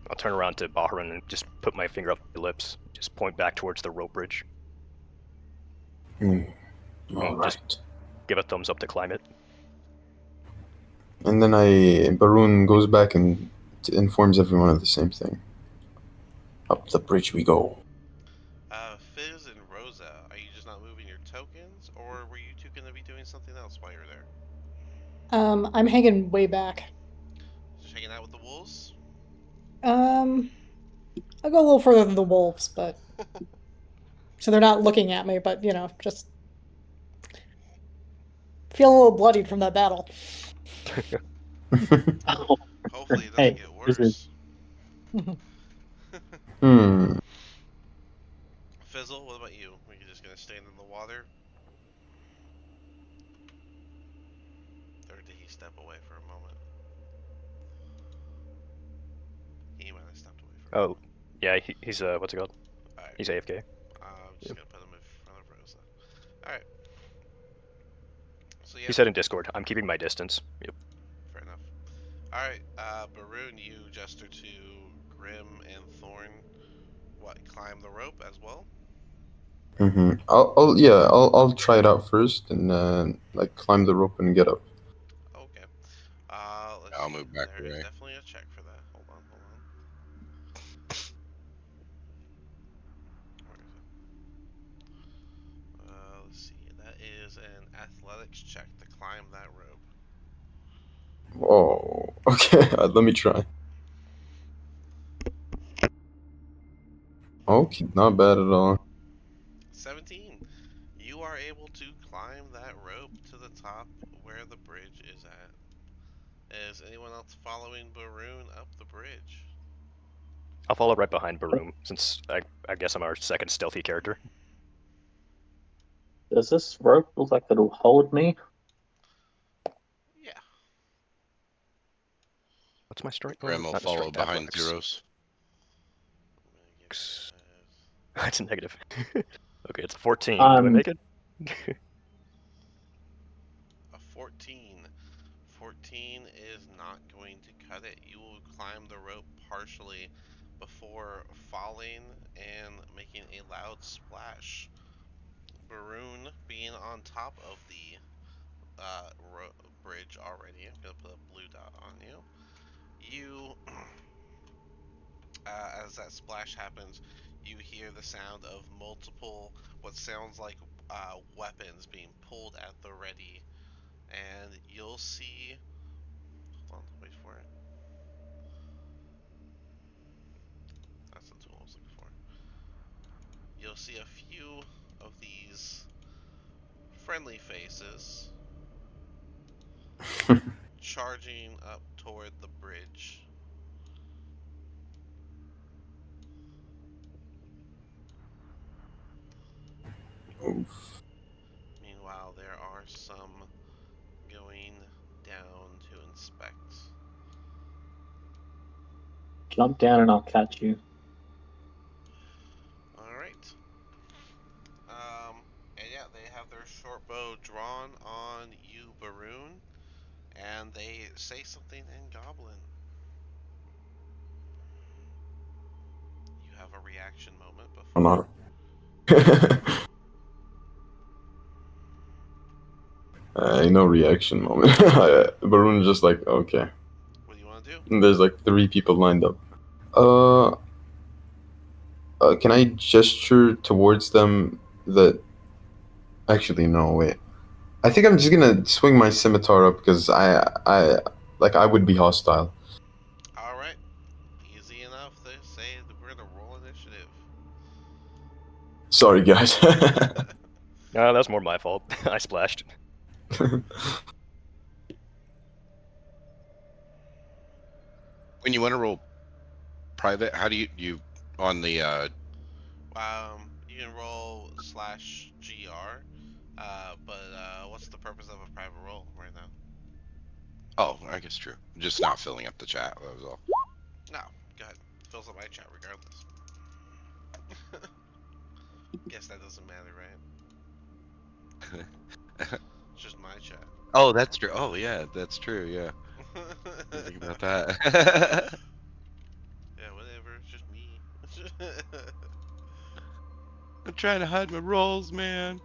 I'll turn around to Bahrain and just put my finger up my lips, just point back towards the rope bridge. All Just right. give a thumbs up to climb it. And then Baroon goes back and informs everyone of the same thing. Up the bridge we go. Fizz and Rosa, are you just not moving your tokens, or were you two going to be doing something else while you're there? I'm hanging way back. Just hanging out with the wolves? Um, I'll go a little further than the wolves, but so they're not looking at me, but just feel a little bloodied from that battle. Oh, Hopefully it doesn't hey, get this is worse. Hmm. Fizzle, what about you? Are you just going to stand in the water? Or did he step away for a moment? He might have stepped away for a Oh, moment. yeah, he's what's it called? Alright, He's AFK. I'm just Yep. going to put him in front of Rosa. Alright, so He yeah, said in Discord, I'm keeping my distance. Yep. fair enough. Alright, Baroon, you gesture to Grim and Thorn. What, climb the rope as well? I'll try it out first and like climb the rope and get up. Okay. Let's I'll see. move back There is away. definitely a check for that. Hold on. Where is it? Let's see. That is an athletics check to climb that rope. Oh, okay. Let me try. Okay, not bad at all. 17. You are able to climb that rope to the top where the bridge is at. Is anyone else following Baroon up the bridge? I'll follow right behind Baroom, since I guess I'm our second stealthy character. Does this rope look like it'll hold me? Yeah. What's my strike? Grim will Not follow strength, behind athletics. zeros. I'm gonna give you guys That's a negative. Okay, it's a 14. Do I make it? a 14. 14 is not going to cut it. You will climb the rope partially before falling and making a loud splash. Baroon being on top of the bridge already. I'm gonna put a blue dot on you. You, as that splash happens, you hear the sound of multiple, what sounds like weapons being pulled at the ready, and you'll see. Hold on, wait for it. That's the tool I was looking for. You'll see a few of these friendly faces charging up toward the bridge. Meanwhile, there are some going down to inspect. Jump down and I'll catch you. Alright. And yeah, they have their short bow drawn on you, Baroon, and they say something in Goblin. You have a reaction moment Or before. not. No reaction moment. Baroon's just like, okay. What do you want to do? And there's like 3 people lined up. Can I gesture towards them that... Actually, no, wait. I think I'm just gonna swing my scimitar up because I would be hostile. Alright. Easy enough to say that we're gonna roll initiative. Sorry, guys. No, that's more my fault. I splashed. When you want to roll private, how do you on the You can roll /GR, but what's the purpose of a private roll right now? Oh, I guess true. Just not filling up the chat, that was all. No, go ahead. Fills up my chat regardless. Guess that doesn't matter, right? It's just my chat. Oh, that's true. Oh yeah, that's true, yeah. Didn't think about that. Yeah, whatever. It's just me. I'm trying to hide my rolls, man.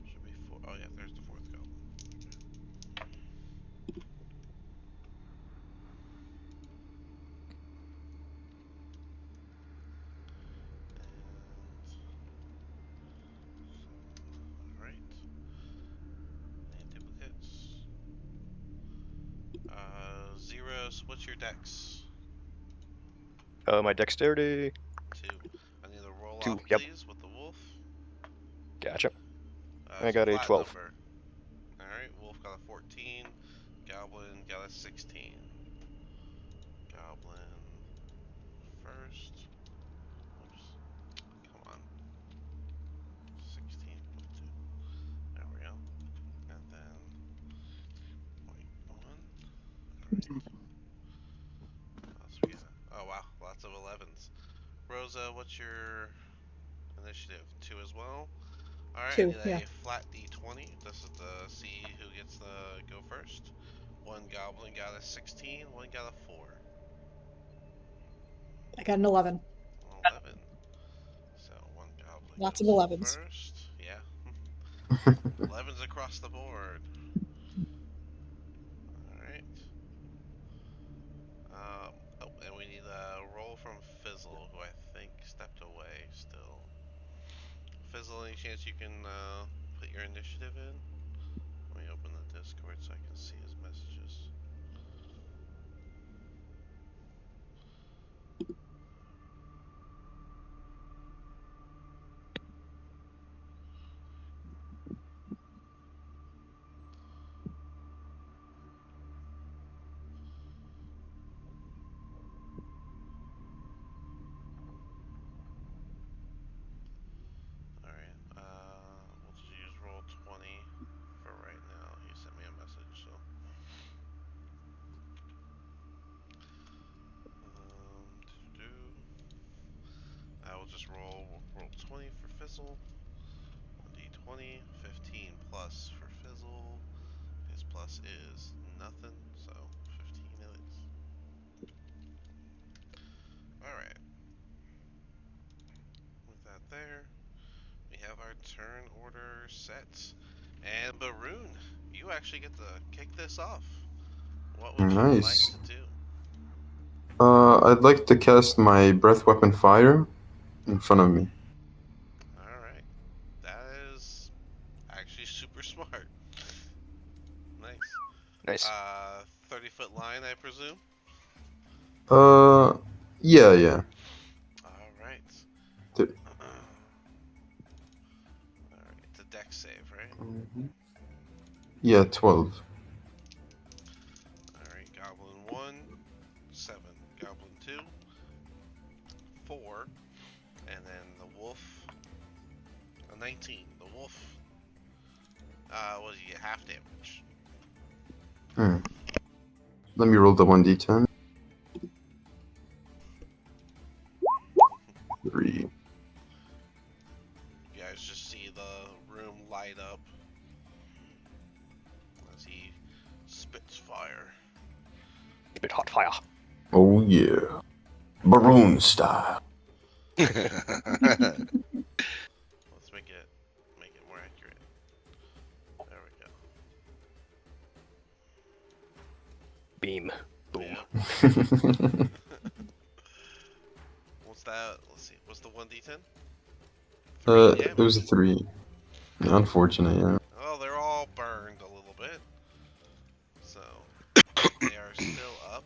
Should be 4. Oh yeah, there's the 4th goblin. Alright. Any duplicates? Zeros, what's your dex? My dexterity. 2. I need a roll 2. off, Yep. please, with the wolf. Gotcha. I It's a got a flat 12. number. Alright, wolf got a 14. Goblin got a 16. Goblin first. Oops. Come on. 16.2. There we go. And then 0.1. Alright. What else we got? Oh wow, lots of 11s. Rosa, what's your initiative? 2 as well? Alright, I 2, need yeah. a flat d20. This is to see who gets to go first. One goblin got a 16, one got a 4. I got an 11. 11. So one goblin Lots of goes 11s. first. Yeah. 11's across the board. Alright. Oh, and we need a roll from Fizzle, who I think stepped away still. Fizzle, any chance you can put your initiative in? Let me open the Discord so I can see his messages. Alright, we'll just use roll 20 for right now. He sent me a message, so. Doo-doo-doo. I will just roll 20 for Fizzle. 1d20, 15 plus for Fizzle. His plus is nothing, so 15 it is. Alright. With that there, we have our turn order set. And Baroon, you actually get to kick this off. What would you like Nice. to do? I'd like to cast my breath weapon fire in front of me. Alright. That is actually super smart. Nice. Nice. 30-foot line, I presume? Yeah. Alright. Th- Alright, it's a dex save, right? Yeah, 12. Alright, Goblin 1, 7. Goblin 2, 4. And then the wolf, a 19. The wolf, what do you get? Half damage. Hmm. Let me roll the 1d10. 3. You guys just see the room light up as he spits fire. A bit hot fire. Oh yeah. Baroon style. Let's make it more accurate. There we go. Beam. Boom. Yeah. What's that? Let's see. What's the 1d10? 3 It was a 3. Yeah, unfortunate, yeah. Oh, they're all burned a little bit. So, they are still up.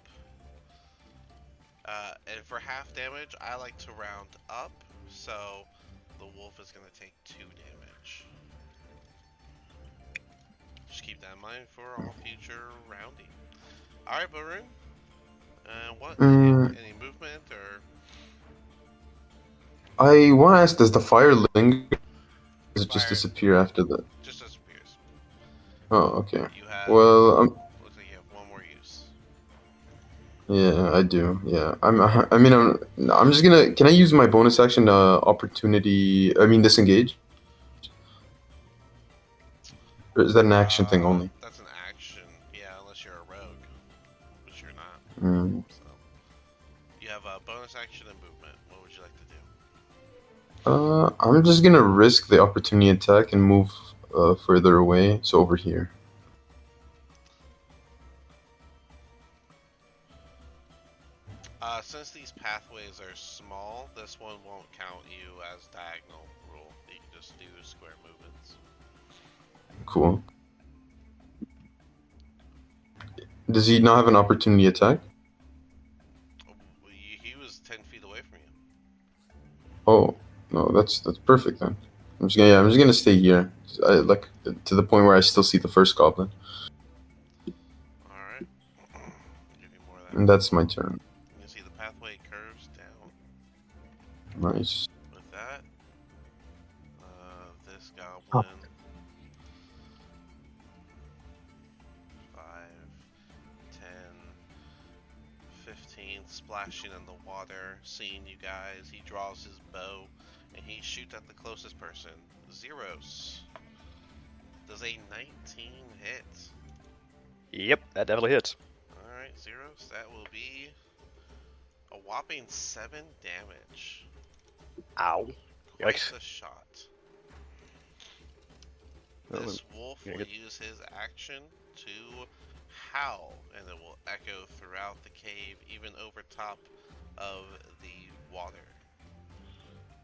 And for half damage, I like to round up. So, the wolf is going to take 2 damage. Just keep that in mind for all future rounding. Alright, Baroon. What? Any movement or? I want to ask, does the fire linger? Does it just Fire disappear after that? just disappears. Oh, okay. You have. Well, Looks like you have one more use. yeah, I do. Yeah, I'm just gonna. Can I use my bonus action, opportunity? I mean, disengage. Or is that an action thing only? That's an action. Yeah, unless you're a rogue, which you're not. Mm. So, you have a bonus action and movement. What would you like to do? I'm just gonna risk the opportunity attack and move further away. So over here. Since these pathways are small, this one won't count you as diagonal rule. You can just do square movements. Cool. Does he not have an opportunity attack? He was 10 feet away from you. Oh, no, that's perfect then. I'm just gonna stay here, like to the point where I still see the first goblin, Alright. Give you more of that. and that's my turn. You can see the pathway curves down. Nice. With that, this goblin, 5, 10, 15, splashing in the water, seeing you guys. He draws his bow and he shoots at the closest person. Zeros. Does a 19 hit? Yep, that definitely hits. Alright, Zeros. That will be a whopping 7 damage. Ow. Quite Yikes. the shot. This wolf yeah, will good. use his action to howl, and it will echo throughout the cave, even over top of the water.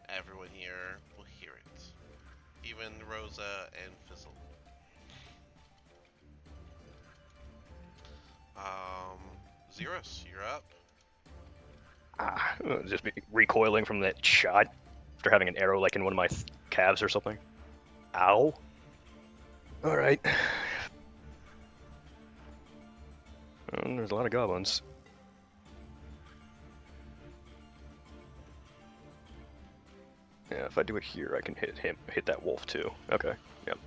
Everyone here will hear it, even Rosa and Fizzle. Xeros, you're up. Just be recoiling from that shot after having an arrow like in one of my calves or something. Ow. Alright. There's a lot of goblins. Yeah, if I do it here, I can hit that wolf too. Okay, yep.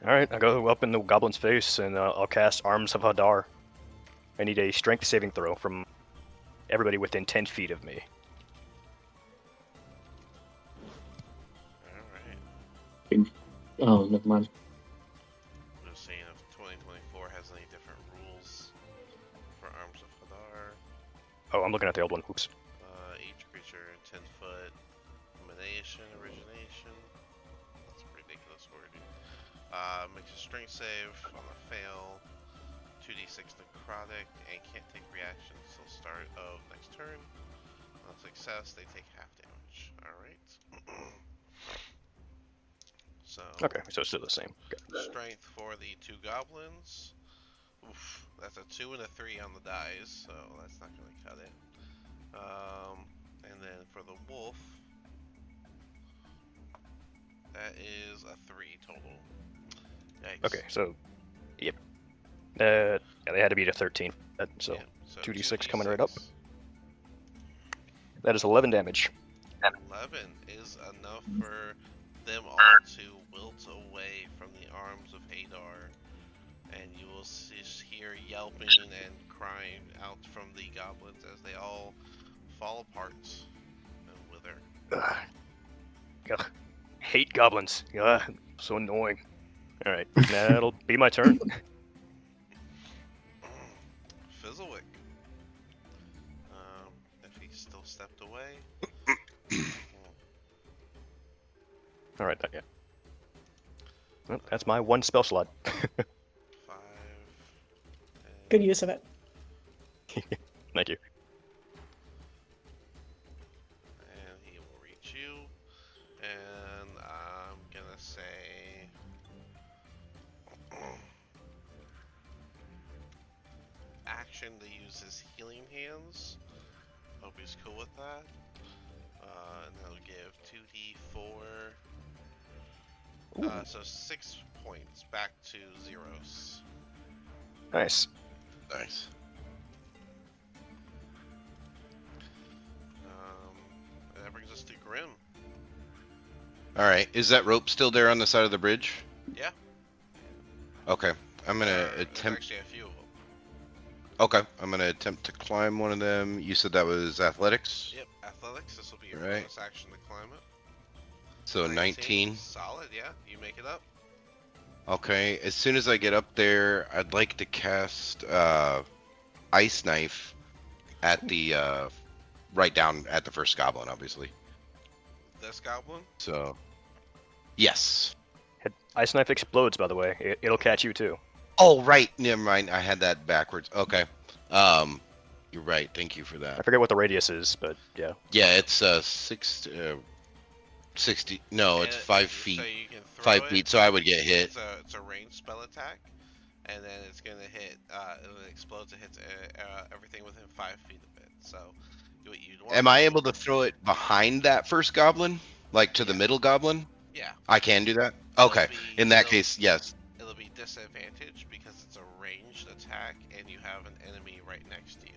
Alright, I'll go up in the goblin's face and I'll cast Arms of Hadar. I need a strength saving throw from everybody within 10 feet of me. Alright. Oh, never mind. I'm just seeing if 2024 has any different rules for Arms of Hadar. Oh, I'm looking at the old one. Oops. Each creature 10-foot origination. That's ridiculous wording. Makes a strength save on a fail. 2d6 necrotic and can't take reactions till start of next turn. On success, they take half damage. Alright. So, Okay, so it's still the same. Okay. strength for the 2 goblins. Oof, that's a 2 and a 3 on the dice, so that's not going to cut it. And then for the wolf, that is a 3 total. Yikes. Okay, so, yep. Yeah, they had to beat a 13. So, Yeah, so 2d6 coming right up. 2d6. That is 11 damage. 11 is enough for them all to wilt away from the arms of Hadar, and you will hear yelping and crying out from the goblins as they all fall apart and wither. Ugh. Hate goblins. Ugh, so annoying. Alright, that'll be my turn. Fizzlewick. If he still stepped away. Alright, not yet. Well, that's my one spell slot. 5. 10, Good use of it. Thank you. and he will reach you. And I'm gonna say action to use his healing hands. Hope he's cool with that. And that'll give 2d4. So 6 points back to Xeros. Nice. Nice. And that brings us to Grim. All right. Is that rope still there on the side of the bridge? Yeah. Okay. I'm gonna There's attempt. actually a few of them. Okay. I'm gonna attempt to climb one of them. You said that was athletics. Yep, athletics. This will be your Right. bonus action to climb it. So 19. Solid, yeah. You make it up. Okay. As soon as I get up there, I'd like to cast ice knife at the right down at the first goblin, obviously. This goblin. So, yes. Ice knife explodes, by the way. It'll catch you too. Oh, right. Never mind. I had that backwards. Okay. You're right. Thank you for I that. forget what the radius is, but yeah. Yeah, it's 60. No, it's And 5 feet. So you can throw 5 it. feet. So I would get hit. It's a ranged spell attack, and then it's gonna hit. It explodes. It hits everything within 5 feet of it. So, what you'd want. Am I able to throw it behind that first goblin, like to the middle goblin? Yeah. I can do that. It'll Okay. be- In that it'll- case, yes. It'll be disadvantaged because it's a ranged attack, and you have an enemy right next to you.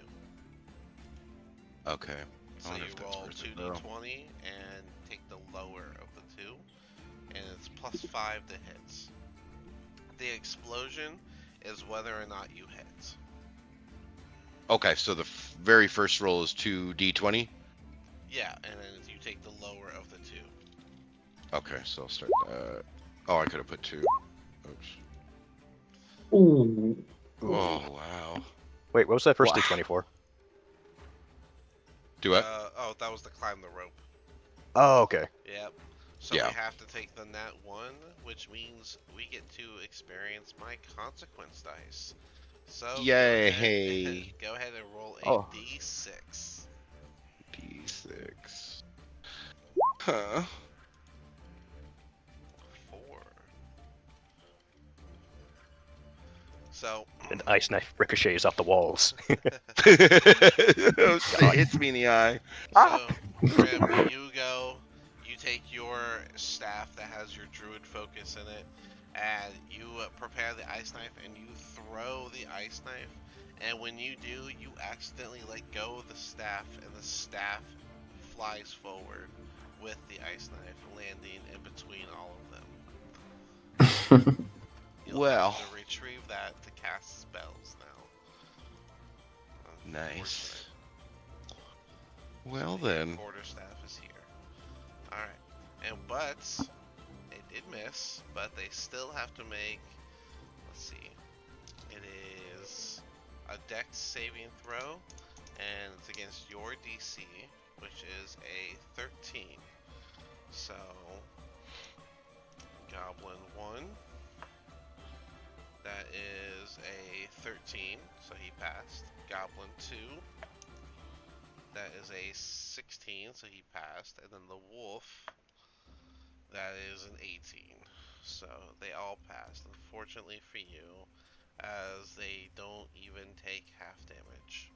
Okay. I So wonder you if that's roll worth it, though. 2d20 and take the lower of the two, and it's +5 to hits. The explosion is whether or not you hit. Okay, so the very first roll is 2d20. Yeah, and then you take the lower of the two. Okay, so I'll start that. Oh, I could have put 2. Oops. Ooh. Oh, wow. Wait, what was that first Wow. D20 for? Do what? Oh, that was to climb the rope. Oh, okay. Yep. So we Yeah. have to take the nat 1, which means we get to experience my consequence dice. So Yay. go ahead and roll a Oh. d6. D6. Huh. 4. So An ice knife ricochets off the walls. Oh shit, God. hits me in the eye. So, Grim, you take your staff that has your druid focus in it, and you prepare the ice knife, and you throw the ice knife, and when you do, you accidentally let go of the staff, and the staff flies forward with the ice knife, landing in between all of them. You'll Well. have to retrieve that to cast spells now. Nice. Well The then. quarterstaff is here. Alright. But it did miss, but they still have to make, let's see. It is a dex saving throw, and it's against your DC, which is a 13. So Goblin 1. That is a 13, so he passed. Goblin 2. That is a 16, so he passed. And then the wolf, that is an 18. So they all passed. Unfortunately for you, as they don't even take half damage.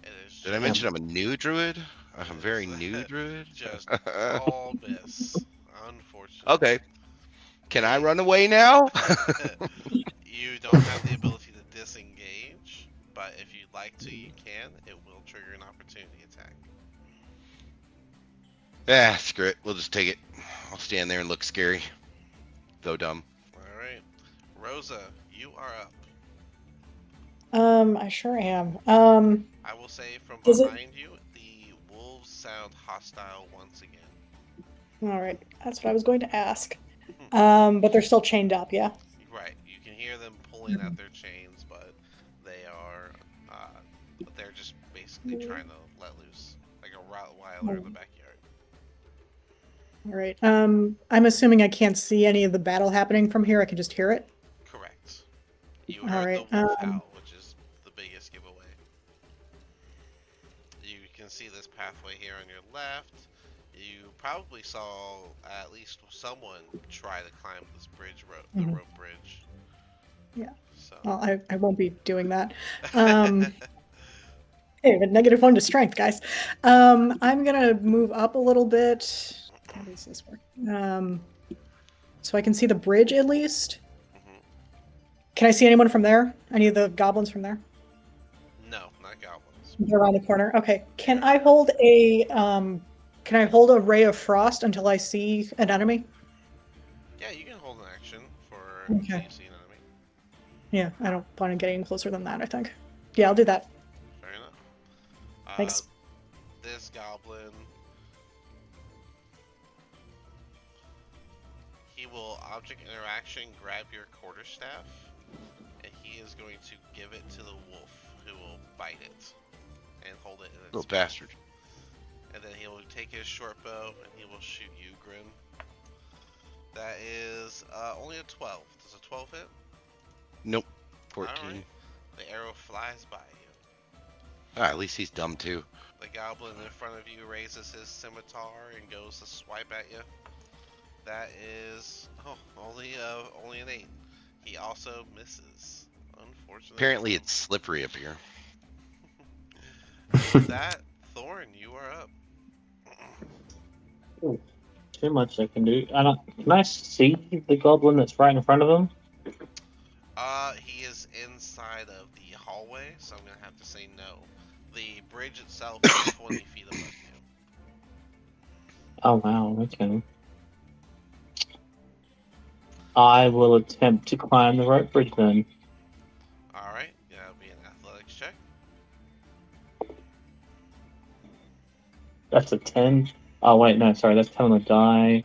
It is Did I just, mention I'm a new druid? I'm a very it's new druid? just all miss. Unfortunately. Okay. Can I They- run away now? You don't have the ability to disengage, but if you'd like to, you can. It will trigger an opportunity attack. Ah, screw it. We'll just take it. I'll stand there and look scary. Go dumb. Alright. Rosa, you are up. I sure am. I will say from Does it- behind you, the wolves sound hostile once again. All right, that's what I was going to ask. But they're still chained up, yeah? Right. You can hear them pulling at their chains, but they are, they're just basically trying to let loose. Like a Rottweiler in the backyard. All right. I'm assuming I can't see any of the battle happening from here. I can just hear it. Correct. You All heard right, the wolf howl, which is the biggest giveaway. You can see this pathway here on your left. You probably saw at least someone try to climb this bridge, the Mhm. rope bridge. Yeah. So. Well, I won't be doing that. Hey, but -1 to strength, guys. I'm gonna move up a little bit. How does this work? So I can see the bridge at least. Mhm. Can I see anyone from there? Any of the goblins from there? No, not goblins. They're around the corner. Okay. Can I hold a ray of frost until I see an enemy? Yeah, you can hold an action for Okay. until you see an enemy. Yeah, I don't want to get any closer than that, I think. Yeah, I'll do that. Fair enough. Thanks. This goblin, he will object interaction grab your quarterstaff, and he is going to give it to the wolf, who will bite it and hold it in its Little mouth. bastard. And then he will take his short bow and he will shoot you, Grim. That is only a 12. Does a 12 hit? Nope. 14. Alright. The arrow flies by you. Ah, at least he's dumb too. The goblin in front of you raises his scimitar and goes to swipe at you. That is only an 8. He also misses. Unfortunately. Apparently it's slippery up here. With that, Thorn, you are up. Too much I can do. Can I see the goblin that's right in front of him? He is inside of the hallway, so I'm gonna have to say no. The bridge itself is 20 feet above you. Oh wow, okay. I will attempt to climb the rope bridge then. Alright, that'll be an athletics check. That's a 10. Oh wait, no, sorry, that's 10 on the die.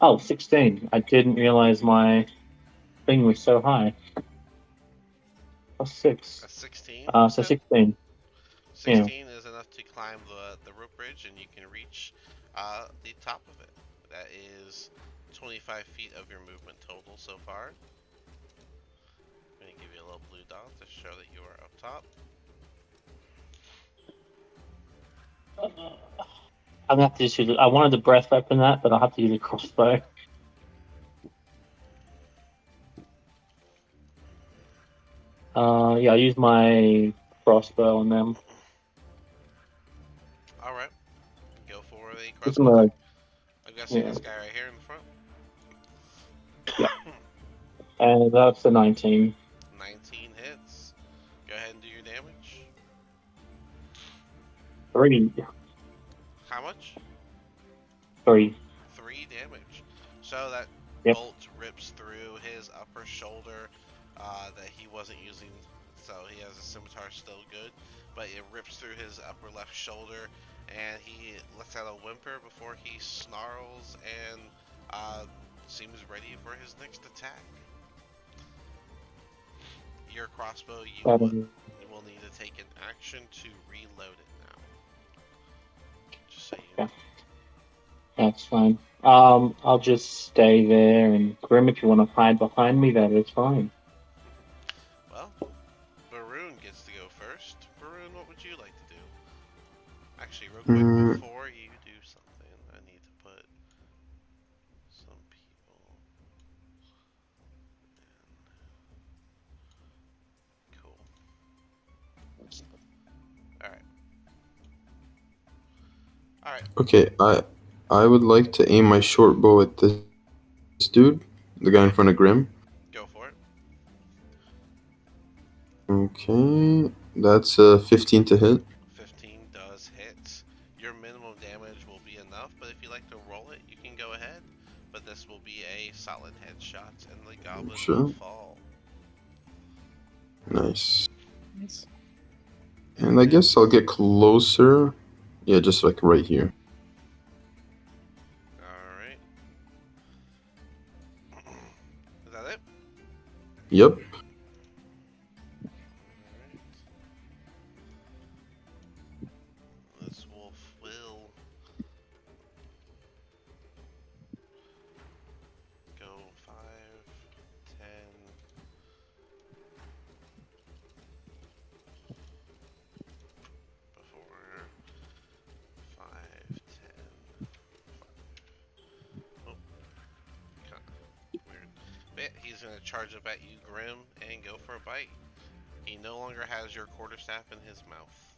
Oh, 16. I didn't realize my thing was so high. Plus 6. A 16? So you said? 16. 16 is enough to climb the rope bridge, and you can reach the top of it. That is 25 feet of your movement total so far. I'm going to give you a little blue dot to show that you are up top. I'm gonna have to just use it. I wanted the breath weapon that, but I'll have to use a crossbow. Yeah, I'll use my crossbow on them. Alright. Go for the It's crossbow my, attack. I'm guessing yeah. this guy right here in the front. And that's a 19. 19 hits. Go ahead and do your damage. 3. How much? 3. 3 damage. So that Yep. bolt rips through his upper shoulder that he wasn't using, so he has a scimitar still good, but it rips through his upper left shoulder, and he lets out a whimper before he snarls and seems ready for his next attack. Your crossbow, you will need to take an action to reload it now. Just so you know. That's fine. I'll just stay there, and Grim, if you want to hide behind me, that is fine. Well, Baroon gets to go first. Baroon, what would you like to do? Actually, real quick, before you do something, I need to put some people in. Cool. Alright. Alright. Okay, I would like to aim my short bow at this dude, the guy in front of Grim. Go for it. Okay, that's a 15 to hit. 15 does hit. Your minimum damage will be enough, but if you like to roll it, you can go ahead. But this will be a solid headshot, and the goblin will fall. Nice. Nice. And I guess I'll get closer. Yeah, just like right here. Alright. Is that it? Yep. Alright. This wolf will go 5, 10. Before 5, 10. Oh, kinda weird. But he's gonna charge up at you, Grim, and go for a bite. He no longer has your quarterstaff in his mouth.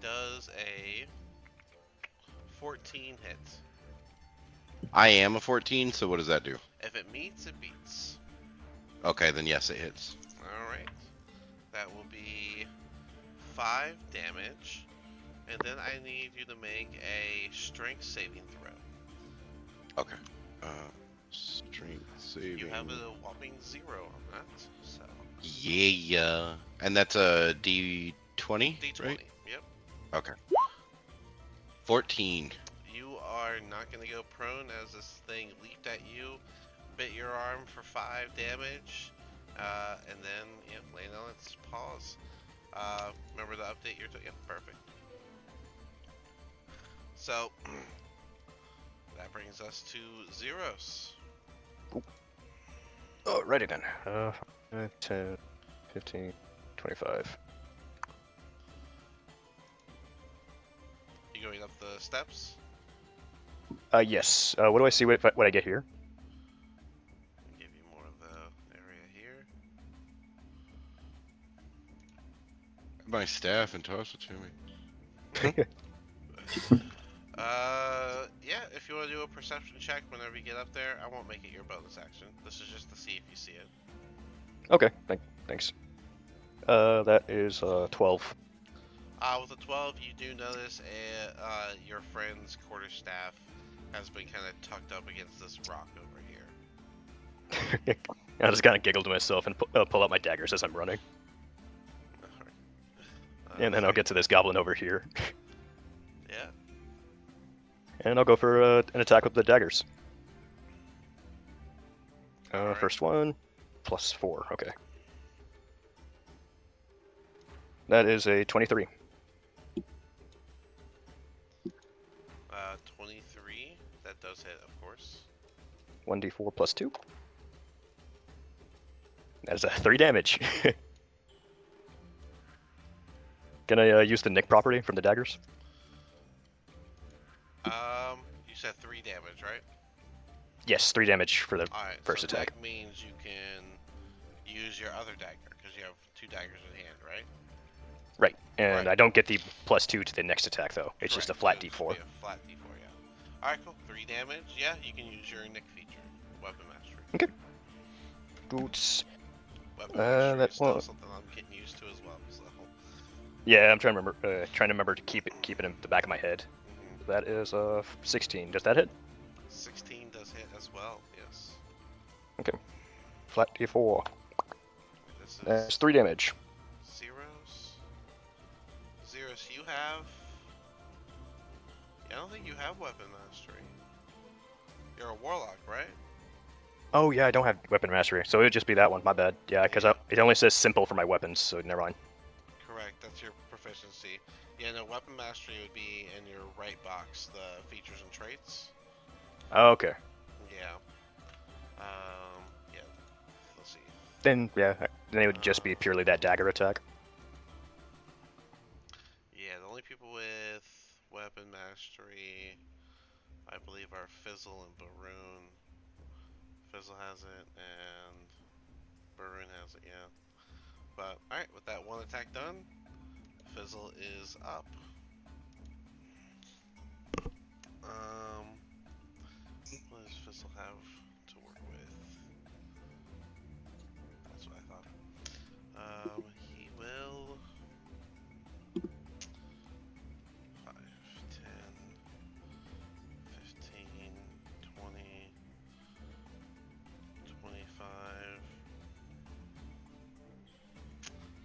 Does a 14 hit? I am a 14, so what does that do? If it meets, it beats. Okay, then yes, it hits. Alright. That will be 5 damage. And then I need you to make a strength saving throw. Okay. Strength saving. You have a whopping 0 on that, so. Yeah. And that's a D20, D20, right? yep. Okay. 14. You are not going to go prone as this thing leaped at you, bit your arm for 5 damage, and then, landed on its paws. Remember to update your... Yep, perfect. So, that brings us to Zeros. Alrighty then. 10, 15, 25. You going up the steps? Yes. What do I see when I get here? Give you more of the area here. My staff and toss it to me. Yeah, if you want to do a perception check whenever you get up there, I won't make it your bonus action. This is just to see if you see it. Okay, thanks. That is 12. With a 12, you do notice your friend's quarterstaff has been kind of tucked up against this rock over here. I just kind of giggle to myself and pull out my daggers as I'm running. And then I'll get to this goblin over here. Yeah. And I'll go for an attack with the daggers. Alright. First one, +4, okay. That is a 23. does hit, of course. 1d4 plus 2. That is a 3 damage. Can I use the nick property from the daggers? You said 3 damage, right? Yes, 3 damage for the Alright, first so attack. that means you can use your other dagger, because you have 2 daggers in hand, right? Right, and Right. I don't get the plus 2 to the next attack though. It's just a flat Correct, so d4. it'd just be a flat d4, yeah. Alright, cool. 3 damage. Yeah, you can use your nick feature. Weapon mastery. Okay. Boots. Weapon mastery that is still one- something I'm getting used to as well, so. Yeah, I'm trying to remember to keep it in the back of my head. That is 16. Does that hit? 16 does hit as well, yes. Okay. Flat d4. This is That's 3 damage. zeros. Zeros, you have... Yeah, I don't think you have weapon mastery. You're a warlock, right? Oh yeah, I don't have weapon mastery, so it would just be that one. My bad. Yeah, because it only says simple for my weapons, so never mind. Correct, that's your proficiency. Yeah, no, weapon mastery would be in your right box, the features and traits. Oh, okay. Yeah. Yeah. Let's see. Then it would just be purely that dagger attack. Yeah, the only people with weapon mastery, I believe, are Fizzle and Baroon. Fizzle has it, and Baroon has it, yeah. But, alright, with that one attack done, Fizzle is up. What does Fizzle have to work with? That's what I thought. He will... 5, 10, 15, 20, 25.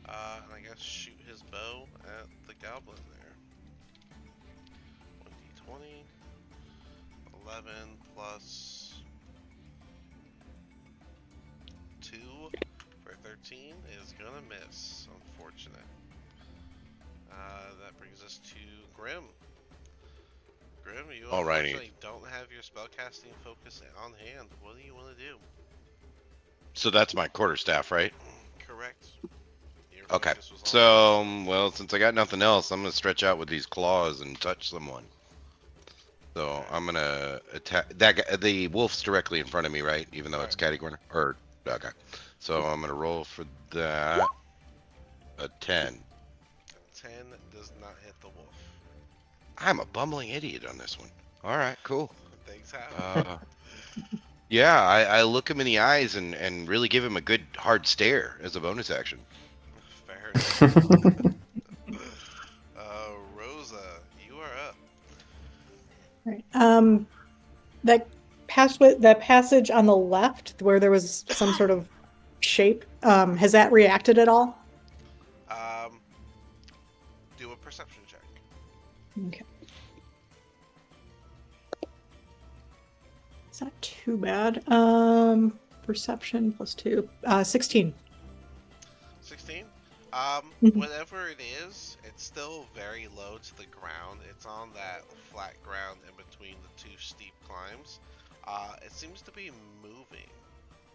And I guess shoot his bow at the goblin there. 1d20. 11 plus 2 for 13 is gonna miss. Unfortunate. That brings us to Grim. Grim, you Alrighty. unfortunately don't have your spellcasting focus on hand. What do you want to do? So that's my quarterstaff, right? Correct. Your Okay. focus was on So, well, since I got nothing else, I'm gonna stretch out with these claws and touch someone. So Okay. I'm gonna attack that guy. The wolf's directly in front of me, right? Even though it's Right. catty corner. Or okay. So I'm gonna roll for that. A 10. 10 does not hit the wolf. I'm a bumbling idiot on this one. All right, cool. Things happen. Yeah, I look him in the eyes and really give him a good hard stare as a bonus action. Fair enough. Rosa, you are up. Right. That passage on the left where there was some sort of shape, has that reacted at all? Do a perception check. Okay. It's not too bad. Perception plus 2. 16. 16. Mhm. Whatever it is, it's still very low to the ground. It's on that flat ground in between the two steep climbs. It seems to be moving,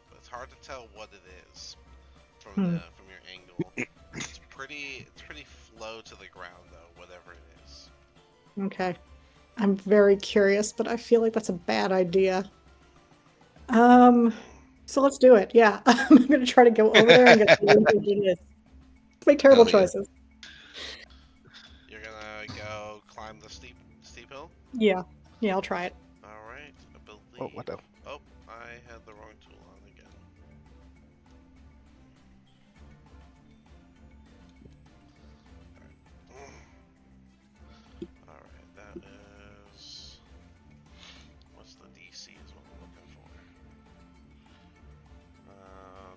but it's hard to tell what it is from your angle. It's pretty low to the ground though, whatever it is. Okay. I'm very curious, but I feel like that's a bad idea. So let's do it. Yeah. I'm gonna try to go over there and get what it is. Make terrible Hell yeah. choices. You're gonna go climb the steep hill. Yeah. Yeah, I'll try it. All right, I believe. Oh, what the? Oh, I had the wrong tool on again. Alright, that is... What's the DC is what I'm looking for.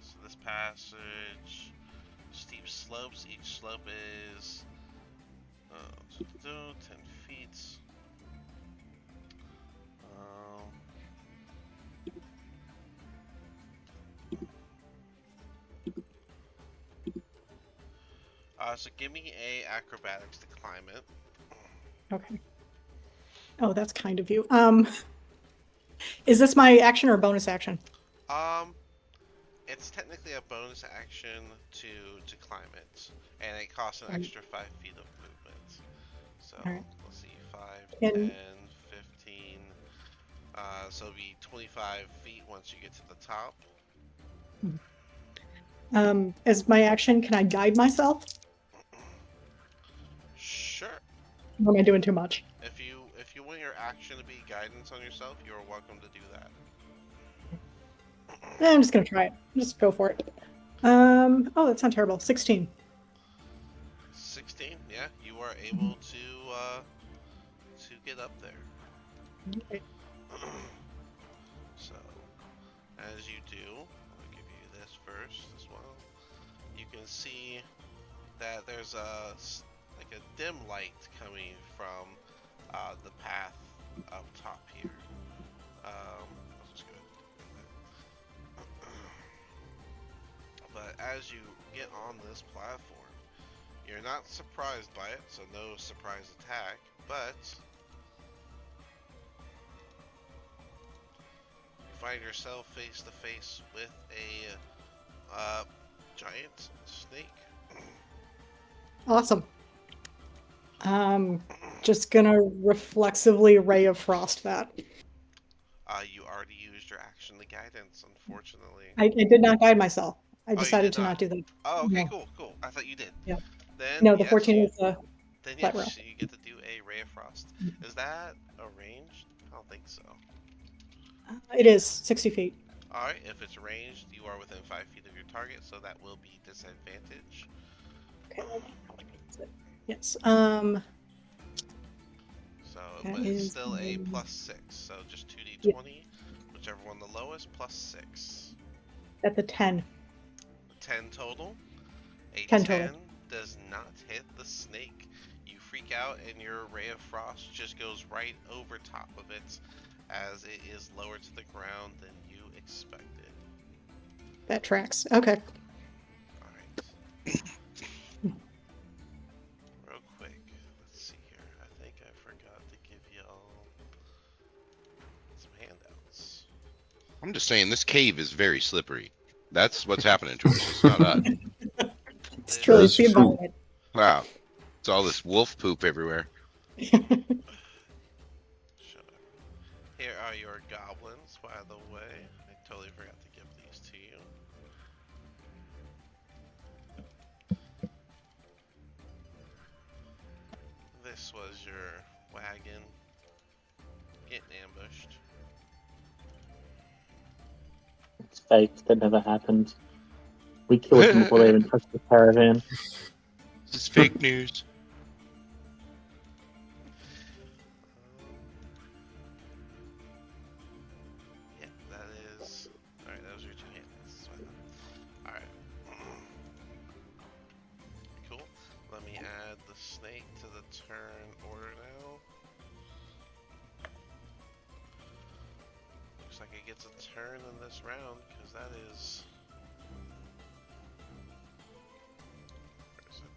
So this passage... Steep slopes, each slope is... 10 feet. So give me a acrobatics to climb it. Okay. Oh, that's kind of you. Is this my action or bonus action? It's technically a bonus action to climb it, and it costs an Right. extra 5 feet of movement. So Alright. let's see, 5, And- 10, 15. So it'll be 25 feet once you get to the top. As my action, can I guide myself? Sure. Or am I doing too much? If you want your action to be guidance on yourself, you're welcome to do that. I'm just gonna try it. Just go for it. Oh, that's not terrible. 16. 16, yeah, you are able to get up there. Okay. So, as you do, I'll give you this first as well. You can see that there's like a dim light coming from the path up top here. That's good. But as you get on this platform, you're not surprised by it, so no surprise attack, but you find yourself face to face with a giant snake. Awesome. Just gonna reflexively Ray of Frost that. You already used your action to guidance, unfortunately. I did not guide myself. I you decided did to not do that. Oh, okay, No. cool. I thought you did. Yeah. Then No, the yes, 14 is then flat yes, roll. you get to do a Ray of Frost. Is that a ranged? I don't think so. It is 60 feet. Alright, if it's ranged, you are within 5 feet of your target, so that will be disadvantage. Okay. Yes. So, That but it's is, still a +6, so just 2d20, Yeah. whichever one the lowest, +6. That's a 10. 10 total. A 10 10 total. does not hit the snake. You freak out, and your Ray of Frost just goes right over top of it, as it is lower to the ground than you expected. That tracks. Okay. Alright. Real quick, let's see here. I think I forgot to give y'all some handouts. I'm just saying, this cave is very slippery. That's what's happening to us. It's not us. It's truly That's the true. environment. Wow. It's all this wolf poop everywhere. Shut up. Here are your goblins, by the way. I totally forgot to give these to you. This was your wagon getting ambushed. It's fake. That never happened. We killed them before they even touched the caravan. This is fake news. Yeah, that is. Alright, those are your two handouts. Alright. Cool. Let me add the snake to the turn order now. Looks like it gets a turn in this round, because that is. Where is it?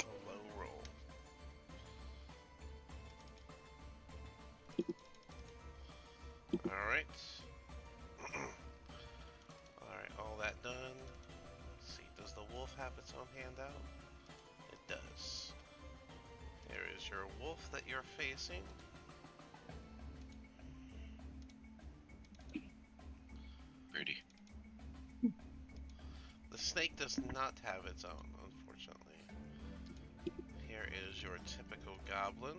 A low roll. Alright. Alright, all that done. Let's see, does the wolf have its own handout? It does. There is your wolf that you're facing. Pretty. The snake does not have its own, unfortunately. Here is your typical goblin.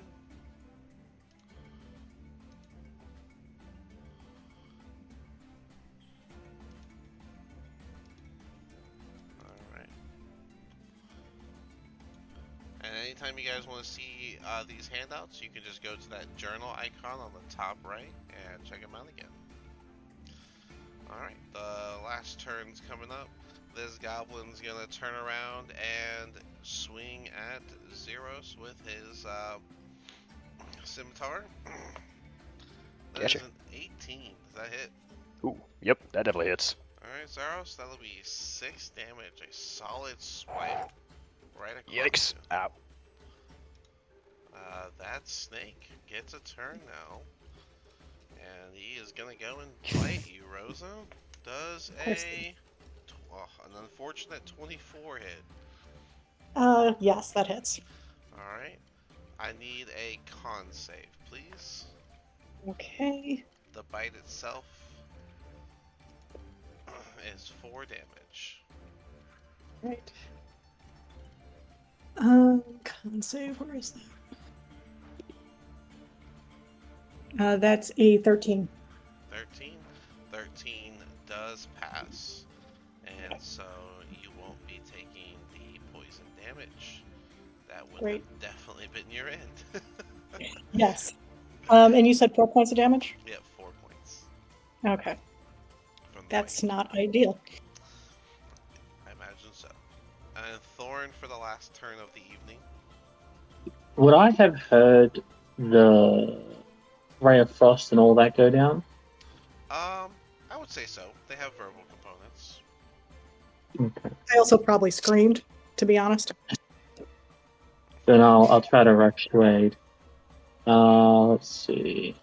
Alright. And anytime you guys want to see these handouts, you can just go to that journal icon on the top right and check them out again. Alright, the last turn's coming up. This goblin's gonna turn around and swing at Zeros with his scimitar. That Gotcha. is an 18. Does that hit? Ooh, yep, that definitely hits. Alright, Zeros, that'll be 6 damage. A solid swipe right across Yikes. you. Ow. That that snake gets a turn now. And he is gonna go and bite you, Rosa. Does Of course. an unfortunate 24 hit. Yes, that hits. Alright. I need a con save, please. Okay. The bite itself is 4 damage. Right. Con save, where is that? That's a 13. 13. 13 does pass. And so you won't be taking the poison damage. That would Great. have definitely been your end. Yes. And you said 4 points of damage? Yep, 4 points. Okay. From the That's bite. not ideal. I imagine so. And Thorn for the last turn of the evening. Would I have heard the Ray of Frost and all that go down? I would say so. They have verbal components. Okay. I also probably screamed, to be honest. Then I'll try to rush Wade. Let's see.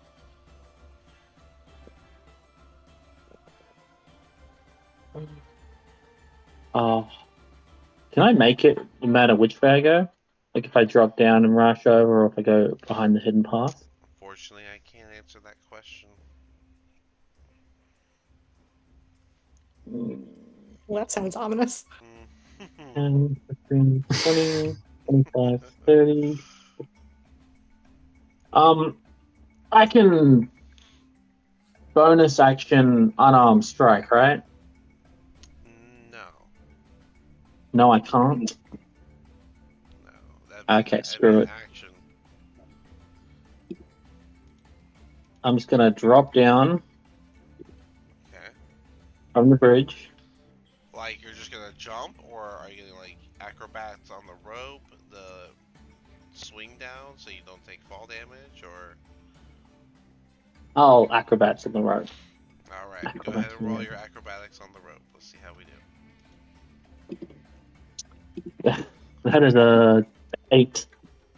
Uh, can I make it no matter which way I go? Like if I drop down and rush over, or if I go behind the hidden path? Unfortunately, I can't answer that question. Well, that sounds ominous. 10, 15, 20, 25, 30. I can bonus action unarmed strike, right? No, No, I can't. no. Okay, That'd be screw an it. action. I'm just gonna drop down Okay. from the bridge. Like you're just gonna jump, or are you gonna like acrobats on the rope, the swing down so you don't take fall damage, or? Oh, acrobats on the rope. All right, go ahead Acrobats and on the roll rope. your acrobatics on the rope. Let's see how we do. That is a 8.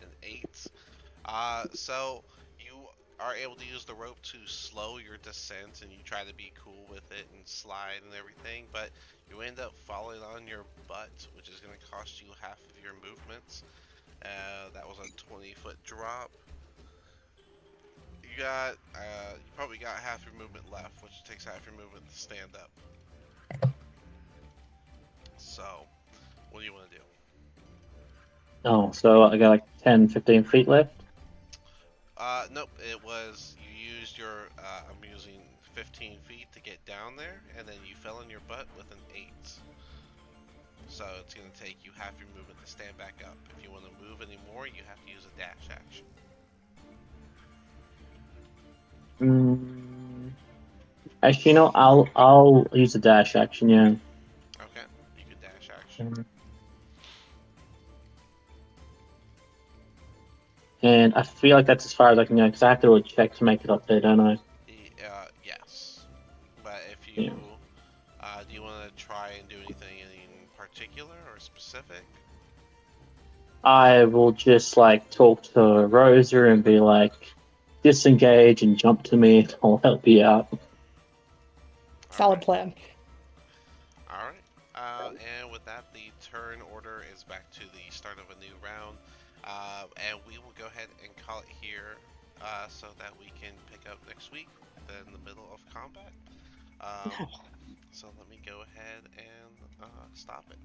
An 8. So you are able to use the rope to slow your descent, and you try to be cool with it and slide and everything, but you end up falling on your butt, which is going to cost you half of your movements. That was a 20-foot drop. You probably got half your movement left, which takes half your movement to stand up. So, what do you want to do? Oh, so I got like 10, 15 feet left. Nope. It was you used your. I'm using 15 feet to get down there, and then you fell on your butt with an 8. So it's gonna take you half your movement to stand back up. If you want to move anymore, you have to use a dash action. Actually, you know, I'll use a dash action. Yeah. Okay, you can dash action. And I feel like that's as far as I can go because I have to do a check to make it up there, don't I? Yes. But if you, Yeah. do you want to try and do anything in particular or specific? I will just like talk to Rosa and be like, disengage and jump to me, and I'll help you out. Solid plan. All right. And with that, the turn order is back to the start of a new round. And we will go ahead and call it here so that we can pick up next week in the middle of combat. So let me go ahead and stop it.